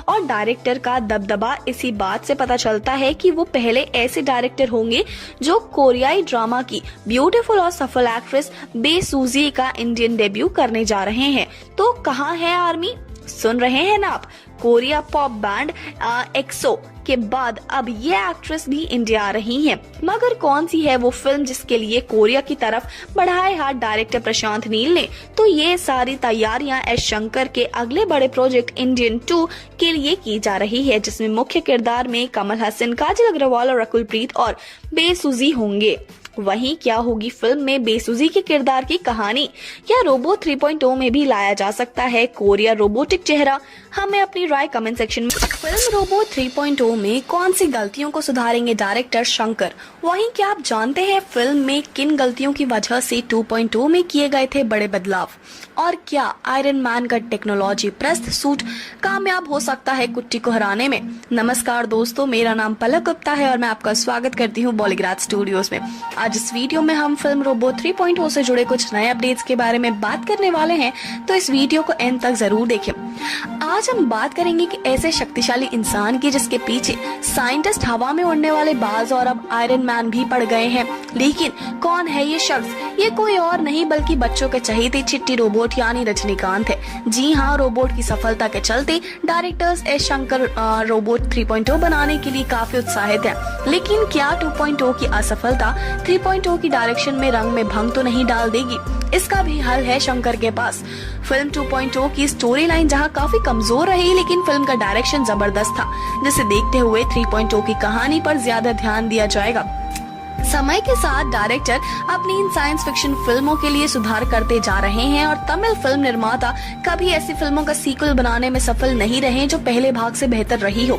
D: और डायरेक्टर का दबदबा इसी बात से पता चलता है कि वो पहले ऐसे डायरेक्टर होंगे जो कोरियाई ड्रामा की ब्यूटीफुल और सफल एक्ट्रेस बे सूजी का इंडियन डेब्यू करने जा रहे हैं। तो कहाँ है आर्मी? सुन रहे हैं ना आप? कोरिया पॉप बैंड एक्सो के बाद अब ये एक्ट्रेस भी इंडिया आ रही हैं। मगर कौन सी है वो फिल्म जिसके लिए कोरिया की तरफ बढ़ाए हाथ डायरेक्टर प्रशांत नील ने? तो ये सारी तैयारियां एस शंकर के अगले बड़े प्रोजेक्ट इंडियन 2 के लिए की जा रही है, जिसमें मुख्य किरदार में कमल हसन, काजल अग्रवाल और रकुल प्रीत और बे सूजी होंगे। वहीं क्या होगी फिल्म में बेसुजी के किरदार की कहानी? क्या रोबो 3.0 में भी लाया जा सकता है कोरिया रोबोटिक चेहरा? हमें अपनी राय कमेंट सेक्शन में। फिल्म रोबो 3.0 में कौन सी गलतियों को सुधारेंगे डायरेक्टर शंकर? वहीं क्या आप जानते हैं फिल्म में किन गलतियों की वजह से 2.0 में किए गए थे बड़े बदलाव? और क्या आयरन मैन का टेक्नोलॉजी प्रस्त सूट कामयाब हो सकता है कुट्टी को हराने में? नमस्कार दोस्तों, मेरा नाम पलक गुप्ता है और मैं आपका स्वागत करती हूँ बॉलीग्राड स्टूडियोज में। आज इस वीडियो में हम फिल्म रोबो 3.0 से जुड़े कुछ नए अपडेट्स के बारे में बात करने वाले हैं, तो इस वीडियो को एंड तक जरूर देखें। आज हम बात करेंगे कि ऐसे शक्तिशाली इंसान की जिसके पीछे साइंटिस्ट, हवा में उड़ने वाले बाज और अब आयरन मैन भी पड़ गए हैं। लेकिन कौन है ये शख्स? ये कोई और नहीं बल्कि बच्चों के चहेते चिट्टी रोबोट यानी रजनीकांत है। जी हाँ, रोबोट की सफलता के चलते डायरेक्टर्स एस शंकर रोबोट 3.0 बनाने के लिए काफी उत्साहित है। लेकिन क्या 2.0 की असफलता 3.0 की डायरेक्शन में रंग में भंग तो नहीं डाल देगी? इसका भी हल है शंकर के पास। फिल्म 2.0 की स्टोरी लाइन जहाँ काफी कमजोर रही, लेकिन फिल्म का डायरेक्शन जबरदस्त था, जिसे देखते हुए 3.0 की कहानी पर ज्यादा ध्यान दिया जाएगा। समय के साथ डायरेक्टर अपनी इन साइंस फिक्शन फिल्मों के लिए सुधार करते जा रहे हैं और तमिल फिल्म निर्माता कभी ऐसी फिल्मों का सीक्वल बनाने में सफल नहीं रहे जो पहले भाग से बेहतर रही हो।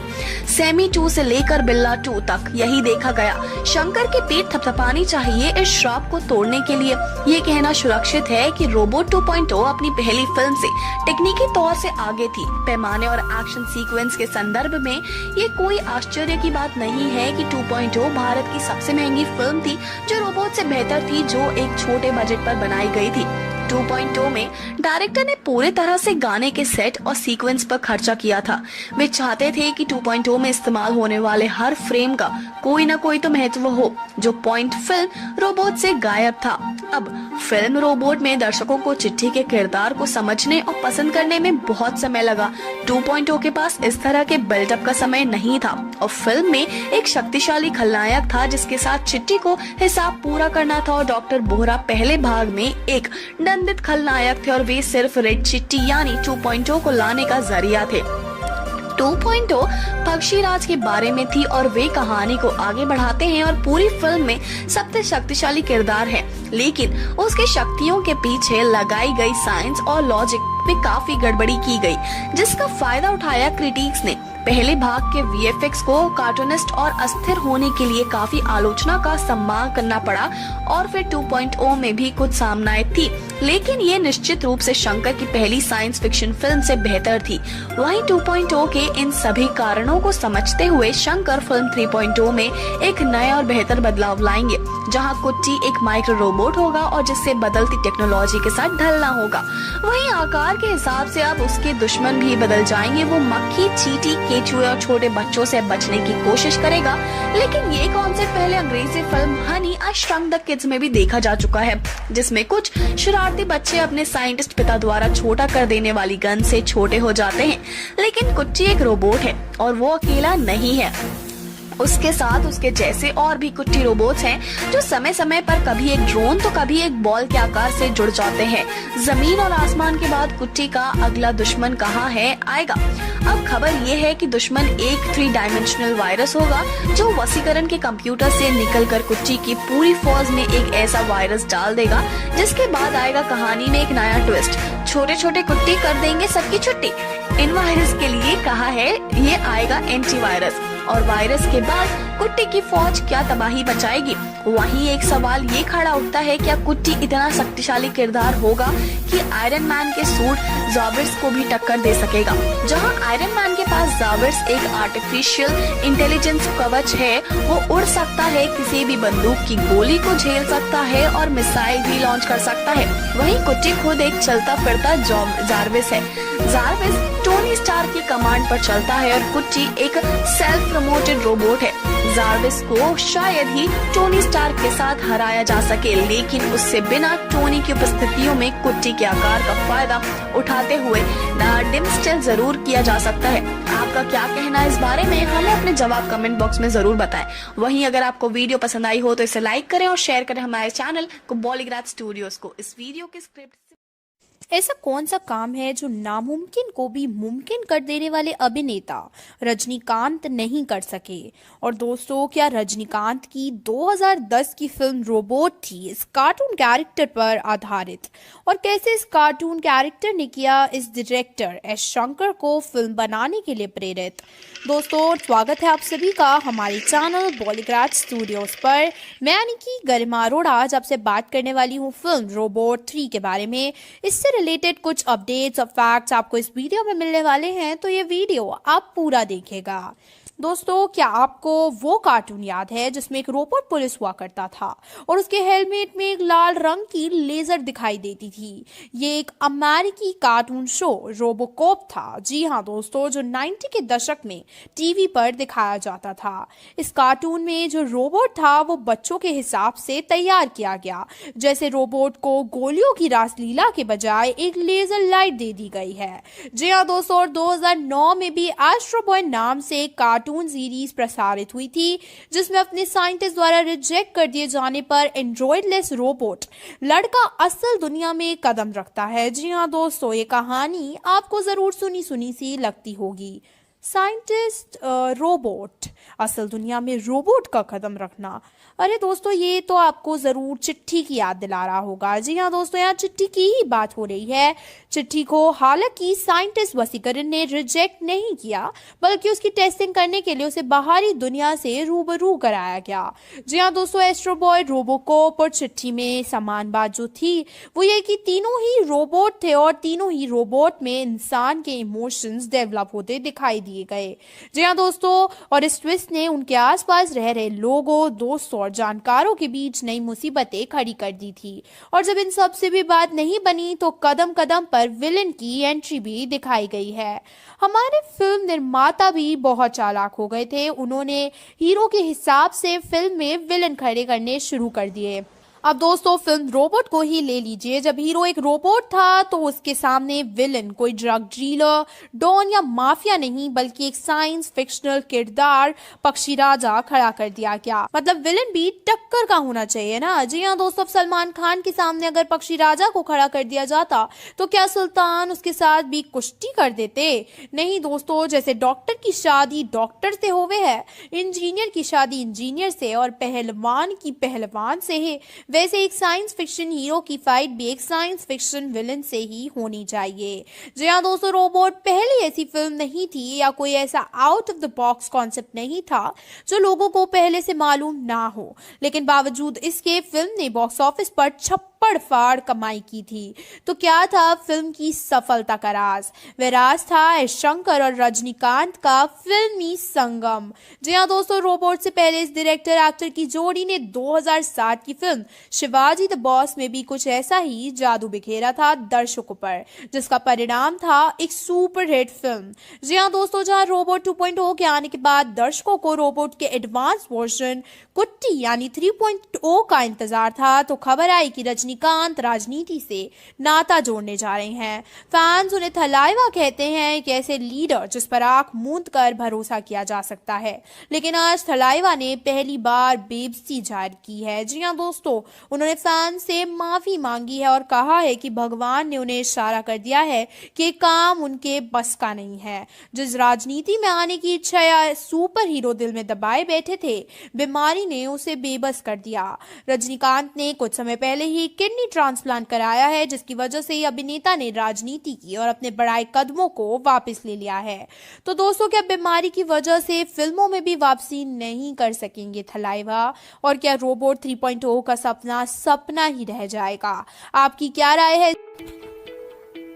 D: सेमी 2 से लेकर बिल्ला 2 तक यही देखा गया। शंकर के पेट थपथपानी चाहिए इस श्राप को तोड़ने के लिए। ये कहना सुरक्षित है कि रोबोट 2.0 अपनी पहली फिल्म से टेक्निकी तौर से आगे थी। पैमाने और एक्शन सीक्वेंस के संदर्भ में ये कोई आश्चर्य की बात नहीं है कि 2.0 भारत की सबसे महंगी फिल्म थी जो रोबोट से बेहतर थी, जो एक छोटे बजट पर बनाई गई थी। 2.0 में डायरेक्टर ने पूरे तरह से गाने के सेट और सीक्वेंस पर खर्चा किया था। वे चाहते थे कि 2.0 में इस्तेमाल होने वाले हर फ्रेम का कोई ना कोई तो महत्व हो, जो पॉइंट फिल्म रोबोट से गायब था। अब फिल्म रोबोट में दर्शकों को चिट्ठी के किरदार को समझने और पसंद करने में बहुत समय लगा। 2.0 के पास इस तरह के बिल्डअप का समय नहीं था और फिल्म में एक शक्तिशाली खलनायक था जिसके साथ चिट्ठी को हिसाब पूरा करना था, और डॉक्टर बोहरा पहले भाग में एक दंडित खलनायक थे और वे सिर्फ रेड चिट्टी यानी 2.0 को लाने का जरिया थे। 2.0 पक्षीराज के बारे में थी और वे कहानी को आगे बढ़ाते हैं और पूरी फिल्म में सबसे शक्तिशाली किरदार है, लेकिन उसकी शक्तियों के पीछे लगाई गई साइंस और लॉजिक में काफी गड़बड़ी की गई, जिसका फायदा उठाया क्रिटिक्स ने। पहले भाग के VFX को कार्टूनिस्ट और अस्थिर होने के लिए काफी आलोचना का सामना करना पड़ा और फिर 2.0 में भी कुछ सामनाएं थी, लेकिन ये निश्चित रूप से शंकर की पहली साइंस फिक्शन फिल्म से बेहतर थी। वहीं 2.0 के इन सभी कारणों को समझते हुए शंकर फिल्म 3.0 में एक नया और बेहतर बदलाव लाएंगे, जहां कुट्टी एक माइक्रो रोबोट होगा और जिससे बदलती टेक्नोलॉजी के साथ ढलना होगा। वहीं आकार के हिसाब से अब उसके दुश्मन भी बदल जाएंगे। वो मक्खी, चींटी, केचुए और छोटे बच्चों से बचने की कोशिश करेगा, लेकिन ये कॉन्सेप्ट पहले अंग्रेजी film Honey I shrunk the kids में भी देखा जा चुका है, जिसमें कुछ शरारती बच्चे अपने साइंटिस्ट पिता द्वारा छोटा कर देने वाली गन से छोटे हो जाते हैं। लेकिन कुट्टी एक रोबोट है और वो अकेला नहीं है। उसके साथ उसके जैसे और भी कुट्टी रोबोट्स हैं जो समय समय पर कभी एक ड्रोन तो कभी एक बॉल के आकार से जुड़ जाते हैं। जमीन और आसमान के बाद कुट्टी का अगला दुश्मन कहाँ है आएगा। अब खबर ये है कि दुश्मन एक 3 डायमेंशनल वायरस होगा जो वसीकरण के कंप्यूटर से निकलकर कुट्टी की पूरी फौज में एक ऐसा वायरस डाल देगा जिसके बाद आएगा कहानी में एक नया ट्विस्ट। छोटे छोटे कुट्टी कर देंगे सबकी छुट्टी। इन वायरस के लिए कहा है ये आएगा एंटीवायरस और वायरस के बाद कुट्टी की फौज क्या तबाही मचाएगी। वहीं एक सवाल ये खड़ा उठता है, क्या कुट्टी इतना शक्तिशाली किरदार होगा कि आयरन मैन के सूट ज़ाविर्स को भी टक्कर दे सकेगा। जहां आयरन मैन के पास ज़ाविर्स एक आर्टिफिशियल इंटेलिजेंस कवच है, वो उड़ सकता है, किसी भी बंदूक की गोली को झेल सकता है और मिसाइल भी लॉन्च कर सकता है। वहीं कुट्टी खुद एक चलता फिरता ज़ाविर्स है। ज़ाविर्स टोनी स्टार्क की कमांड पर चलता है और कुट्टी एक सेल्फ प्रमोटेड रोबोट है। ज़ाविर्स को शायद ही टोनी स्टार्क के साथ हराया जा सके, लेकिन उससे बिना टोनी की उपस्थितियों में कुट्टी के आकार का फायदा उठाते हुए डिमस्टेल जरूर किया जा सकता है। आपका क्या कहना है इस बारे में, हमें अपने जवाब कमेंट बॉक्स में जरूर बताएं। वहीं अगर आपको वीडियो पसंद आई हो तो इसे लाइक करें और शेयर करें हमारे चैनल को बॉलीग्राज स्टूडियोज को। इस वीडियो की स्क्रिप्ट
F: ऐसा कौन सा काम है जो नामुमकिन को भी मुमकिन कर देने वाले अभिनेता रजनीकांत नहीं कर सके। और दोस्तों, क्या रजनीकांत की 2010 की फिल्म रोबोट थी इस कार्टून कैरेक्टर पर आधारित, और कैसे इस कार्टून कैरेक्टर ने किया इस डायरेक्टर एस शंकर को फिल्म बनाने के लिए प्रेरित। दोस्तों, स्वागत है आप सभी का हमारे चैनल बॉलीग्राज स्टूडियोज पर। मैं यानी कि गरिमा अरोड़ा आज आपसे बात करने वाली हूँ फिल्म रोबोट 3 के बारे में। इससे रिलेटेड कुछ अपडेट्स और फैक्ट्स आपको इस वीडियो में मिलने वाले हैं, तो ये वीडियो आप पूरा देखिएगा। दोस्तों, क्या आपको वो कार्टून याद है जिसमें एक रोबोट पुलिस हुआ करता था और उसके हेलमेट में एक लाल रंग की लेजर दिखाई देती थी। ये एक अमेरिकी कार्टून शो रोबोकॉप था। जी हाँ दोस्तों, जो 90 के दशक में टीवी पर दिखाया जाता था। इस कार्टून में जो रोबोट था वो बच्चों के हिसाब से तैयार किया गया। जैसे रोबोट को गोलियों की रासलीला के बजाय एक लेजर लाइट दे दी गई है। जी हाँ दोस्तों, 2009 में भी एस्ट्रो बॉय नाम से एक कार्टून सीरीज प्रसारित हुई थी जिसमें अपने साइंटिस्ट द्वारा रिजेक्ट कर दिए जाने पर एंड्रॉइडलेस रोबोट लड़का असल दुनिया में कदम रखता है। जी हाँ दोस्तों, ये कहानी आपको जरूर सुनी सुनी सी लगती होगी। साइंटिस्ट रोबोट असल दुनिया में रोबोट का कदम रखना। अरे दोस्तों, ये तो आपको जरूर चिट्ठी की याद दिला रहा होगा। जी हाँ दोस्तों, यहाँ चिट्ठी की ही बात हो रही है। चिट्ठी को हालांकि साइंटिस्ट वसीकरण ने रिजेक्ट नहीं किया, बल्कि उसकी टेस्टिंग करने के लिए उसे बाहरी दुनिया से रूबरू कराया गया। जी हाँ दोस्तों, एस्ट्रो बॉय, रोबोकॉप और चिट्ठी में समान बात जो थी वो ये कि तीनों ही रोबोट थे और तीनों ही रोबोट में इंसान के इमोशंस डेवलप होते दिखाई दिए गए। जी हाँ दोस्तों, और इस ट्विस्ट ने उनके आसपास रह रहे लोगों, दोस्तों और जानकारों के बीच नई मुसीबतें खड़ी कर दी थी। और जब इन सब से भी बात नहीं बनी तो कदम कदम पर विलेन की एंट्री भी दिखाई गई है। हमारे फिल्म निर्माता भी बहुत चालाक हो गए थे। उन्होंने हीरो के हिसाब से फिल्म में विलेन खड़े करने शुरू कर दिए। अब दोस्तों, फिल्म रोबोट को ही ले लीजिए। जब हीरो एक रोबोट था तो उसके सामने विलेन कोई ड्रग डीलर, डॉन या माफिया नहीं, बल्कि एक साइंस फिक्शनल किरदार पक्षी राजा खड़ा कर दिया गया। मतलब विलेन भी टक्कर का होना चाहिए ना। जी हाँ दोस्तों, सलमान खान के सामने अगर पक्षी राजा को खड़ा कर दिया जाता तो क्या सुल्तान उसके साथ भी कुश्ती कर देते? नहीं दोस्तों, जैसे डॉक्टर की शादी डॉक्टर से होवे है, इंजीनियर की शादी इंजीनियर से और पहलवान की पहलवान से है, वैसे एक साइंस फिक्शन हीरो की फाइट भी एक साइंस फिक्शन विलेन से ही होनी चाहिए। जी हाँ दोस्तों, रोबोट पहली ऐसी फिल्म नहीं थी या कोई ऐसा out of the box concept नहीं था जो लोगों को पहले से मालूम ना हो, लेकिन बावजूद इसके फिल्म ने बॉक्स ऑफिस पर फाड़ कमाई की थी। तो क्या था फिल्म की सफलता का राज? वह राज था एस शंकर और रजनीकांत का फिल्मी संगम। जी हाँ दोस्तों, रोबोट से पहले इस डायरेक्टर एक्टर की जोड़ी ने 2007 की फिल्म शिवाजी द बॉस में भी कुछ ऐसा ही जादू बिखेरा था दर्शकों पर, जिसका परिणाम था एक सुपरहिट फिल्म। जी हाँ दोस्तों, जहां रोबोट 2.0 के आने के बाद दर्शकों को रोबोट के एडवांस वर्जन कुट्टी यानी 3.0 का इंतजार था, तो खबर आई कि रजनीकांत राजनीति से नाता जोड़ने जा रहे हैं। फैंस उन्हें थलाइवा कहते हैं, एक ऐसे लीडर जिस पर आंख मूंद कर भरोसा किया जा सकता है। लेकिन आज थलाइवा ने पहली बार बेबसी जाहिर की है। जी हाँ दोस्तों, उन्होंने फैंस से माफी मांगी है और कहा है कि भगवान ने उन्हें इशारा कर दिया है कि ये काम उनके बस का नहीं है। जिस राजनीति में आने की इच्छा या सुपर हीरो दिल में दबाए बैठे थे, बीमारी ने उसे बेबस कर दिया। रजनीकांत ने कुछ समय पहले ही किडनी ट्रांसप्लांट कराया है, जिसकी वजह से अभिनेता ने राजनीति की और अपने बढ़ाए कदमों को वापस ले लिया है। तो दोस्तों, क्या बीमारी की वजह से फिल्मों में भी वापसी नहीं कर सकेंगे थलाइवा, और क्या रोबोट 3.0 का सपना ही रह जाएगा? आपकी क्या राय है?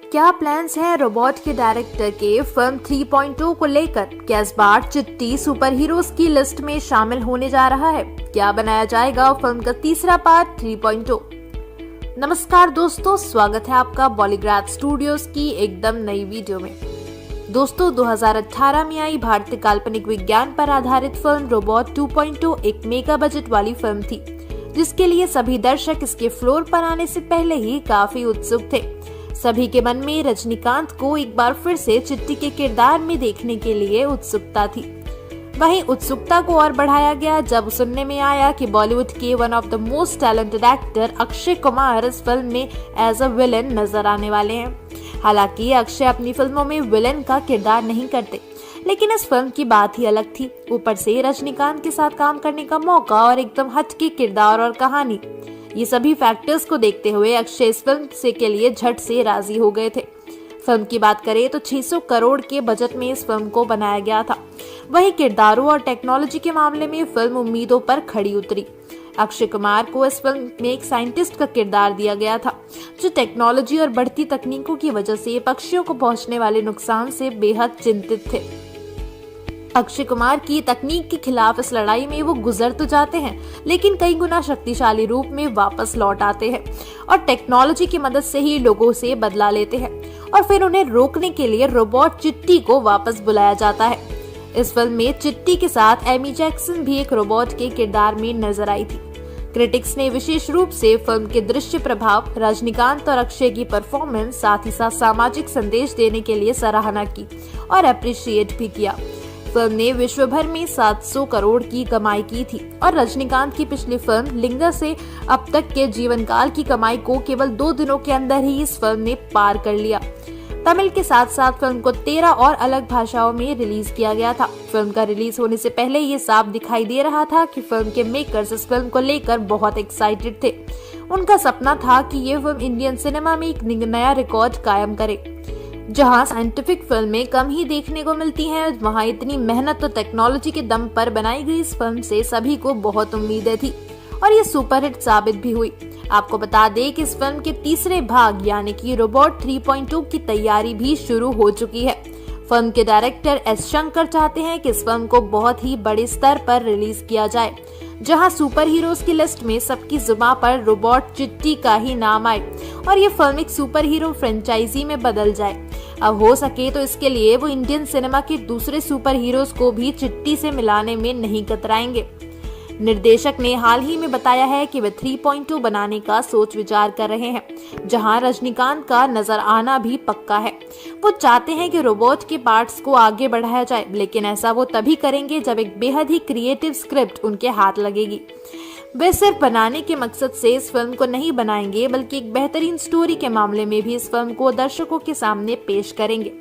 E: क्या प्लान्स हैं रोबोट के डायरेक्टर के फिल्म 3.0 को लेकर? क्या इस बार चिट्टी सुपर हीरोज की लिस्ट में शामिल होने जा रहा है? क्या बनाया जाएगा फिल्म का तीसरा पार्ट 3.0? नमस्कार दोस्तों, स्वागत है आपका बॉलीग्राड स्टूडियोज की एकदम नई वीडियो में। दोस्तों, 2018 में आई भारतीय काल्पनिक विज्ञान पर आधारित फिल्म रोबोट 2.0 एक मेगा बजट वाली फिल्म थी, जिसके लिए सभी दर्शक इसके फ्लोर पर आने से पहले ही काफी उत्सुक थे। सभी के मन में रजनीकांत को एक बार फिर से चिट्टी के किरदार में देखने के लिए उत्सुकता थी। वहीं उत्सुकता को और बढ़ाया गया जब सुनने में आया कि बॉलीवुड के one of the most talented actor Akshay Kumar इस फिल्म में एज अ विलेन नजर आने वाले हैं। हालांकि अक्षय अपनी फिल्मों में विलेन का किरदार नहीं करते, लेकिन इस फिल्म की बात ही अलग थी। ऊपर से रजनीकांत के साथ काम करने का मौका और एकदम हटके किरदार और कहानी, ये सभी फैक्टर्स को देखते हुए अक्षय इस फिल्म के लिए झट से राजी हो गए थे। फिल्म की बात करें तो 600 करोड़ के बजट में इस फिल्म को बनाया गया था। वहीं किरदारों और टेक्नोलॉजी के मामले में फिल्म उम्मीदों पर खड़ी उतरी। अक्षय कुमार को इस फिल्म में एक साइंटिस्ट का किरदार दिया गया था, जो टेक्नोलॉजी और बढ़ती तकनीकों की वजह से पक्षियों को पहुंचने वाले नुकसान से बेहद चिंतित थे। अक्षय कुमार की तकनीक के खिलाफ इस लड़ाई में वो गुजर तो जाते हैं, लेकिन कई गुना शक्तिशाली रूप में वापस लौट आते हैं और टेक्नोलॉजी की मदद से ही लोगों से बदला लेते हैं, और फिर उन्हें रोकने के लिए रोबोट चिट्टी को वापस बुलाया जाता है। इस फिल्म में चिट्टी के साथ एमी जैक्सन भी एक रोबोट के किरदार में नजर आई थी। क्रिटिक्स ने विशेष रूप से फिल्म के दृश्य प्रभाव, रजनीकांत और अक्षय की परफॉर्मेंस, साथ ही साथ सामाजिक संदेश देने के लिए सराहना की और अप्रिशिएट भी किया। फिल्म ने विश्व भर में 700 करोड़ की कमाई की थी और रजनीकांत की पिछली फिल्म लिंगा से अब तक के जीवन काल की कमाई को केवल 2 दिनों के अंदर ही इस फिल्म ने पार कर लिया। तमिल के साथ साथ फिल्म को 13 और अलग भाषाओं में रिलीज किया गया था। फिल्म का रिलीज होने से पहले ये साफ दिखाई दे रहा था कि फिल्म के मेकर्स इस फिल्म को लेकर बहुत एक्साइटेड थे। उनका सपना था कि ये फिल्म इंडियन सिनेमा में एक नया रिकॉर्ड कायम करे। जहां साइंटिफिक फिल्में कम ही देखने को मिलती हैं, वहां इतनी मेहनत और टेक्नोलॉजी के दम पर बनाई गई इस फिल्म से सभी को बहुत उम्मीदें थी और ये सुपरहिट साबित भी हुई। आपको बता दें कि इस फिल्म के तीसरे भाग यानी कि रोबोट 3.2 की तैयारी भी शुरू हो चुकी है। फिल्म के डायरेक्टर एस शंकर चाहते हैं कि इस फिल्म को बहुत ही बड़े स्तर पर रिलीज किया जाए, जहां सुपर हीरोज की लिस्ट में सबकी जुबान पर रोबोट चिट्टी का ही नाम आए और ये फिल्म एक सुपर हीरो फ्रेंचाइजी में बदल जाए। अब हो सके तो इसके लिए वो इंडियन सिनेमा के दूसरे सुपर हीरोज को भी चिट्टी से मिलाने में नहीं कतराएंगे। निर्देशक ने हाल ही में बताया है कि वे 3.2 बनाने का सोच विचार कर रहे हैं, जहां रजनीकांत का नजर आना भी पक्का है। वो चाहते हैं कि रोबोट के पार्ट्स को आगे बढ़ाया जाए, लेकिन ऐसा वो तभी करेंगे जब एक बेहद ही क्रिएटिव स्क्रिप्ट उनके हाथ लगेगी। वे सिर्फ बनाने के मकसद से इस फिल्म को नहीं बनाएंगे, बल्कि एक बेहतरीन स्टोरी के मामले में भी इस फिल्म को दर्शकों के सामने पेश करेंगे,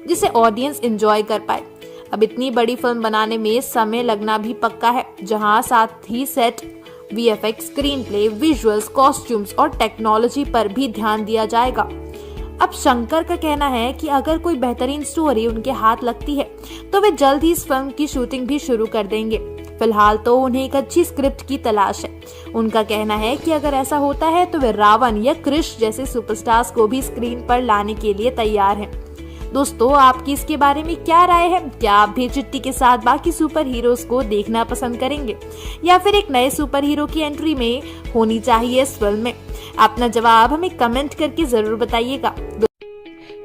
E: जिसे ऑडियंस एंजॉय कर पाए। अब इतनी बड़ी फिल्म बनाने में समय लगना भी पक्का है, जहां साथ ही set, VFX, screenplay, visuals, costumes और टेक्नोलॉजी पर भी ध्यान दिया जाएगा। अब शंकर का कहना है कि अगर कोई बेहतरीन स्टोरी उनके हाथ लगती है तो वे जल्द ही इस फिल्म की शूटिंग भी शुरू कर देंगे। फिलहाल तो उन्हें एक अच्छी स्क्रिप्ट की तलाश है। उनका कहना है कि अगर ऐसा होता है तो वे रावण या क्रिश जैसे सुपरस्टार्स को भी स्क्रीन पर लाने के लिए तैयार हैं। दोस्तों, आपकी इसके बारे में क्या राय है? क्या आप भी चिट्टी के साथ बाकी सुपर हीरोज को देखना पसंद करेंगे या फिर एक नए सुपर हीरो की एंट्री में होनी चाहिए इस फिल्म में? अपना जवाब हमें कमेंट करके जरूर बताइएगा।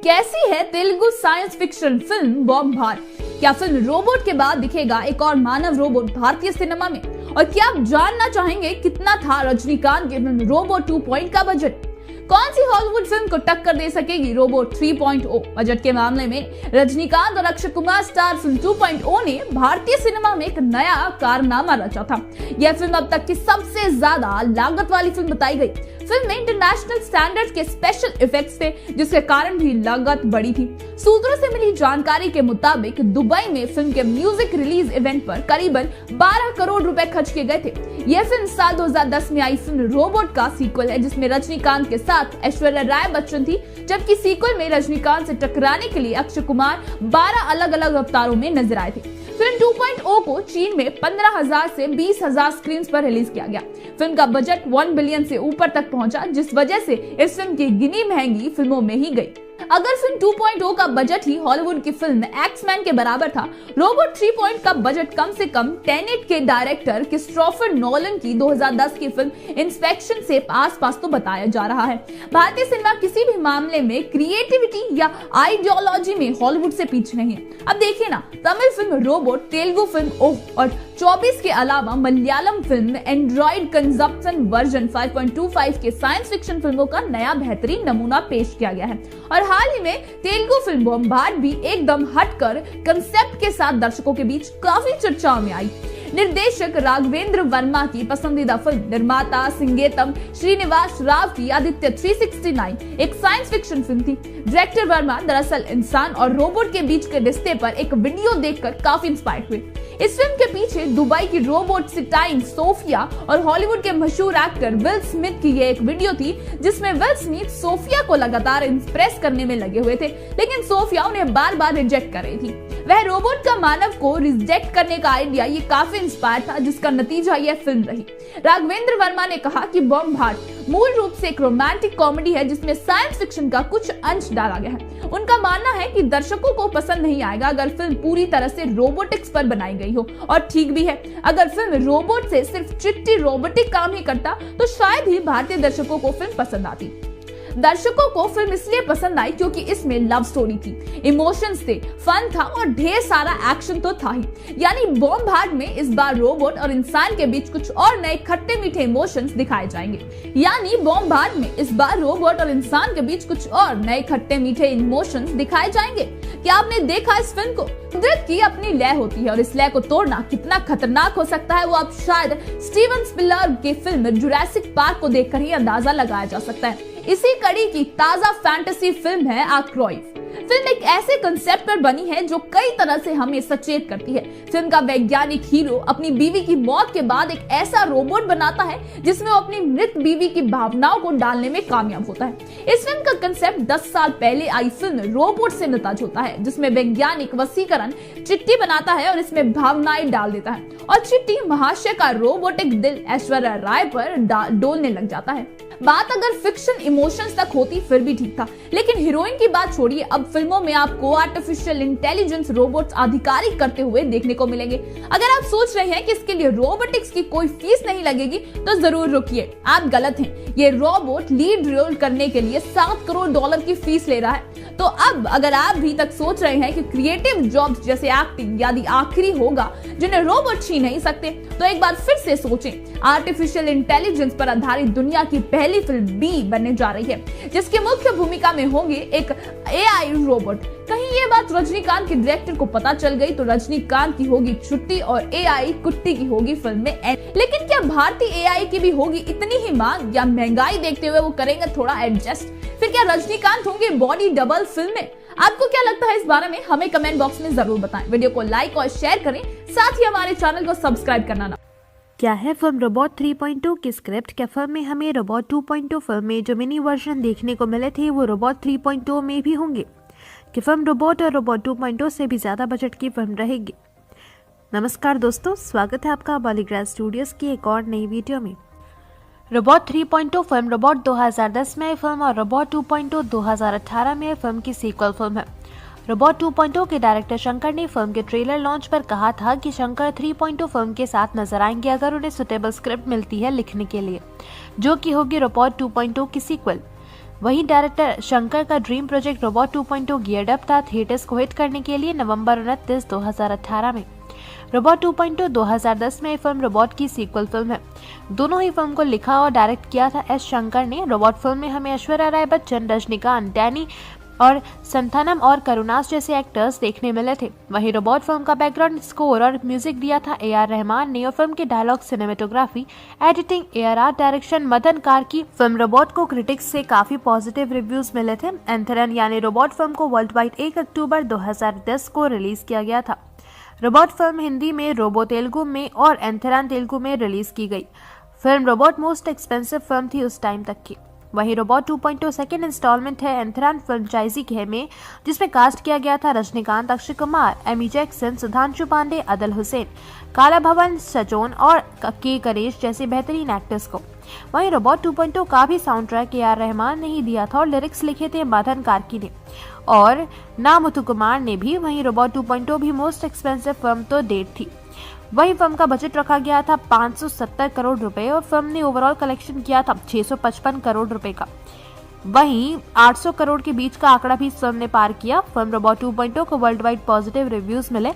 C: कैसी है Telugu science fiction film bomb भार? क्या फिल्म रोबोट के बाद दिखेगा एक और मानव रोबोट भारतीय सिनेमा में? और क्या आप जानना चाहेंगे कितना था रजनीकांत की फिल्म रोबोट 2 का बजट? कौन सी हॉलीवुड फिल्म को टक्कर दे सकेगी रोबोट 3.0? बजट के मामले में रजनीकांत और अक्षय कुमार स्टार फिल्म 2.0 ने भारतीय सिनेमा में एक नया कारनामा रचा था। यह फिल्म अब तक की सबसे ज्यादा लागत वाली फिल्म बताई गई। फिल्म में इंटरनेशनल स्टैंडर्ड्स के स्पेशल इफेक्ट्स थे, जिसके कारण भी लागत बढ़ी थी। सूत्रों से मिली जानकारी के मुताबिक दुबई में फिल्म के म्यूजिक रिलीज इवेंट पर करीबन 12 करोड़ रुपए खर्च किए गए थे। यह फिल्म साल 2010 में आई फिल्म रोबोट का सीक्वल है, जिसमें रजनीकांत के साथ ऐश्वर्या राय बच्चन थी, जबकि सीक्वल में रजनीकांत से टकराने के लिए अक्षय कुमार 12 अलग अलग अवतारों में नजर आए थे। फिल्म 2.0 को चीन में 15,000 से 20,000 स्क्रीन पर रिलीज किया गया। फिल्म का बजट 1 बिलियन से ऊपर तक पहुंचा, जिस वजह से इस फिल्म की गिनी महंगी फिल्मों में ही गई। अगर फिल्म 2.0 का बजट ही हॉलीवुड की फिल्म एक्समैन के बराबर था, रोबोट 3 का बजट कम से कम टेनेट के डायरेक्टर क्रिस्टोफर नोलन की 2010 की फिल्म इंस्पेक्शन से आसपास तो बताया जा रहा है। भारतीय सिनेमा किसी भी मामले में क्रिएटिविटी या आइडियोलॉजी में हॉलीवुड से पीछे नहीं है। अब देखिए ना, Tamil film robot, Telugu film ओह और 24 के अलावा Malayalam film Android consumption version 5.25 के साइंस फिक्शन फिल्मों का नया बेहतरीन नमूना पेश किया गया है। और हाल ही में तेलुगु फिल्म बॉम्ब भार भी एकदम हटकर कंसेप्ट के साथ दर्शकों के बीच काफी चर्चाओं में आई। निर्देशक राघवेंद्र वर्मा की पसंदीदा फिल्म, निर्माता सिंगेतम श्रीनिवास राव की आदित्य 369 एक साइंस फिक्शन फिल्म थी। डायरेक्टर वर्मा दरअसल इंसान और रोबोट के बीच के रिश्ते पर एक वीडियो देखकर काफी इंस्पायर्ड हुए। इस फिल्म के पीछे दुबई की रोबोट सिटाइन सोफिया और हॉलीवुड के मशहूर एक्टर विल स्मिथ की ये एक वीडियो थी, जिसमें विल स्मिथ सोफिया को लगातार इंप्रेस करने में लगे हुए थे, लेकिन सोफिया उन्हें बार बार रिजेक्ट कर रही थी। वह रोबोट का मानव को रिजेक्ट करने का आइडिया ये काफी इंस्पायर था, जिसका नतीजा यह फिल्म रही। राघवेंद्र वर्मा ने कहा कि बॉम्ब भार मूल रूप से एक रोमांटिक कॉमेडी है, जिसमें साइंस फिक्शन का कुछ अंश डाला गया है। उनका मानना है कि दर्शकों को पसंद नहीं आएगा अगर फिल्म पूरी तरह से रोबोटिक्स पर बनाई गई हो, और ठीक भी है। अगर फिल्म रोबोट से सिर्फ चिट्टी रोबोटिक काम ही करता तो शायद ही भारतीय दर्शकों को फिल्म पसंद आती। दर्शकों को फिल्म इसलिए पसंद आई क्योंकि इसमें लव स्टोरी थी, इमोशंस थे, फन था और ढेर सारा एक्शन तो था ही। यानी बॉम्ब भार में इस बार रोबोट और इंसान के बीच कुछ और नए खट्टे मीठे इमोशंस दिखाए जाएंगे। यानी बॉम्ब भार में इस बार रोबोट और इंसान के बीच कुछ और नए खट्टे मीठे इमोशंस दिखाए जाएंगे। क्या आपने देखा इस फिल्म को? कुदरत की अपनी लय होती है और इस लय को तोड़ना कितना खतरनाक हो सकता है, वो आप शायद स्टीवन स्पिलबर्ग की फिल्म जुरासिक पार्क को देखकर ही अंदाजा लगाया जा सकता है। इसी कड़ी की ताजा फैंटेसी फिल्म है आर्कराइव। फिल्म एक ऐसे कंसेप्ट पर बनी है जो कई तरह से हमें सचेत करती है। फिल्म का वैज्ञानिक हीरो अपनी बीवी की मौत के बाद एक ऐसा रोबोट बनाता है जिसमें वो अपनी मृत बीवी की भावनाओं को डालने में कामयाब होता है। इस फिल्म का कंसेप्ट 10 साल पहले आई फिल्म रोबोट से नताज होता है, जिसमें वैज्ञानिक वसीकरण चिट्टी बनाता है और इसमें भावनाएं डाल देता है, और चिट्टी महाशय का रोबोटिक दिल ऐश्वर्या राय पर डोलने लग जाता है। बात अगर फिक्शन इमोशंस तक होती फिर भी ठीक था, लेकिन हीरोइन की बात छोड़िए, अब फिल्मों में आपको आर्टिफिशियल इंटेलिजेंस रोबोट्स आधिकारिक करते हुए देखने को मिलेंगे। अगर आप सोच रहे हैं कि इसके लिए रोबोटिक्स की कोई फीस नहीं लगेगी तो जरूर रुकिए, आप गलत हैं। ये रोबोट लीड रोल करने के लिए $7 करोड़ की फीस ले रहा है। तो अब अगर आप भी तक सोच रहे हैं कि क्रिएटिव जॉब्स जैसे एक्टिंग यदि आखिरी होगा जिन्हें रोबोट छीन नहीं सकते, तो एक बार फिर से सोचें। आर्टिफिशियल इंटेलिजेंस पर आधारित दुनिया की पहली फिल्म बी बनने जा रही है, जिसकी मुख्य भूमिका में होंगे एक एआई रोबोट। कहीं ये बात रजनीकांत के डायरेक्टर को पता चल गई तो रजनीकांत की होगी छुट्टी और एआई कुट्टी की होगी फिल्म में एंड। लेकिन क्या भारतीय एआई की भी होगी इतनी ही मांग, या महंगाई देखते हुए वो करेंगे थोड़ा एडजस्ट? फिर क्या रजनीकांत होंगे बॉडी डबल फिल्म में? आपको क्या लगता है इस बारे में? हमें कमेंट बॉक्स में जरूर बताएं। वीडियो को लाइक और शेयर करें, साथ ही हमारे चैनल को सब्सक्राइब करना ना।
E: क्या है फिल्म रोबोट 3.2 की स्क्रिप्ट? क्या फिल्म में हमें रोबोट 2.2 फिल्म में जो मिनी वर्जन देखने को मिले थे वो रोबोट 3.2 में भी होंगे? कि फिल्म रोबोट और रोबोट 2.0 से भी ज़्यादा बजट की फिल्म रहेगी? नमस्कार दोस्तों, स्वागत है आपका बॉलीग्राड स्टूडियोज की एक और नई वीडियो में। रोबोट 3.2 फिल्म रोबोट 2010 में आई फिल्म और रोबोट 2.0 2018 में आई फिल्म की सीक्वल फिल्म है। रोबोट 2.0 के डायरेक्टर शंकर ने फिल्म के ट्रेलर लॉन्च पर कहा था कि शंकर 3.0 फिल्म के साथ नजर आएंगे अगर उन्हें सुटेबल स्क्रिप्ट मिलती है लिखने के लिए, जो कि होगी रोबोट 2.0 की सीक्वल। वहीं डायरेक्टर शंकर का dream project robot 2.0 geared up था थिएटर्स को हिट करने के लिए नवंबर 29, 2018 में। रोबोट 2.0 2010 में फिल्म रोबोट की सीक्वल फिल्म है। दोनों ही फिल्म को लिखा और डायरेक्ट किया था एस शंकर ने। रोबोट फिल्म में हमें ऐश्वर्या राय बच्चन, रजनीकांत, डैनी और संथानम और करुणास जैसे एक्टर्स देखने मिले थे। वहीं रोबोट फिल्म का बैकग्राउंड स्कोर और म्यूजिक दिया था AR रहमान ने और फिल्म के dialogue, cinematography, editing, AR direction Madan Karki. Film robot को क्रिटिक्स से काफी पॉजिटिव रिव्यूज मिले थे। एंथरन यानी रोबोट फिल्म को वर्ल्ड वाइड 1 अक्टूबर 2010 को रिलीज किया गया था। रोबोट फिल्म हिंदी में, रोबो तेलुगु में और एंथरन तेलुगु में रिलीज की गई। Film robot most expensive film थी उस टाइम तक की। वहीं रोबोट 2.0 सेकेंड इंस्टॉलमेंट है एंथरन फ्रेंचाइजी के में, जिसमें कास्ट किया गया था रजनीकांत, अक्षय कुमार, एमी जैक्सन, सुधांशु पांडे, अदल हुसैन, काला भवन, सजोन और के गणेश जैसे बेहतरीन एक्टर्स को। वहीं रोबोट 2.0 का भी साउंड ट्रैक AR रहमान ने ही दिया था और लिरिक्स लिखे थे मदन कारकी ने और ना मुथु कुमार ने भी। वहीं रोबोट 2.0 भी मोस्ट एक्सपेंसिव फिल्म तो डेट थी। वही फिल्म का बजट रखा गया था 570 करोड़ रुपए और फिल्म ने ओवरऑल कलेक्शन किया था 655 करोड़ रुपए का। वहीं 800 करोड़ के बीच का आंकड़ा भी फिल्म ने पार किया। फिल्म रोबोट 2.0 को वर्ल्ड वाइड पॉजिटिव रिव्यूज मिले।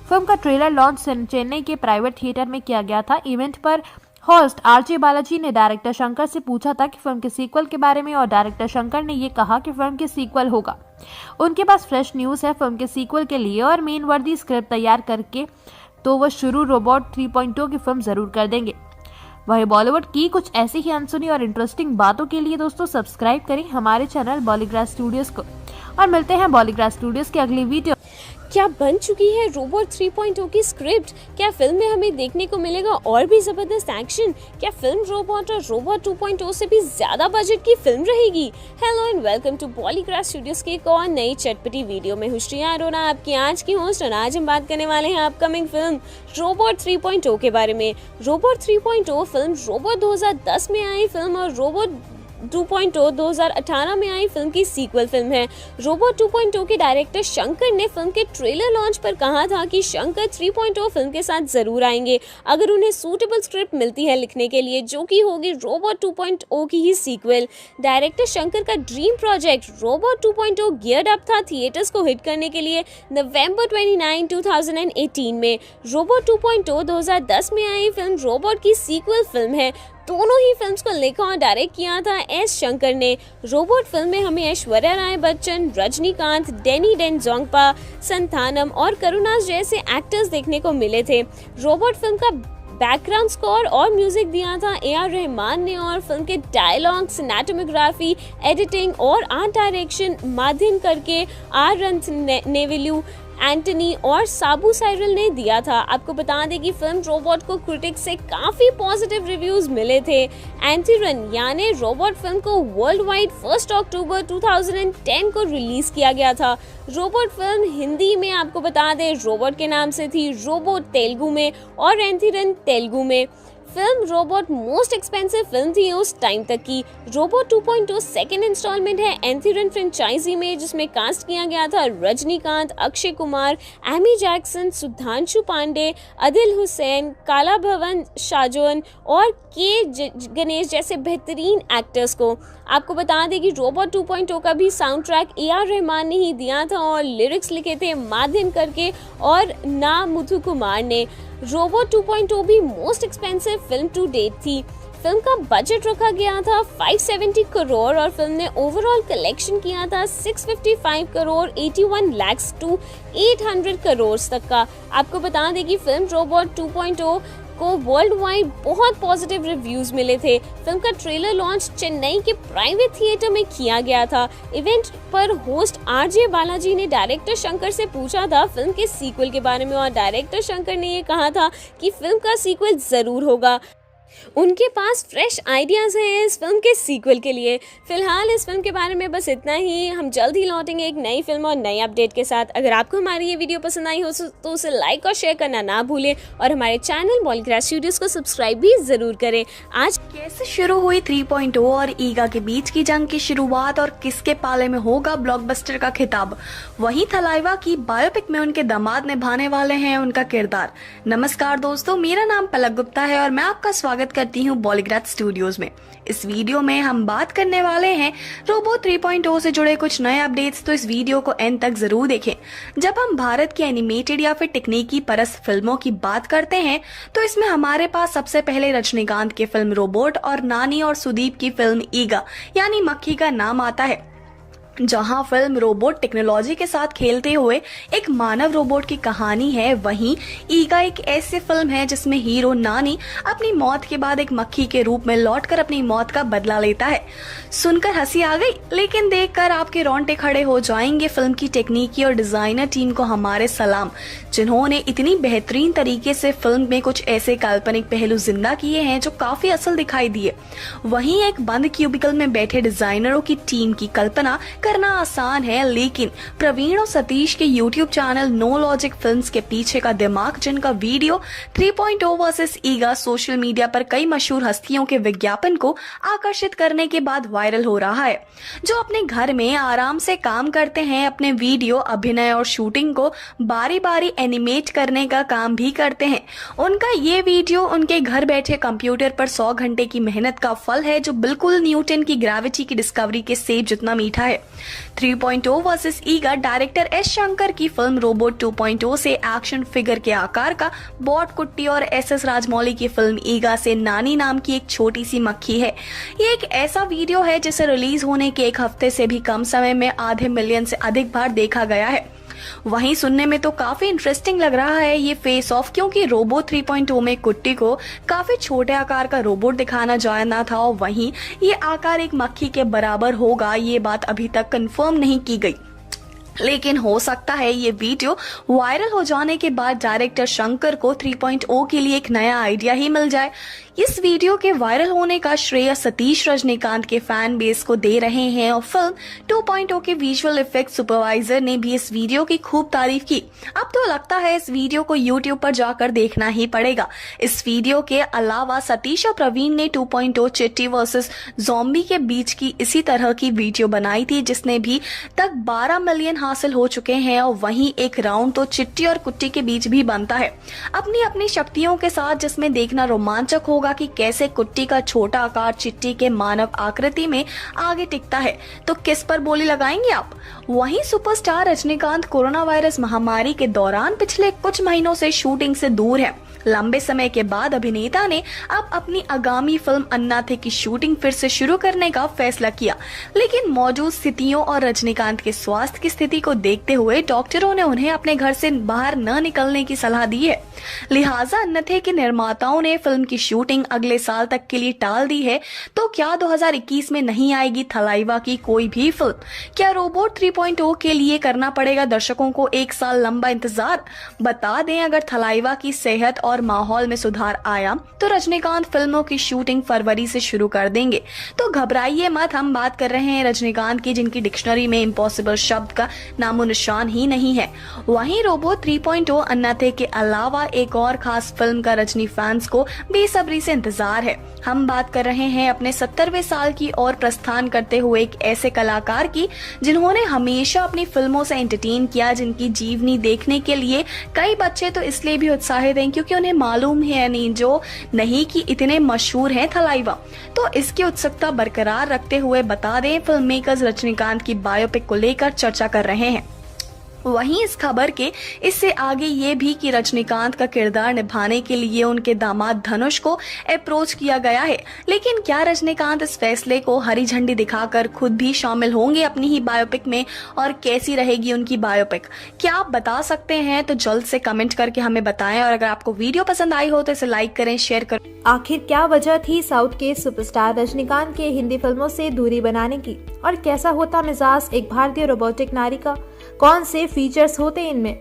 E: फिल्म का ट्रेलर लॉन्च चेन्नई के प्राइवेट थिएटर में किया गया था। इवेंट पर होस्ट RJ बालाजी ने डायरेक्टर शंकर से पूछा था कि फिल्म के सीक्वल के बारे में और डायरेक्टर शंकर ने ये कहा कि फिल्म के सीक्वल होगा। उनके पास फ्रेश न्यूज है फिल्म के सीक्वल के लिए और मेन वर्दी स्क्रिप्ट तैयार करके तो वो शुरू रोबोट 3.0 की फिल्म जरूर कर देंगे। वही बॉलीवुड की कुछ ऐसी ही अनसुनी और इंटरेस्टिंग बातों के लिए दोस्तों सब्सक्राइब करें हमारे चैनल बॉलीग्रास स्टूडियोज को और मिलते हैं बॉलीग्रास स्टूडियोज की अगली वीडियो।
G: क्या बन चुकी है रोबोट 3.0 की स्क्रिप्ट? क्या फिल्म में हमें देखने को मिलेगा और भी जबरदस्त एक्शन? क्या फिल्म रोबोट और रोबोट 2.0 से भी ज्यादा बजट की फिल्म रहेगी? Hello and welcome to Bollygrass studios की एक और नई चटपटी वीडियो में हूं श्रेया अरोड़ा, आपकी आज की होस्ट, और आज हम बात करने वाले हैं अपकमिंग फिल्म रोबोट 3.0 के बारे में। रोबोट 3.0 फिल्म रोबोट 2010 में आई फिल्म और रोबोट 2.0 2018 में आई फिल्म की सीक्वल फिल्म है। रोबोट 2.0 के डायरेक्टर शंकर ने फिल्म के ट्रेलर लॉन्च पर कहा था कि शंकर 3.0 फिल्म के साथ जरूर आएंगे अगर उन्हें सूटेबल स्क्रिप्ट मिलती है लिखने के लिए, जो कि होगी रोबोट 2.0 की ही सीक्वल। डायरेक्टर शंकर का dream project robot 2.0 geared up था थिएटर्स को हिट करने के लिए नवंबर 29, 2018 में। रोबोट 2.0 2010 में आई फिल्म रोबोट की सीक्वल फिल्म है। दोनों ही फिल्म्स को लिखा और डायरेक्ट किया था एस शंकर ने। रोबोट फिल्म में हमें ऐश्वर्या राय बच्चन, रजनीकांत, डैनी डेनजोंगपा, संथानम और करुणास जैसे एक्टर्स देखने को मिले थे। रोबोट फिल्म का बैकग्राउंड स्कोर और म्यूजिक दिया था AR रहमान ने और फिल्म के डायलॉग, सिनेमेटोग्राफी, एडिटिंग और आर्ट डायरेक्शन माध्यम करके नेविलू, एंटनी और साबू साइरल ने दिया था। आपको बता दें कि फिल्म रोबोट को क्रिटिक्स से काफी पॉजिटिव रिव्यूज मिले थे। एंथरन यानी रोबोट फिल्म को वर्ल्ड वाइड 1 अक्टूबर 2010 को रिलीज किया गया था। रोबोट फिल्म हिंदी में आपको बता दें रोबोट के नाम से थी, रोबोट तेलुगु में और एंथरन तेलुगु में। Film robot most expensive film थी उस टाइम तक की। रोबोट 2.0 सेकेंड इंस्टॉलमेंट है एंथरन फ्रेंचाइजी में, जिसमें कास्ट किया गया था रजनीकांत, अक्षय कुमार, एमी जैक्सन, सुधांशु पांडे, अदिल हुसैन, काला भवन, शाजोन और के गणेश जैसे बेहतरीन एक्टर्स को। आपको बता दें कि रोबोट 2.0 का भी साउंड ट्रैक AR रहमान ने ही दिया था और लिरिक्स लिखे थे माध्यम करके और ना मुथु कुमार ने। रोबोट 2.0 भी most expensive film to date थी। फिल्म का बजट रखा गया था 570 करोड़ और फिल्म ने ओवरऑल कलेक्शन किया था 655 करोड़ 81 लाख टू 800 करोड़ तक का। आपको बता दें कि फिल्म रोबोट 2.0 को वर्ल्ड वाइड बहुत पॉजिटिव रिव्यूज मिले थे। फिल्म का ट्रेलर लॉन्च चेन्नई के प्राइवेट थिएटर में किया गया था। इवेंट पर होस्ट RJ बालाजी ने डायरेक्टर शंकर से पूछा था फिल्म के सीक्वल के बारे में और डायरेक्टर शंकर ने ये कहा था कि फिल्म का सीक्वल जरूर होगा। उनके पास फ्रेश आइडियाज़ हैं इस फिल्म के सीक्वल के लिए। फिलहाल इस फिल्म के बारे में बस इतना ही। हम जल्द ही लौटेंगे एक नई फिल्म और नई अपडेट के साथ। अगर आपको हमारी ये वीडियो पसंद आई हो तो उसे लाइक और शेयर करना ना भूलें और हमारे चैनल बॉलीग्राड स्टूडियोज़ को सब्सक्राइब भी ज़रूर करें। आज
D: कैसे शुरू हुई 3.0 और ईगा के बीच की जंग की शुरुआत और किसके पाले में होगा ब्लॉकबस्टर का खिताब, वहीं थलाइवा की बायोपिक में उनके दामाद निभाने वाले हैं उनका किरदार। नमस्कार दोस्तों, मेरा नाम पलक गुप्ता है और मैं आपका स्वागत करती हूँ बॉलीग्राड स्टूडियोज में। इस वीडियो में हम बात करने वाले हैं रोबो 3.0 से जुड़े कुछ नए अपडेट्स, तो इस वीडियो को एंड तक जरूर देखें। जब हम भारत की एनिमेटेड या फिर तकनीकी परस्त फिल्मों की बात करते हैं तो इसमें हमारे पास सबसे पहले रजनीकांत की फिल्म रोबोट और नानी और सुदीप की फिल्म ईगा यानी मक्खी का नाम आता है। जहां फिल्म रोबोट टेक्नोलॉजी के साथ खेलते हुए एक मानव रोबोट की कहानी है, वहीं ईगा एक ऐसी फिल्म है जिसमें हीरो नानी अपनी मौत के बाद एक मक्खी के रूप में लौटकर अपनी मौत का बदला लेता है। सुनकर हंसी आ गई, लेकिन देखकर आपके रोंगटे खड़े हो जाएंगे। फिल्म की टेक्निकी और डिजाइनर टीम को हमारे सलाम, जिन्होंने इतनी बेहतरीन तरीके से फिल्म में कुछ ऐसे काल्पनिक पहलू जिंदा किए हैं जो काफी असल दिखाई दिए। वहीं एक बंद क्यूबिकल में बैठे डिजाइनरों की टीम की कल्पना करना आसान है, लेकिन प्रवीण और सतीश के YouTube channel no logic films के पीछे का दिमाग, जिनका video 3.0 versus Eega social media पर कई मशहूर हस्तियों के विज्ञापन को आकर्षित करने के बाद वायरल हो रहा है, जो अपने घर में आराम से काम करते हैं, अपने वीडियो, अभिनय और शूटिंग को बारी बारी एनिमेट करने का काम भी करते हैं। उनका ये वीडियो उनके घर बैठे कंप्यूटर पर 100 घंटे की मेहनत का फल है, जो बिल्कुल न्यूटन की ग्रेविटी की डिस्कवरी के सेब जितना मीठा है। 3.0 वर्सेस ईगा डायरेक्टर एस शंकर की फिल्म रोबोट 2.0 से एक्शन फिगर के आकार का बॉट कुट्टी और एस राजमौली की फिल्म ईगा से नानी नाम की एक छोटी सी मक्खी है। ये एक ऐसा वीडियो है जिसे रिलीज होने के एक हफ्ते से भी कम समय में आधे मिलियन से अधिक बार देखा गया है। वहीं सुनने में तो काफी इंटरेस्टिंग लग रहा है ये फेस ऑफ, क्योंकि रोबो 3.0 में कुट्टी को काफी छोटे आकार का रोबोट दिखाना जाना था और वहीं ये आकार एक मक्खी के बराबर होगा, ये बात अभी तक कंफर्म नहीं की गई। लेकिन हो सकता है ये वीडियो वायरल हो जाने के बाद डायरेक्टर शंकर को 3.0 के लिए एक नया आइडिया ही मिल जाए। इस वीडियो के वायरल होने का श्रेय सतीश रजनीकांत के फैन बेस को दे रहे हैं और फिल्म 2.0 के विजुअल इफेक्ट सुपरवाइजर ने भी इस वीडियो की खूब तारीफ की। अब तो लगता है इस वीडियो को YouTube पर जाकर देखना ही पड़ेगा। इस वीडियो के अलावा सतीश और प्रवीण ने 2.0 चिट्टी वर्सेस ज़ॉम्बी के बीच की इसी तरह की वीडियो बनाई थी, जिसने भी तक 12 मिलियन हासिल हो चुके हैं। और वहीं एक राउंड तो चिट्टी और कुट्टी के बीच भी बनता है अपनी अपनी शक्तियों के साथ, जिसमें देखना रोमांचक होगा कि कैसे कुट्टी का छोटा आकार चिट्टी के मानव आकृति में आगे टिकता है। तो किस पर बोली लगाएंगे आप? वहीं सुपरस्टार रजनीकांत कोरोना वायरस महामारी के दौरान पिछले कुछ महीनों से शूटिंग से दूर है। लंबे समय के बाद अभिनेता ने अब अपनी आगामी फिल्म अन्ना थे की शूटिंग फिर से शुरू करने का फैसला किया, लेकिन मौजूद स्थितियों और रजनीकांत के स्वास्थ्य की स्थिति को देखते हुए डॉक्टरों ने उन्हें अपने घर से बाहर न निकलने की सलाह दी है। लिहाजा अन्ना थे के निर्माताओं ने फिल्म की शूटिंग अगले साल तक के लिए टाल दी है। तो क्या 2021 में नहीं आएगी थलाइवा की कोई भी फिल्म? क्या रोबोट 3.0 के लिए करना पड़ेगा दर्शकों को 1 साल लंबा इंतजार? बता दें, अगर थलाइवा की सेहत और माहौल में सुधार आया तो रजनीकांत फिल्मों की शूटिंग फरवरी से शुरू कर देंगे। तो घबराइए मत, हम बात कर रहे हैं रजनीकांत की, जिनकी डिक्शनरी में इम्पॉसिबल शब्द का नामो निशान ही नहीं है। वहीं रोबोट 3.0 अन्ना थे के अलावा एक और खास फिल्म का रजनी फैंस को बेसब्री से इंतजार है। हम बात कर रहे हैं अपने 70वें साल की ओर प्रस्थान करते हुए एक ऐसे कलाकार की, जिन्होंने हमेशा अपनी फिल्मों से एंटरटेन किया, जिनकी जीवनी देखने के लिए कई बच्चे तो इसलिए भी उत्साहित हैं क्योंकि उन्हें मालूम है नहीं कि इतने मशहूर हैं थलाइवा। तो इसकी उत्सुकता बरकरार रखते हुए बता दें, फिल्म मेकर्स रजनीकांत की बायोपिक को लेकर चर्चा कर रहे हैं। वहीं इस खबर के इससे आगे ये भी कि रजनीकांत का किरदार निभाने के लिए उनके दामाद धनुष को अप्रोच किया गया है। लेकिन क्या रजनीकांत इस फैसले को हरी झंडी दिखाकर खुद भी शामिल होंगे अपनी ही बायोपिक में, और कैसी रहेगी उनकी बायोपिक? क्या आप बता सकते हैं? तो जल्द से कमेंट करके हमें बताएं, और अगर आपको वीडियो पसंद आई हो तो इसे लाइक करें, शेयर करें।
E: आखिर क्या वजह थी साउथ के सुपरस्टार रजनीकांत के हिंदी फिल्मों से दूरी बनाने की, और कैसा होता मिजाज एक भारतीय रोबोटिक नारी का? कौन से फीचर्स होते इनमें?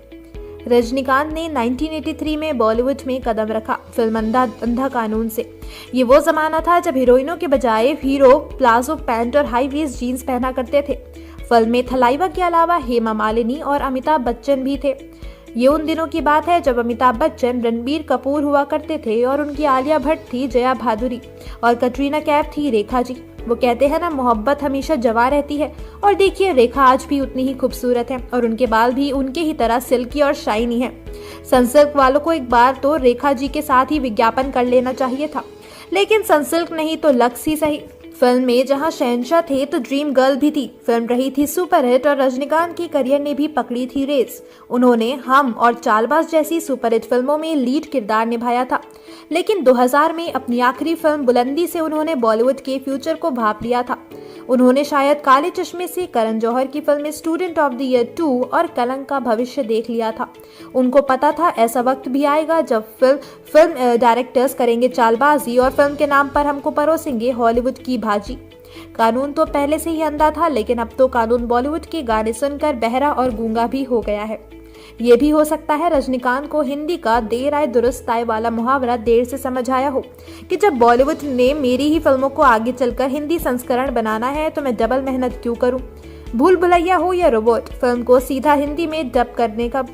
E: रजनीकांत ने 1983 में बॉलीवुड में कदम रखा फिल्म अंधा कानून से। ये वो जमाना था जब हीरोइनों के बजाय हीरो प्लाजो पैंट और हाई वेस्ट जीन्स पहना करते थे। फिल्म में थलाइवा के अलावा हेमा मालिनी और अमिताभ बच्चन भी थे। ये उन दिनों की बात है जब अमिताभ बच्चन रणबीर कपूर हुआ करते थे और उनकी आलिया भट्ट थी जया भादुरी और कटरीना कैफ थी रेखा जी। वो कहते हैं ना, मोहब्बत हमेशा जवां रहती है, और देखिए रेखा आज भी उतनी ही खूबसूरत है और उनके बाल भी उनके ही तरह सिल्की और शाइनी है। सनसिल्क वालों को एक बार तो रेखा जी के साथ ही विज्ञापन कर लेना चाहिए था, लेकिन सनसिल्क नहीं तो लक्स ही सही। फिल्म में जहां शहंशाह थे तो ड्रीम गर्ल भी थी। फिल्म रही थी सुपरहिट और रजनीकांत के करियर ने भी पकड़ी थी रेस। उन्होंने हम और चालबाज जैसी सुपरहिट फिल्मों में लीड किरदार निभाया था, लेकिन 2000 में अपनी आखिरी फिल्म बुलंदी से उन्होंने बॉलीवुड के फ्यूचर को भांप लिया था। उन्होंने शायद काले चश्मे से करण जौहर की film student of the year 2 और कलंक का भविष्य देख लिया था। उनको पता था ऐसा वक्त भी आएगा जब फिल्म डायरेक्टर्स करेंगे चालबाजी और फिल्म के नाम पर हमको परोसेंगे हॉलीवुड की भाजी। कानून तो पहले से ही अंधा था, लेकिन अब तो कानून बॉलीवुड के गाने सुनकर बहरा और गूंगा भी हो गया है। ये भी हो सकता है रजनीकांत को हिंदी का देर आए दुरुस्त आए वाला मुहावरा देर से समझ आया हो कि जब बॉलीवुड ने मेरी ही फिल्मों को आगे चलकर हिंदी संस्करण बनाना है तो मैं डबल मेहनत क्यों करूं। भूल भुलैया हो या रोबोट, फिल्म को सीधा हिंदी में डब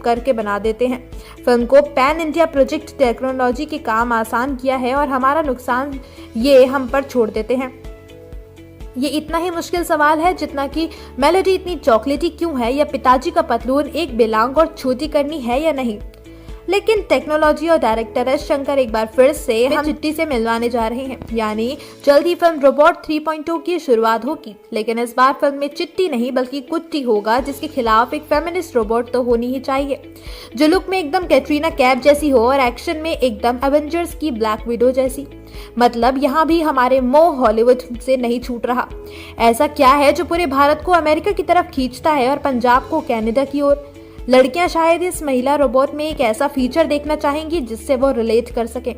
E: करके बना देते हैं। फिल्म को पैन इंडिया प्रोजेक्ट टेक्नोलॉजी के काम आसान किया है और हमारा नुकसान ये हम पर छोड़ देते हैं। ये इतना ही मुश्किल सवाल है जितना कि मेलोडी इतनी चॉकलेटी क्यों है, या पिताजी का पतलून एक बेलांग और छोटी करनी है या नहीं। लेकिन टेक्नोलॉजी और डायरेक्टर एस शंकर एक बार फिर से हम चिट्टी से मिलवाने जा रहे हैं, यानी जल्द ही फिल्म रोबोट 3.0 की शुरुआत होगी। लेकिन इस बार फिल्म में चिट्टी नहीं बल्कि कुट्टी होगा, जिसके खिलाफ एक फेमिनिस्ट रोबोट तो होनी ही चाहिए, जो लुक में एकदम कैटरीना कैफ जैसी हो और एक्शन में एकदम एवेंजर्स की ब्लैक विडो जैसी। मतलब यहाँ भी हमारे मोह हॉलीवुड से नहीं छूट रहा। ऐसा क्या है जो पूरे भारत को अमेरिका की तरफ खींचता है और पंजाब को कनाडा की ओर। लड़कियां शायद इस महिला रोबोट में एक ऐसा फीचर देखना चाहेंगी जिससे वो रिलेट कर सके,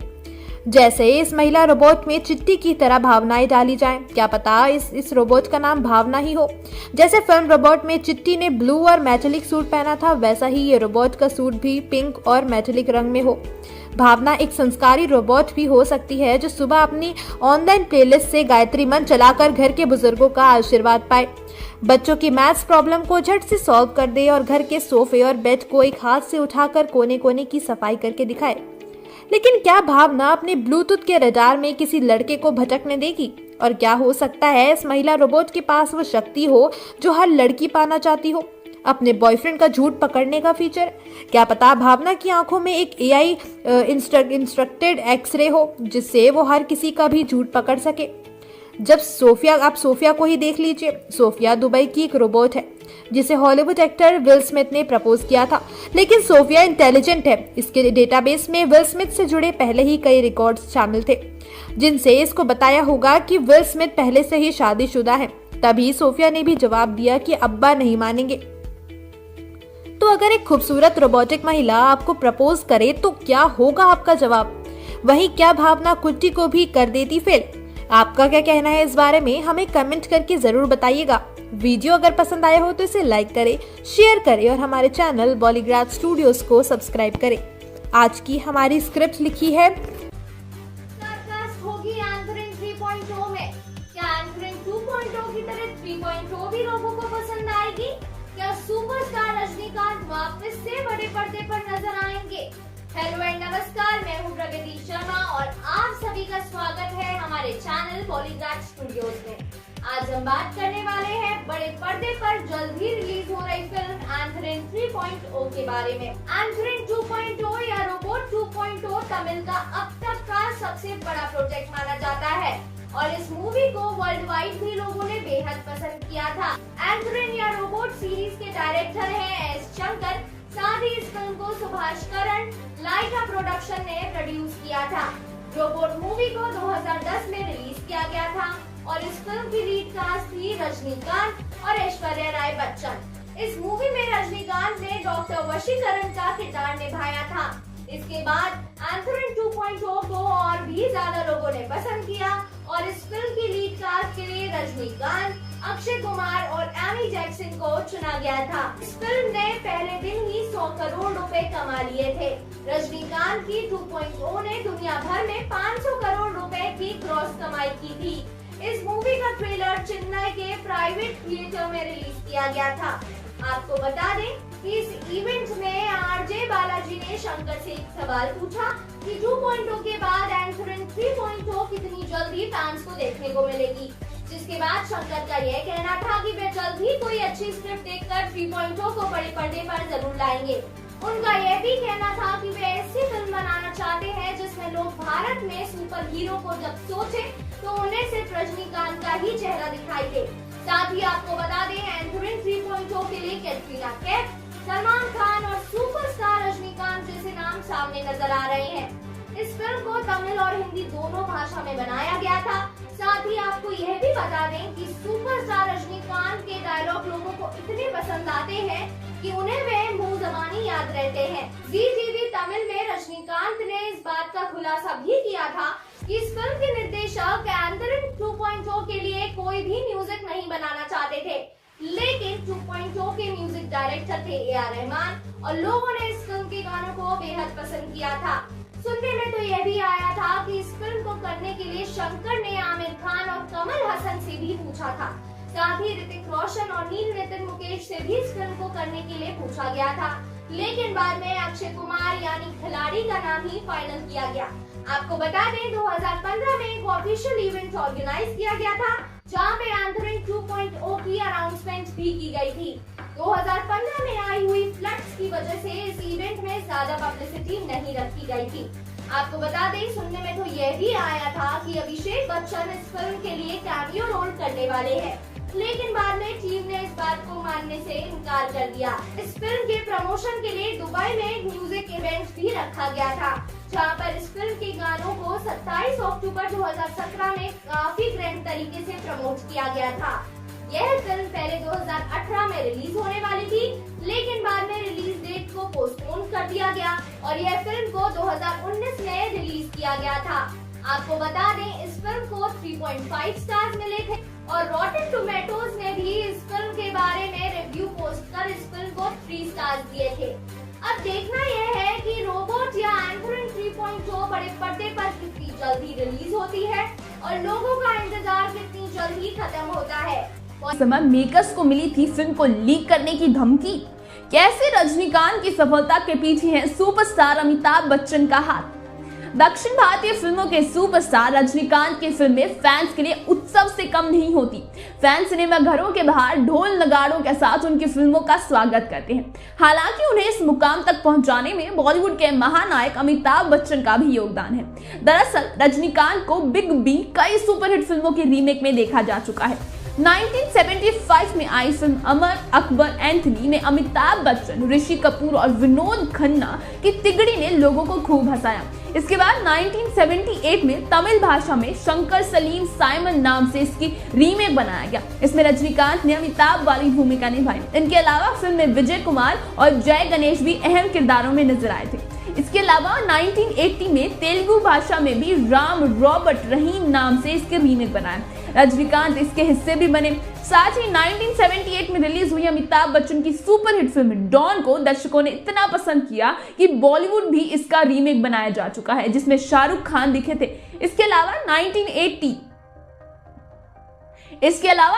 E: जैसे इस महिला रोबोट में चिट्टी की तरह भावनाएं डाली जाएं। क्या पता इस रोबोट का नाम भावना ही हो। जैसे फिल्म रोबोट में चिट्टी ने ब्लू और मेटेलिक सूट पहना था, वैसा ही ये रोबोट का सूट भी पिंक और मेटेलिक रंग में हो। भावना एक संस्कारी रोबोट भी हो सकती है जो सुबह अपनी ऑनलाइन प्लेलिस्ट से गायत्री मंत्र चलाकर घर के बुजुर्गों का आशीर्वाद पाए, बच्चों की मैथ्स प्रॉब्लम को झट से सॉल्व कर दे और घर के सोफे और बेड को एक हाथ से उठाकर कोने कोने की सफाई करके दिखाए। लेकिन क्या भावना अपने ब्लूटूथ के रडार में किसी लड़के को भटकने देगी? और क्या हो सकता है इस महिला रोबोट के पास वो शक्ति हो जो हर लड़की पाना चाहती हो, अपने बॉयफ्रेंड का झूठ पकड़ने का फीचर? क्या पता भावना की आंखों में एक AI इंस्ट्रक्टेड एक्सरे हो जिससे वो हर किसी का भी झूठ पकड़ सके। जब आप सोफिया को ही देख लीजिए। सोफिया दुबई की एक रोबोट है जिसे हॉलीवुड एक्टर विल स्मिथ ने प्रपोज किया था, लेकिन सोफिया इंटेलिजेंट है। इसके डेटाबेस में विल स्मिथ से जुड़े पहले ही कई रिकॉर्ड्स शामिल थे जिनसे इसको बताया होगा कि विल स्मिथ पहले से ही शादीशुदा है। तभी सोफिया ने भी जवाब दिया कि अब्बा नहीं मानेंगे। तो अगर एक खूबसूरत रोबोटिक महिला आपको प्रपोज करे तो क्या होगा आपका जवाब? वहीं क्या भावना कुट्टी को भी कर देती फेल? आपका क्या कहना है इस बारे में हमें कमेंट करके जरूर बताइएगा। वीडियो अगर पसंद आया हो तो इसे लाइक करें, शेयर करें और हमारे चैनल बॉलीग्राड स्टूडियोज को सब्सक्राइब करें। आज की हमारी स्क्रिप्ट लिखी है
B: होगी एंकरिंग 3.0 में। क्या एंकरिंग 2.0 की तरह 3.0 भी लोगों को पसंद आएगी? क्या सुपरस्टार रजनीकांत वापस से बड़े पर्दे पर नजर आएंगे? हेलो एंड नमस्कार, मैं हूँ प्रगति शर्मा और आप सभी का स्वागत है हमारे चैनल बॉलीग्राड स्टूडियोज में। आज हम बात करने वाले हैं बड़े पर्दे पर जल्द ही रिलीज हो रही फिल्म एंकरिंग 3.0 के बारे में। एंकरिंग 2.0 या रोबोट 2.0 तमिल का अब तक का सबसे बड़ा प्रोजेक्ट माना जाता है और इस मूवी को वर्ल्ड वाइड भी लोगों ने बेहद पसंद किया था। एंकरिंग या रोबोट सीरीज के डायरेक्टर हैं एस शंकर, साथ ही इस फिल्म को सुभाष करण लाइका प्रोडक्शन ने प्रोड्यूस किया था। रोबोट मूवी को 2010 में रिलीज किया गया था और इस फिल्म की लीड कास्ट थी रजनीकांत और ऐश्वर्या राय बच्चन। इस मूवी में रजनीकांत ने डॉक्टर वशीकरण का किरदार निभाया था। इसके बाद एंकरिंग 2.0 को और भी ज्यादा लोगों ने पसंद किया और इस फिल्म की लीड कास्ट के लिए रजनीकांत, अक्षय कुमार और
H: जॉनी जैक्सन को चुना गया था। इस फिल्म ने पहले दिन ही 100 करोड़ रुपए कमा लिए थे। रजनीकांत की 2.0 ने दुनिया भर में 500 करोड़ रुपए की ग्रॉस कमाई की थी। इस मूवी का ट्रेलर चेन्नई के प्राइवेट थिएटर में रिलीज किया गया था। आपको बता दें कि इस इवेंट में आरजे बालाजी ने शंकर से एक सवाल पूछा कि 2.0 के बाद एंथोरन 3.0 कितनी जल्दी फैंस को देखने को मिलेगी, जिसके बाद शंकर का यह कहना था कि वे जल्द ही कोई अच्छी स्क्रिप्ट देखकर 3.0 को बड़े पर्दे पर जरूर लाएंगे। उनका यह भी कहना था कि वे ऐसी फिल्म बनाना चाहते हैं जिसमें लोग भारत में सुपर हीरो को जब सोचे तो उन्हें सिर्फ रजनीकांत का ही चेहरा दिखाई दे। साथ ही आपको बता दें एंथोरन 3.0 के लिए कैटरीना कैफ, सलमान खान और सुपरस्टार रजनीकांत जैसे नाम सामने नजर आ रहे हैं। इस फिल्म को तमिल और हिंदी दोनों भाषा में बनाया गया था। साथ ही आपको यह भी बता दें कि सुपरस्टार रजनीकांत के डायलॉग लोगों को इतने पसंद आते हैं कि उन्हें वे मुंह ज़बानी याद रहते हैं। जी टीवी तमिल में रजनीकांत ने इस बात का खुलासा भी किया था कि इस फिल्म के निर्देशक एंथोरन 2.0 के लिए कोई भी म्यूजिक नहीं बनाना चाहते थे, लेकिन 2.0 के म्यूजिक डायरेक्टर थे ए.आर. रहमान और लोगों ने इस फिल्म के गानों को बेहद पसंद किया था। सुनने में तो यह भी आया था कि इस फिल्म को करने के लिए शंकर ने आमिर खान और कमल हसन से भी पूछा था। साथ ही ऋतिक रोशन और नील नितिन मुकेश से भी इस फिल्म को करने के लिए पूछा गया था, लेकिन बाद में अक्षय कुमार यानी खिलाड़ी का नाम ही फाइनल किया गया। आपको बता दें 2015 में एक ऑफिशियल इवेंट ऑर्गेनाइज किया गया था जहां पे एंथोरन 2.0 की अनाउंसमेंट भी की गई थी। 2015 में आई हुई फ्लड्स की वजह से इस इवेंट में ज्यादा पब्लिसिटी नहीं रखी गई थी। आपको बता दें सुनने में तो यह भी आया था कि अभिषेक बच्चन इस फिल्म के लिए कैमियो रोल करने वाले हैं, लेकिन बाद में टीम ने इस बात को मानने से इनकार कर दिया। इस फिल्म के प्रमोशन के लिए दुबई में एक म्यूजिक इवेंट भी रखा गया था, जहां पर इस फिल्म के गानों को 27 अक्टूबर 2017 में काफी ग्रैंड तरीके से प्रमोट किया गया था। यह फिल्म पहले 2018 में रिलीज होने वाली थी, लेकिन बाद में रिलीज डेट को पोस्टपोन कर दिया गया और यह फिल्म को 2019 में रिलीज किया गया था। आपको बता दें इस फिल्म को 3.5 स्टार्स मिले थे और रॉटेन टोमेटोज ने भी इस फिल्म के बारे में रिव्यू पोस्ट कर इस फिल्म को 3 स्टार्स दिए थे। अब देखना यह है कि रोबोट या एंथोरन 3.0 बड़े पर्दे पर कितनी जल्दी रिलीज होती है और लोगों का इंतजार कितनी जल्दी खत्म होता है।
C: समय मेकर्स को मिली थी फिल्म को लीक करने की धमकी। कैसे रजनीकांत की सफलता के पीछे है सुपरस्टार अमिताभ बच्चन का हाथ। दक्षिण भारतीय फिल्मों के सुपरस्टार रजनीकांत की फिल्में फैंस के लिए उत्सव से कम नहीं होती। फैंस सिनेमा घरों के बाहर ढोल नगाड़ों के साथ उनकी फिल्मों का स्वागत करते हैं। हालांकि उन्हें इस मुकाम तक पहुंचाने में बॉलीवुड के महानायक अमिताभ बच्चन का भी योगदान है। दरअसल रजनीकांत को बिग बी कई सुपरहिट फिल्मों की रीमेक में देखा जा चुका है। 1975 में आई फिल्म अमर अकबर एंथनी में अमिताभ बच्चन, ऋषि कपूर और विनोद खन्ना की तिगड़ी ने लोगों को खूब हंसाया। इसके बाद 1978 में तमिल भाषा में शंकर सलीम साइमन नाम से इसकी रीमेक बनाया गया। इसमें रजनीकांत ने अमिताभ वाली भूमिका निभाई। इनके अलावा फिल्म में विजय कुमार और जय गणेश भी अहम किरदारों में नजर आए थे। इसके अलावा 1980 में तेलुगु भाषा में भी राम रॉबर्ट रहीम नाम से इसके रीमेक बनाया। रजनीकांत इसके हिस्से भी बने। साथ ही 1978 में रिलीज हुई अमिताभ बच्चन की सुपरहिट फिल्म डॉन को दर्शकों ने इतना पसंद किया कि बॉलीवुड भी इसका रीमेक बनाया जा चुका है, जिसमें शाहरुख खान दिखे थे। इसके अलावा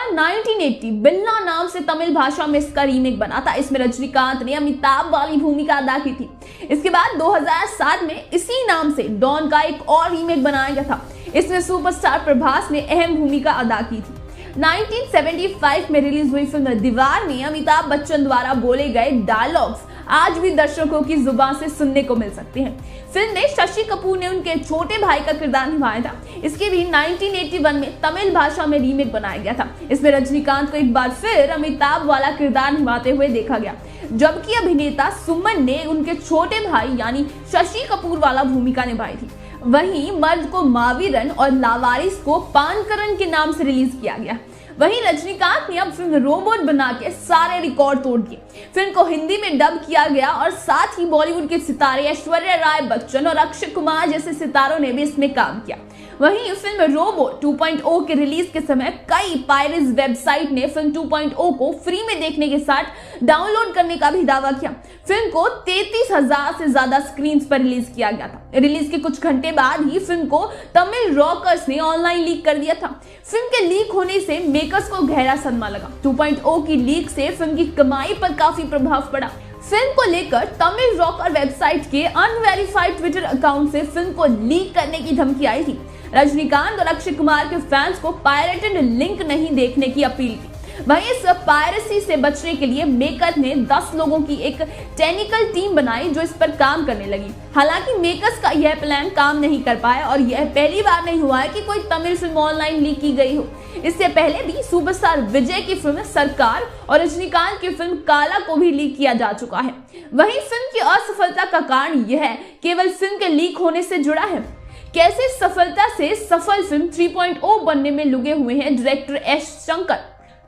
C: 1980 बिल्ला नाम से तमिल भाषा में इसका रीमेक बना था। इसमें रजनीकांत ने अमिताभ वाली भूमिका अदा की थी। इसके बाद 2007 में इसी नाम से डॉन का एक और रीमेक बनाया गया था। इसमें सुपरस्टार प्रभास ने अहम भूमिका अदा की थी। 1975 में रिलीज हुई फिल्म दीवार में अमिताभ बच्चन द्वारा बोले गए डायलॉग्स आज भी दर्शकों की जुबान से सुनने को मिल सकते हैं। फिल्म में शशि कपूर ने उनके छोटे भाई का किरदार निभाया था। इसके भी 1981 में तमिल भाषा में रीमेक बनाया गया था। इसमें रजनीकांत को एक बार फिर अमिताभ वाला किरदार निभाते हुए देखा गया, जबकि अभिनेता सुमन ने उनके छोटे भाई यानी शशि कपूर वाला भूमिका निभाई थी। वहीं मर्द को मावीरन और लावारिस को पानकरन के नाम से रिलीज किया गया। वहीं रजनीकांत ने अब फिल्म रोबोट बना के सारे रिकॉर्ड तोड़ दिए। फिल्म को हिंदी में डब किया गया और साथ ही बॉलीवुड के सितारे ऐश्वर्या राय बच्चन और अक्षय कुमार जैसे सितारों ने भी इसमें काम किया। वहीं फिल्म रोबोट 2.0 के रिलीज के समय कई पायरेट्स वेबसाइट ने फिल्म 2.0 को फ्री में देखने के साथ डाउनलोड करने का भी दावा किया। फिल्म को 33,000 से ज्यादा स्क्रीन पर रिलीज किया गया था। रिलीज के कुछ घंटे बाद ही फिल्म को तमिल रॉकर्स ने ऑनलाइन लीक कर दिया था। फिल्म के लीक होने से मेकर्स को गहरा सदमा लगा। 2.0 की लीक से फिल्म की कमाई पर काफी प्रभाव पड़ा। फिल्म को लेकर तमिल रॉकर वेबसाइट के अनवेरिफाइड ट्विटर अकाउंट से फिल्म को लीक करने की धमकी आई थी। रजनीकांत और अक्षय कुमार के फैंस को पायरेटेड लिंक नहीं देखने की अपील की। वहीं इस पायरेसी से बचने के लिए मेकर ने 10 लोगों की एक टेक्निकल टीम बनाई जो इस पर काम करने लगी। हालांकि मेकर्स का यह प्लान काम नहीं कर पाया और यह पहली बार नहीं हुआ है कि कोई तमिल फिल्म ऑनलाइन लीक की गई हो। इससे पहले भी सुपरस्टार विजय की फिल्म सरकार और रजनीकांत की फिल्म काला को भी लीक किया जा चुका है। वहीं फिल्म की असफलता का कारण यह केवल फिल्म के लीक होने से जुड़ा है। कैसे सफलता से सफल फिल्म 3.0 बनने में लगे हुए हैं डायरेक्टर एस शंकर।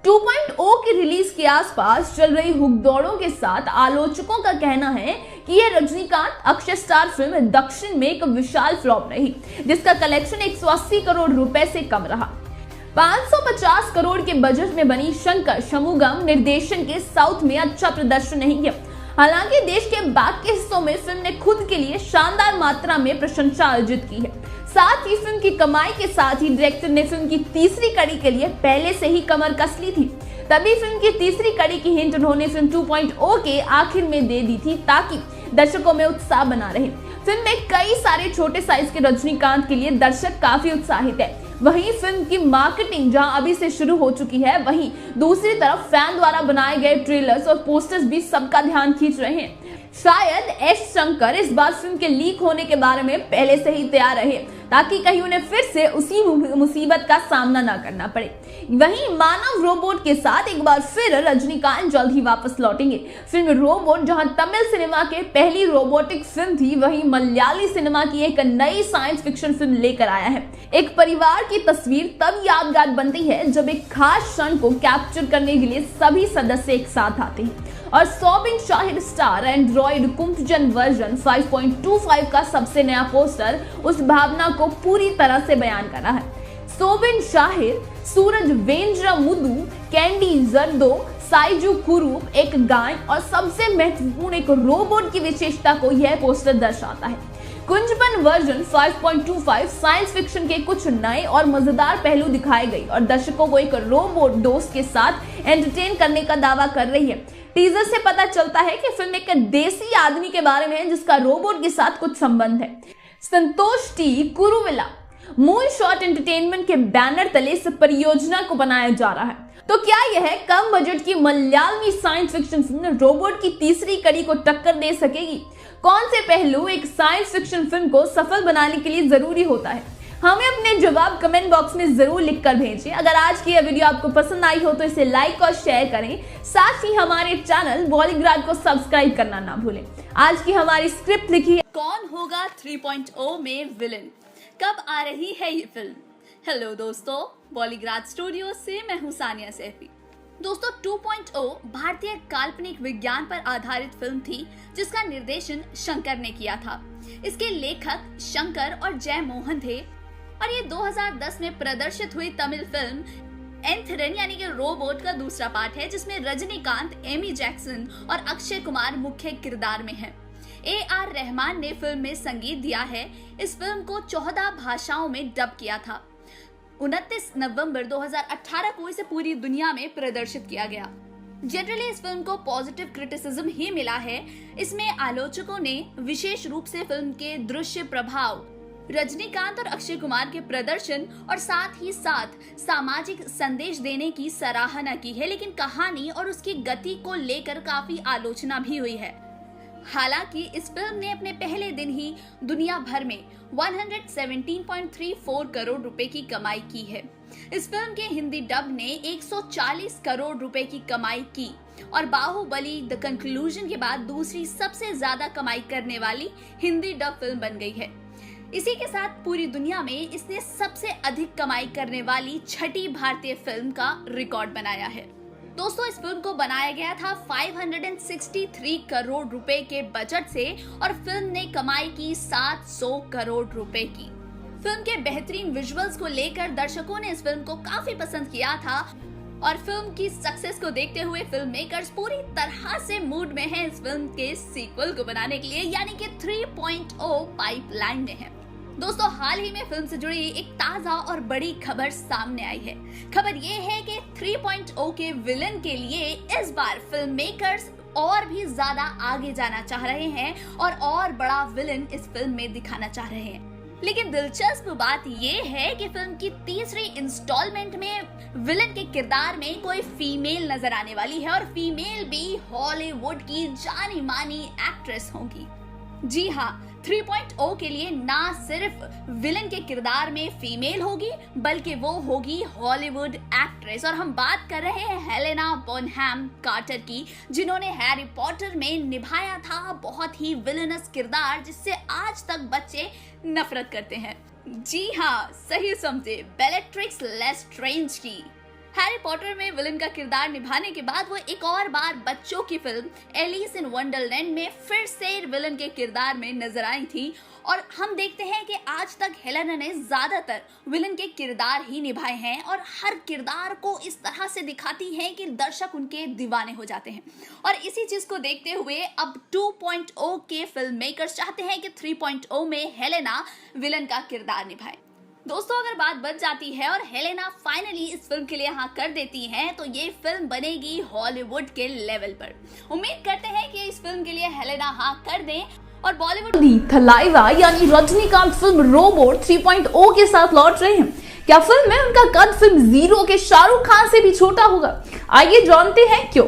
C: 2.0 की रिलीज के आसपास चल रही हुड़दौड़ों के साथ आलोचकों का कहना है कि यह रजनीकांत अक्षय स्टार फिल्म दक्षिण में एक विशाल फ्लॉप रही, जिसका कलेक्शन 180 करोड़ रुपए से कम रहा। 550 करोड़ के बजट में बनी शंकर शमुगम निर्देशन के साउथ में अच्छा प्रदर्शन नहीं किया। हालांकि देश के बाकी हिस्सों में फिल्म ने खुद के लिए शानदार मात्रा में प्रशंसा अर्जित की है। साथ ही फिल्म की कमाई के साथ ही डायरेक्टर ने फिल्म की तीसरी कड़ी के लिए पहले से ही कमर कस ली थी। तभी फिल्म की तीसरी कड़ी की हिंट उन्होंने फिल्म 2.0 के आखिर में दे दी थी ताकि दर्शकों में उत्साह बना रहे। फिल्म में कई सारे छोटे साइज के रजनीकांत के लिए दर्शक काफी उत्साहित है। वहीं फिल्म की मार्केटिंग जहां अभी से शुरू हो चुकी है, वहीं दूसरी तरफ फैन द्वारा बनाए गए ट्रेलर्स और पोस्टर्स भी सबका ध्यान खींच रहे हैं। शायद एस शंकर इस बार फिल्म के लीक होने के बारे में पहले से ही तैयार रहे ताकि कहीं उन्हें फिर से उसी मुसीबत का सामना ना करना पड़े। वहीं मानव रोबोट के साथ एक बार फिर रजनीकांत जल्द ही वापस लौटेंगे। फिल्म रोबोट जहां तमिल सिनेमा के पहली रोबोटिक फिल्म थी, वहीं मलयाली सिनेमा की एक नई साइंस फिक्शन फिल्म लेकर आया है। एक परिवार की तस्वीर तब यादगार बनती है जब एक खास क्षण को कैप्चर करने के लिए सभी सदस्य एक साथ आते हैं और Soubin Shahir star android Kunjappan version 5.25 का सबसे नया पोस्टर उस भावना को पूरी तरह से बयान कर रहा है। सोबिन शाहिर, सूरज वेंद्र मुदु, कैंडी जर्दो, साइजू कुरूप एक गाय और सबसे महत्वपूर्ण एक रोबोट की विशेषता को यह पोस्टर दर्शाता है। कुंजबन वर्जन 5.25 साइंस फिक्शन के कुछ नए और मजेदार पहलू दिखाए गए और दर्शकों को एक रोबोट दोस्त के साथ एंटरटेन करने का दावा कर रही है। टीजर से पता चलता है कि फिल्म एक देसी आदमी के बारे में है जिसका रोबोट के साथ कुछ संबंध है। Santosh T Kuruvilla moonshot entertainment के बैनर तले इस परियोजना को बनाया जा रहा है। तो क्या यह कम बजट की मलयालमी साइंस फिक्शन फिल्म रोबोट की तीसरी कड़ी को टक्कर दे सकेगी? कौन से पहलू एक साइंस फिक्शन फिल्म को सफल बनाने के लिए जरूरी होता है? हमें अपने जवाब कमेंट बॉक्स में जरूर लिखकर भेजें। अगर आज की यह वीडियो आपको पसंद आई हो तो इसे लाइक और शेयर करें। साथ ही हमारे चैनल बॉलीग्राड को सब्सक्राइब करना ना भूलें। आज की हमारी स्क्रिप्ट लिखी है।
B: कौन होगा 3.0 में विलन? कब आ रही है ये फिल्म? हेलो दोस्तों, बॉलीग्राड स्टूडियो से मैं हूं सानिया सैफी। दोस्तों 2.0 भारतीय काल्पनिक विज्ञान पर आधारित फिल्म थी जिसका निर्देशन शंकर ने किया था। इसके लेखक शंकर और जय मोहन थे और ये 2010 में प्रदर्शित हुई तमिल फिल्म एंथरन यानी कि रोबोट का दूसरा पार्ट है, जिसमें रजनीकांत, एमी जैक्सन और अक्षय कुमार मुख्य किरदार में हैं। AR रहमान ने फिल्म में संगीत दिया है। इस फिल्म को 14 भाषाओं में डब किया था। 29 नवंबर 2018 को इसे पूरी दुनिया में प्रदर्शित किया गया। जनरली इस फिल्म को पॉजिटिव क्रिटिसिज्म ही मिला है। इसमें आलोचकों ने विशेष रूप से फिल्म के दृश्य प्रभाव, रजनीकांत और अक्षय कुमार के प्रदर्शन और साथ ही साथ सामाजिक संदेश देने की सराहना की है, लेकिन कहानी और उसकी गति को लेकर काफी आलोचना भी हुई है। हालांकि इस फिल्म ने अपने पहले दिन ही दुनिया भर में 117.34 करोड़ रुपए की कमाई की है। इस फिल्म के हिंदी डब ने 140 करोड़ रुपए की कमाई की और बाहुबली द कंक्लूजन के बाद दूसरी सबसे ज्यादा कमाई करने वाली हिंदी डब फिल्म बन गई है। इसी के साथ पूरी दुनिया में इसने सबसे अधिक कमाई करने वाली छठी भारतीय फिल्म का रिकॉर्ड बनाया है। दोस्तों इस फिल्म को बनाया गया था 563 करोड़ रुपए के बजट से और फिल्म ने कमाई की 700 करोड़ रुपए की। फिल्म के बेहतरीन विजुअल्स को लेकर दर्शकों ने इस फिल्म को काफी पसंद किया था और फिल्म की सक्सेस को देखते हुए फिल्म मेकर्स पूरी तरह से मूड में हैं इस फिल्म के सीक्वल को बनाने के लिए, यानी कि 3.0 पाइपलाइन में है। दोस्तों, हाल ही में फिल्म से जुड़ी एक ताजा और बड़ी खबर सामने आई है। खबर ये है कि 3.0 के विलन के लिए इस बार फिल्म मेकर्स और भी ज्यादा आगे जाना चाह रहे हैं और बड़ा विलन इस फिल्म में दिखाना चाह रहे हैं। लेकिन दिलचस्प बात ये है कि फिल्म की तीसरी इंस्टॉलमेंट में विलन के किरदार में कोई फीमेल नजर आने वाली है और फीमेल भी हॉलीवुड की जानी मानी एक्ट्रेस होगी। जी हाँ, 3.0 के लिए ना सिर्फ विलन के किरदार में फीमेल होगी बल्कि वो होगी हॉलीवुड एक्ट्रेस, और हम बात कर रहे हैं हेलेना बोनहम कार्टर की, जिन्होंने हैरी पॉटर में निभाया था बहुत ही विलनस किरदार जिससे आज तक बच्चे नफरत करते हैं। जी हाँ, सही समझे, बेलेट्रिक्स लेस्ट्रेंज की। हैरी पॉटर में विलन का किरदार निभाने के बाद वो एक और बार बच्चों की फिल्म एलिस इन वंडरलैंड में फिर से विलन के किरदार में नजर आई थी, और हम देखते हैं कि आज तक हेलेना ने ज्यादातर विलन के किरदार ही निभाए हैं और हर किरदार को इस तरह से दिखाती हैं कि दर्शक उनके दीवाने हो जाते हैं। और इसी चीज को देखते हुए अब 2.0 के फिल्म मेकर्स चाहते हैं कि 3.0 में हेलेना विलन का किरदार निभाए। दोस्तों, अगर बात बच जाती है और हेलेना फाइनली इस फिल्म के लिए हाँ कर देती हैं, तो ये फिल्म बनेगी हॉलीवुड के लेवल पर। उम्मीद करते हैं कि इस फिल्म के लिए हेलेना हाँ कर दें और बॉलीवुड
C: थलाइवा यानी रजनीकांत फिल्म रोबोट 3.0 के साथ लौट रहे हैं। क्या फिल्म में उनका कद फिल्म जीरो के शाहरुख खान से भी छोटा होगा? आइए जानते हैं क्यों।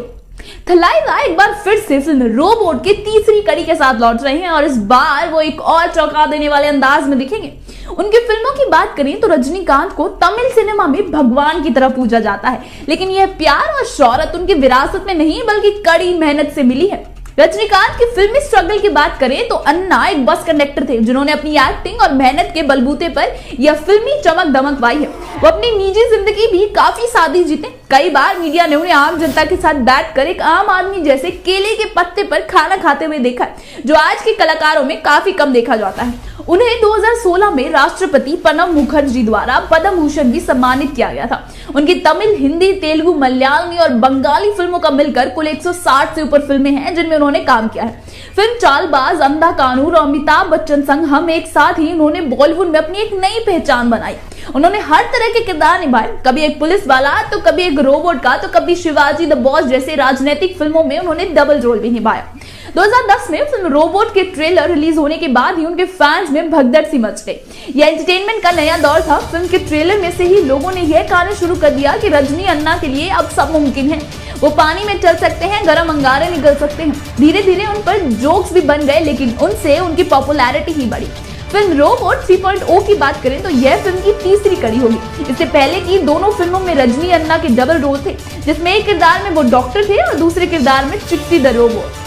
C: थलाइवा एक बार फिर से फिल्म रोबोट की तीसरी कड़ी के साथ लौट रहे हैं और इस बार वो एक और चौंका देने वाले अंदाज में दिखेंगे। उनकी फिल्मों की बात करें तो रजनीकांत को तमिल सिनेमा में भगवान की तरह पूजा जाता है, लेकिन यह प्यार और शौहरत उनकी विरासत में नहीं बल्कि कड़ी मेहनत से मिली है। रजनीकांत की फिल्मी स्ट्रगल की बात करें तो अन्ना एक बस कंडक्टर थे जिन्होंने अपनी एक्टिंग और मेहनत के बलबूते पर यह फिल्मी चमक दमक पाई है। वो अपनी निजी जिंदगी भी काफी सादी जीते। कई बार मीडिया ने उन्हें आम जनता के साथ बैठकर एक आम आदमी जैसे केले के पत्ते पर खाना खाते हुए देखा है, जो आज के कलाकारों में काफी कम देखा जाता है। उन्हें 2016 में राष्ट्रपति प्रणब मुखर्जी द्वारा पद्म भूषण भी सम्मानित किया गया था। उनकी तमिल, हिंदी, तेलुगु, मलयालमी और बंगाली फिल्मों का मिलकर कुल 160 से ऊपर फिल्में हैं जिनमें उन्होंने काम किया है। फिल्म चालबाज, अंधा कानून और अमिताभ बच्चन संग हम एक साथ ही उन्होंने बॉलीवुड में अपनी एक नई पहचान बनाई। उन्होंने हर तरह के किरदार निभाए, कभी एक पुलिस वाला तो कभी एक रोबोट का तो कभी शिवाजी द बॉस जैसे राजनीतिक फिल्मों में उन्होंने डबल रोल भी निभाया। 2010 में फिल्म रोबोट के ट्रेलर रिलीज होने के बाद ही उनके फैंस में भगदड़ सी मच गई। यह एंटरटेनमेंट का नया दौर था। फिल्म के ट्रेलर में से ही लोगों ने यह कहना शुरू कर दिया कि रजनी अन्ना के लिए अब सब मुमकिन है। वो पानी में चल सकते हैं, गर्म अंगारे निकल सकते हैं। धीरे धीरे उन पर जोक्स भी बन गए, लेकिन उनसे उनकी पॉपुलैरिटी ही बढ़ी। फिल्म रोबोट 3.0 की बात करें तो यह फिल्म की तीसरी कड़ी होगी। इससे पहले की दोनों फिल्मों में रजनी अन्ना के डबल रोल थे, जिसमें एक किरदार में वो डॉक्टर थे और दूसरे किरदार में चिट्टी द रोबोट।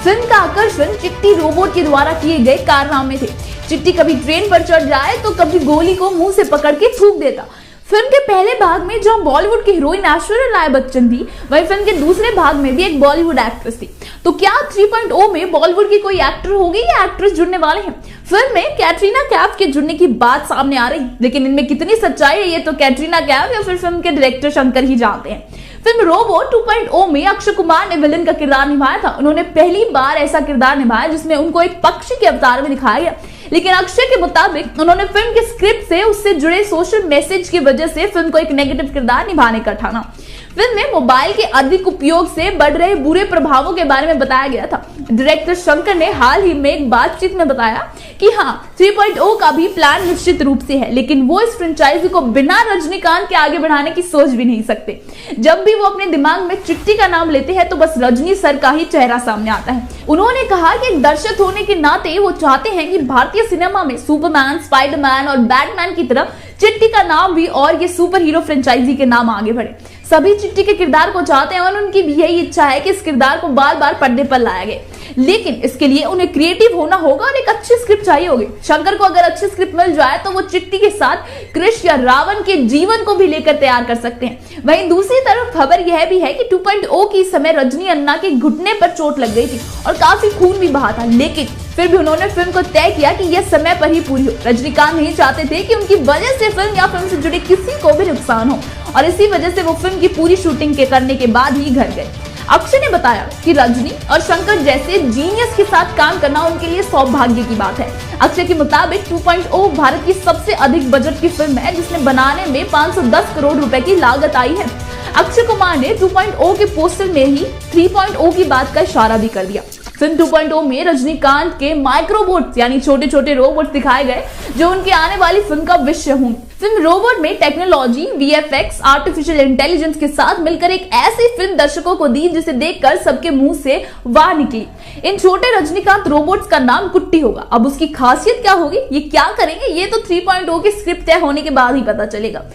C: फिल्म का आकर्षण चिट्टी रोबोट के द्वारा किए गए कारनामे थे। चिट्टी कभी ट्रेन पर चढ़ जाए तो कभी गोली को मुंह से पकड़ के थूक देता। फिल्म के पहले भाग में जो बॉलीवुड की हीरोइन ऐश्वर्या राय बच्चन थी, वही फिल्म के दूसरे भाग में भी एक बॉलीवुड एक्ट्रेस थी। तो क्या 3.0 में बॉलीवुड की कोई एक्टर होगी या एक्ट्रेस जुड़ने वाले हैं? फिल्म में कैटरीना कैफ के जुड़ने की बात सामने आ रही, लेकिन इनमें कितनी सच्चाई है ये तो कैटरीना कैफ या फिर फिल्म के डायरेक्टर शंकर ही जानते हैं। फिल्म रोबोट 2.0 में अक्षय कुमार ने विलन का किरदार निभाया था। उन्होंने पहली बार ऐसा किरदार निभाया जिसमें उनको एक पक्षी के अवतार में दिखाया गया, लेकिन अक्षय के मुताबिक उन्होंने फिल्म के स्क्रिप्ट से उससे जुड़े सोशल मैसेज की वजह से फिल्म को एक नेगेटिव किरदार निभाने का ठाना। फिल्म में मोबाइल के अधिक उपयोग से बढ़ रहे बुरे प्रभावों के बारे में बताया गया था। डायरेक्टर शंकर ने हाल ही में एक बातचीत में बताया कि हाँ, 3.0 का भी प्लान निश्चित रूप से है, लेकिन वो इस फ्रेंचाइजी को बिना रजनीकांत के आगे बढ़ाने की सोच भी नहीं सकते। जब भी वो अपने दिमाग में चिट्टी का नाम लेते हैं तो बस रजनी सर का ही चेहरा सामने आता है। उन्होंने कहा कि एक दर्शक होने के नाते वो चाहते हैं कि भारतीय सिनेमा में सुपरमैन, स्पाइडरमैन और बैटमैन की तरह चिट्टी का नाम भी और ये सुपर हीरो फ्रेंचाइजी के नाम आगे बढ़े। सभी चिट्टी के किरदार को चाहते हैं और उनकी भी यही इच्छा है कि इस किरदार को बार बार पर्दे पर लाया गया, लेकिन इसके लिए उन्हें क्रिएटिव होना होगा और एक अच्छी स्क्रिप्ट चाहिए होगी। शंकर को अगर अच्छी स्क्रिप्ट मिल जाए तो वो चिट्टी के साथ कृष या रावण के जीवन को भी लेकर तैयार कर सकते हैं। वहीं दूसरी तरफ खबर यह भी है कि 2.0 की समय रजनी अन्ना के घुटने पर चोट लग गई थी और काफी खून भी बहा था, लेकिन फिर भी उन्होंने फिल्म को तय किया कि यह समय पर ही पूरी हो। रजनीकांत नहीं चाहते थे कि उनकी वजह से फिल्म या फिल्म से जुड़े किसी को भी नुकसान हो और इसी वजह से वो फिल्म की पूरी शूटिंग के करने के बाद ही घर गए। अक्षय ने बताया कि रजनी और शंकर जैसे जीनियस के साथ काम करना उनके लिए सौभाग्य की बात है। अक्षय के मुताबिक 2.0 भारत की सबसे अधिक बजट की फिल्म है जिसने बनाने में 510 करोड़ रुपए की लागत आई है। अक्षय कुमार ने 2.0 के पोस्टर में ही 3.0 की बात का इशारा भी कर दिया। फिल्म 2.0 में रजनीकांत के माइक्रोबोट्स यानी छोटे छोटे रोबोट्स दिखाए गए जो उनके आने वाली फिल्म का विषय होंगे। फिल्म रोबोट में टेक्नोलॉजी, VFX, आर्टिफिशियल इंटेलिजेंस के साथ मिलकर एक ऐसी फिल्म दर्शकों को दी जिसे देखकर सबके मुंह से वाह निकली। इन छोटे रजनीकांत रोबोट्स का नाम कुट्टी होगा। अब उसकी खासियत क्या होगी, ये क्या करेंगे, ये तो 3.0 की स्क्रिप्ट तय होने के बाद ही पता चलेगा।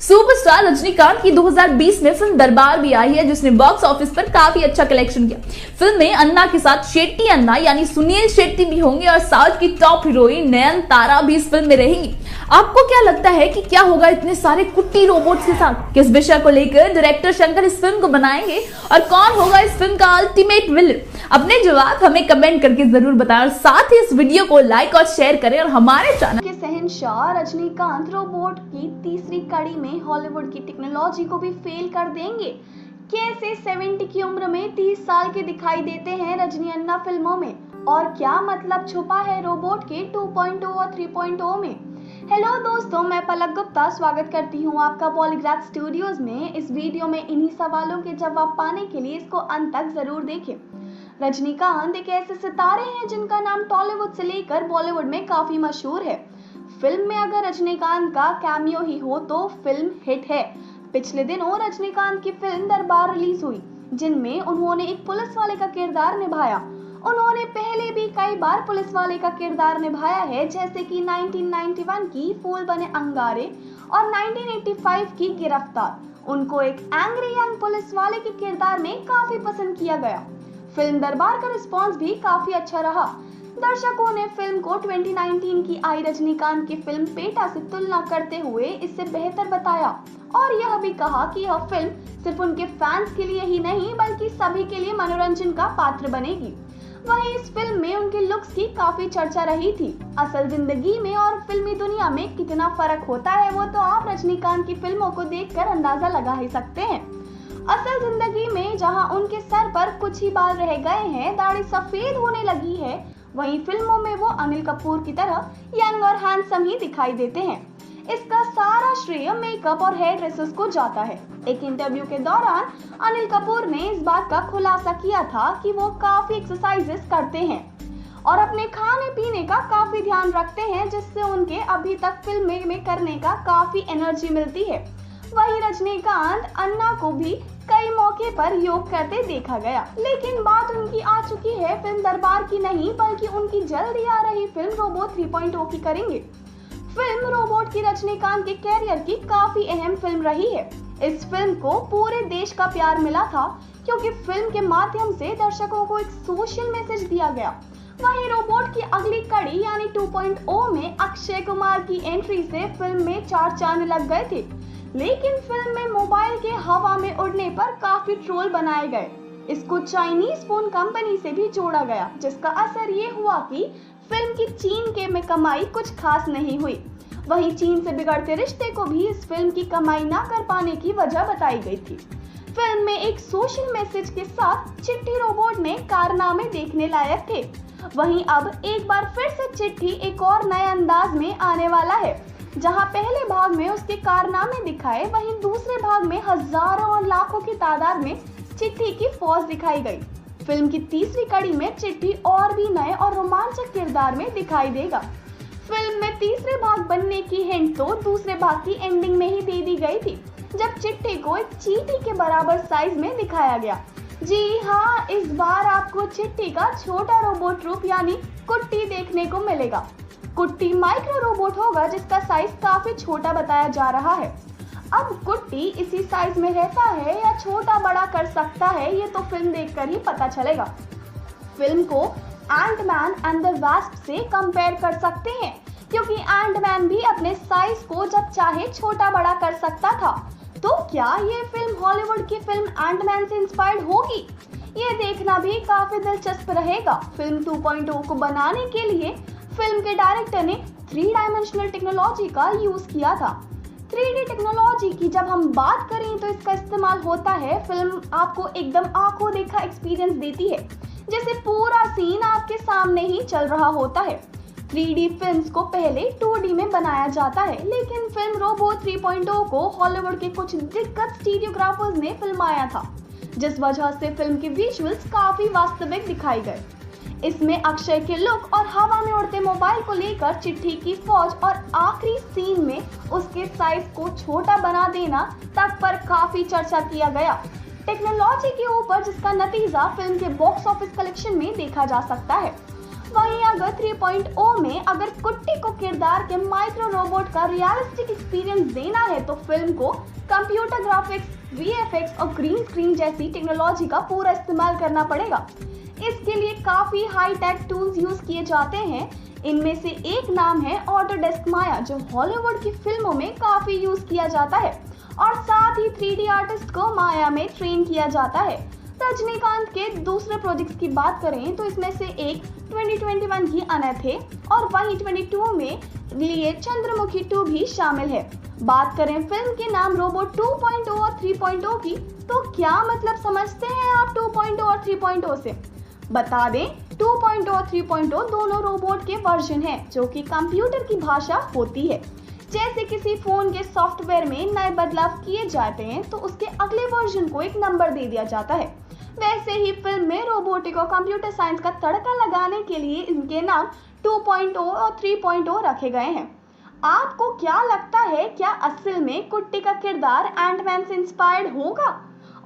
C: सुपरस्टार रजनीकांत की 2020 में फिल्म दरबार भी आई है जिसने बॉक्स ऑफिस पर काफी अच्छा कलेक्शन किया। फिल्म में अन्ना के साथ शेट्टी अन्ना यानी सुनील शेट्टी भी होंगे और साउथ की टॉप हीरोइन नयनतारा भी इस फिल्म में रहेंगी। आपको क्या लगता है कि क्या होगा इतने सारे कुट्टी रोबोट्स के साथ? किस विषय को लेकर डायरेक्टर शंकर इस फिल्म को बनाएंगे और कौन होगा इस फिल्म का अल्टीमेट विलन? अपने जवाब हमें कमेंट करके जरूर बताएं और साथ ही इस वीडियो को लाइक और शेयर करें और हमारे चैनल
D: के शहंशाह रजनीकांत रोबोट की तीसरी कड़ी में हॉलीवुड की टेक्नोलॉजी को भी फेल कर देंगे। कैसे 70 की उम्र में 30 साल के दिखाई देते हैं रजनी अन्ना फिल्मों में, और क्या मतलब छुपा है रोबोट के 2.0 और 3.0 में? हेलो दोस्तों, मैं पलक गुप्ता स्वागत करती हूँ आपका बॉलीग्राफ स्टूडियोज में। इस वीडियो में इन्हीं सवालों के जवाब पाने के लिए इसको अंत तक जरूर देखें। रजनीकांत एक ऐसे सितारे हैं जिनका नाम टॉलीवुड से लेकर बॉलीवुड में काफी मशहूर है। फिल्म में अगर रजनीकांत का कैमियो ही हो तो फिल्म हिट है। पिछले दिनों रजनीकांत की फिल्म दरबार रिलीज हुई जिनमें उन्होंने एक पुलिस वाले का किरदार निभाया। उन्होंने पहले भी कई बार पुलिस वाले का किरदार निभाया है, जैसे कि 1991 की फूल बने अंगारे और 1985 की गिरफ्तार। उनको एक एंग्री यंग पुलिस वाले के किरदार में काफी पसंद किया गया। फिल्म दरबार का रिस्पांस भी काफी अच्छा रहा। दर्शकों ने फिल्म को 2019 की आई रजनीकांत की फिल्म पेटा से तुलना करते हुए इससे बेहतर बताया और यह भी कहा कि यह फिल्म सिर्फ उनके फैंस के लिए ही नहीं बल्कि सभी के लिए मनोरंजन का पात्र बनेगी। वहीं इस फिल्म में उनके लुक्स की काफी चर्चा रही थी। असल जिंदगी में और फिल्मी दुनिया में कितना फर्क होता है वो तो आप रजनीकांत की फिल्मों को देखकर अंदाजा लगा ही सकते हैं। असल जिंदगी में जहां उनके सर पर कुछ ही बाल रह गए हैं, दाढ़ी सफेद होने लगी है, वहीं फिल्मों में वो अनिल कपूर की तरह यंग और हैंडसम ही दिखाई देते हैं। इसका सारा श्रेय मेकअप और हेयर ड्रेसेस को जाता है। एक इंटरव्यू के दौरान अनिल कपूर ने इस बात का खुलासा किया था कि वो काफी एक्सरसाइजेस करते हैं और अपने खाने पीने का काफी ध्यान रखते हैं, जिससे उनके अभी तक फिल्म में करने का काफी एनर्जी मिलती है। वहीं रजनीकांत अन्ना को भी कई मौके पर योग करते देखा गया, लेकिन बात उनकी आ चुकी है फिल्म दरबार की नहीं बल्कि उनकी जल्दी आ रही फिल्म रोबोट 3.0 की करेंगे। फिल्म रोबोट की रजनीकांत के कैरियर की काफी अहम फिल्म रही है। इस फिल्म को पूरे देश का प्यार मिला था क्योंकि फिल्म के माध्यम से दर्शकों को एक सोशल मैसेज दिया गया। वहीं रोबोट की अगली कड़ी यानी 2.0 में अक्षय कुमार की एंट्री से फिल्म में 4 चांद लग गए थे, लेकिन फिल्म में मोबाइल के हवा में उड़ने पर काफी ट्रोल बनाए गए। इसको चाइनीज फोन कंपनी से भी जोड़ा गया, जिसका असर ये हुआ कि फिल्म की चीन के में कमाई कुछ खास नहीं हुई। वहीं चीन से बिगड़ते रिश्ते को भी इस फिल्म की कमाई ना कर पाने की वजह बताई गई थी। फिल्म में एक सोशल मैसेज के साथ चिट्ठी रोबोट में कारनामे देखने लायक थे। वहीं अब एक बार फिर से चिट्ठी एक और नए अंदाज में आने वाला है। जहां पहले भाग में उसके कारनामे दिखाए, वहीं दूसरे भाग में हजारों और लाखों की तादाद में चिट्ठी की फौज दिखाई गई। फिल्म की तीसरी कड़ी में चिट्ठी और भी नए और रोमांचक किरदार में दिखाई देगा। फिल्म में तीसरे भाग बनने की हिंट तो दूसरे भाग की एंडिंग में ही दे दी गई थी, जब चिट्ठी को एक चींटी के बराबर साइज में दिखाया गया। जी हाँ, इस बार आपको चिट्ठी का छोटा रोबोट रूप यानी कुट्टी देखने को मिलेगा।
I: कुट्टी माइक्रो रोबोट होगा जिसका साइज काफी छोटा बताया जा रहा है। अब कुट्टी इसी साइज में रहता है या छोटा बड़ा कर सकता है, ये तो फिल्म देखकर ही पता चलेगा। फिल्म को एंटमैन एंड द वास्प से कंपेयर कर सकते हैं, क्योंकि एंटमैन भी अपने साइज को जब चाहे छोटा बड़ा कर सकता था। तो क्या ये फिल्म हॉलीवुड की फिल्म एंटमैन से इंस्पायर्ड होगी? ये देखना भी काफी दिलचस्प रहेगा। फिल्म 2.0 को बनाने के लिए फिल्म के डायरेक्टर ने 3 डायमेंशनल टेक्नोलॉजी का यूज किया था। 3D टेक्नोलॉजी की जब हम बात करें तो इसका इस्तेमाल होता है। फिल्म आपको एकदम आंखों देखा एक्सपीरियंस देती है, जैसे पूरा सीन आपके सामने ही चल रहा होता है। 3D फिल्म्स को पहले 2D में बनाया जाता है, लेकिन फिल्म रोबोट 3.0 को हॉलीवुड के कुछ दिग्गज स्टीरियोग्राफर्स ने फिल्माया था, जिस वजह से फिल्म के विजुअल्स काफी वास्तविक दिखाई गए। इसमें अक्षय के लुक और हवा में उड़ते मोबाइल को लेकर चिट्ठी की फौज और आखिरी सीन में उसके साइज को छोटा बना देना तक पर काफी चर्चा किया गया। टेक्नोलॉजी के ऊपर जिसका नतीजा फिल्म के बॉक्स ऑफिस कलेक्शन में देखा जा सकता है। वहीं अगर 3.0 में अगर कुट्टी को किरदार के माइक्रो रोबोट का रियलिस्टिक एक्सपीरियंस देना है तो फिल्म को कंप्यूटर ग्राफिक्स, VFX और ग्रीन स्क्रीन जैसी टेक्नोलॉजी का पूरा इस्तेमाल करना पड़ेगा। इसके लिए काफी हाई टेक टूल्स यूज किए जाते हैं। इनमें से एक नाम है ऑटोडेस्क माया, जो हॉलीवुड की फिल्मों में काफी यूज किया जाता है, और साथ ही 3D आर्टिस्ट को माया में ट्रेन किया जाता है। रजनीकांत के दूसरे प्रोजेक्ट्स की बात करें तो इसमें से एक 2021 की अनंत है और वहीं 22 में लिए चंद्रमुखी 2 भी शामिल है। बात करें फिल्म के नाम रोबोट 2.0 और 3.0 की, तो क्या मतलब समझते हैं आप 2.0 और 3.0 से? बता दें 2.0 और 3.0 दोनों रोबोट के वर्जन हैं, जो कि कंप्यूटर की भाषा होती है। जैसे किसी फोन के सॉफ्टवेयर में नए बदलाव किए जाते हैं तो उसके अगले वर्जन को एक नंबर दे दिया जाता है। वैसे ही फिल्म में रोबोटिक और कंप्यूटर साइंस का तड़का लगाने के लिए इनके नाम 2.0 और 3.0 रखे गए हैं। आपको क्या लगता है, क्या असल में कुट्टी का किरदार एंटमैन से इंस्पायर्ड होगा?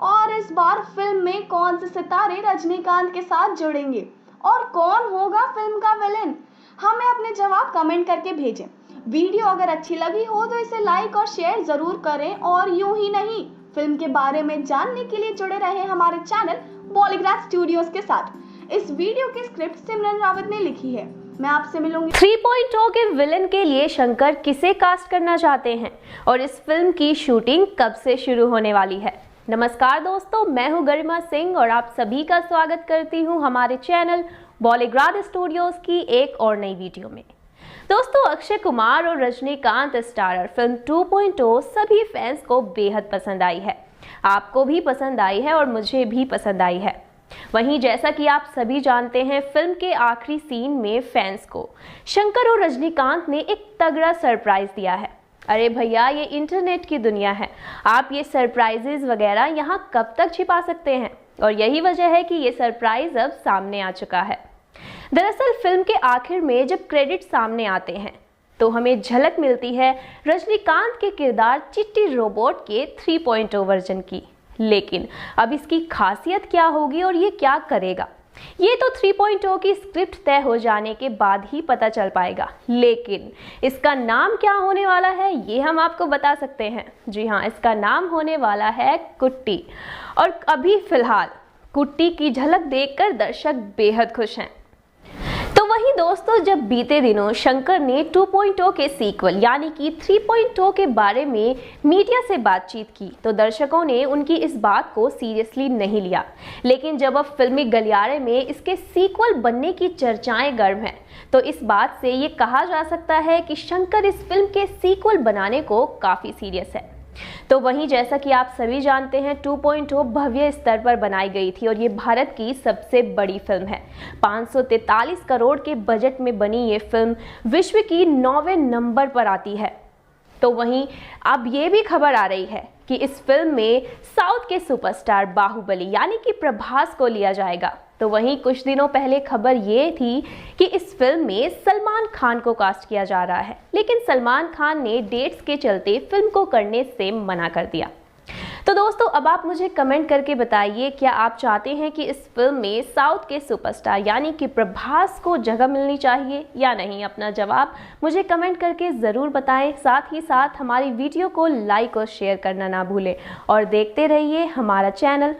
I: और इस बार फिल्म में कौन से सितारे रजनीकांत के साथ जुड़ेंगे और कौन होगा फिल्म का विलेन? हमें अपने जवाब कमेंट करके भेजें। वीडियो अगर अच्छी लगी हो तो इसे लाइक और शेयर जरूर करें, और यूं ही नहीं, फिल्म के बारे में जानने के लिए जुड़े रहे हमारे चैनल बॉलीग्राड स्टूडियोज के साथ। इस वीडियो की स्क्रिप्ट सिमरन रावत ने लिखी है। मैं आपसे मिलूंगी।
G: 3.0 के विलन के लिए शंकर किसे कास्ट करना चाहते हैं और इस फिल्म की शूटिंग कब से शुरू होने वाली है? नमस्कार दोस्तों, मैं हूं गरिमा सिंह और आप सभी का स्वागत करती हूं हमारे चैनल बॉलीग्राड स्टूडियोज की एक और नई वीडियो में। दोस्तों, अक्षय कुमार और रजनीकांत स्टारर फिल्म 2.0 सभी फैंस को बेहद पसंद आई है। आपको भी पसंद आई है और मुझे भी पसंद आई है। वहीं जैसा कि आप सभी जानते हैं, फिल्म के आखिरी सीन में फैंस को शंकर और रजनीकांत ने एक तगड़ा सरप्राइज दिया है। अरे भैया, ये इंटरनेट की दुनिया है, आप ये सरप्राइजेस वगैरह यहाँ कब तक छिपा सकते हैं? और यही वजह है कि ये सरप्राइज अब सामने आ चुका है। दरअसल फिल्म के आखिर में जब क्रेडिट सामने आते हैं तो हमें झलक मिलती है रजनीकांत के किरदार चिट्टी रोबोट के 3.0 वर्जन की। लेकिन अब इसकी खासियत क्या होगी और ये क्या करेगा, ये तो 3.0 की स्क्रिप्ट तय हो जाने के बाद ही पता चल पाएगा। लेकिन इसका नाम क्या होने वाला है ये हम आपको बता सकते हैं। जी हाँ, इसका नाम होने वाला है कुट्टी। और अभी फिलहाल कुट्टी की झलक देखकर दर्शक बेहद खुश हैं। तो वहीं दोस्तों, जब बीते दिनों शंकर ने 2.0 के सीक्वल यानी कि 3.0 के बारे में मीडिया से बातचीत की तो दर्शकों ने उनकी इस बात को सीरियसली नहीं लिया। लेकिन जब अब फिल्मी गलियारे में इसके सीक्वल बनने की चर्चाएं गर्म हैं, तो इस बात से ये कहा जा सकता है कि शंकर इस फिल्म के सीक्वल बनाने को काफ़ी सीरियस है। तो वहीं जैसा कि आप सभी जानते हैं, 2.0 भव्य स्तर पर बनाई गई थी और ये भारत की सबसे बड़ी फिल्म है। 543 करोड़ के बजट में बनी ये फिल्म विश्व की 9वें नंबर पर आती है। तो वहीं अब ये भी खबर आ रही है कि इस फिल्म में साउथ के सुपरस्टार बाहुबली यानी कि प्रभास को लिया जाएगा। तो वहीं कुछ दिनों पहले खबर ये थी कि इस फिल्म में सलमान खान को कास्ट किया जा रहा है, लेकिन सलमान खान ने डेट्स के चलते फिल्म को करने से मना कर दिया।
J: तो दोस्तों अब आप मुझे कमेंट करके बताइए, क्या आप चाहते हैं कि इस फिल्म में साउथ के सुपरस्टार यानी कि प्रभास को जगह मिलनी चाहिए या नहीं? अपना जवाब मुझे कमेंट करके ज़रूर बताएं। साथ ही साथ हमारी वीडियो को लाइक और शेयर करना ना भूलें और देखते रहिए हमारा चैनल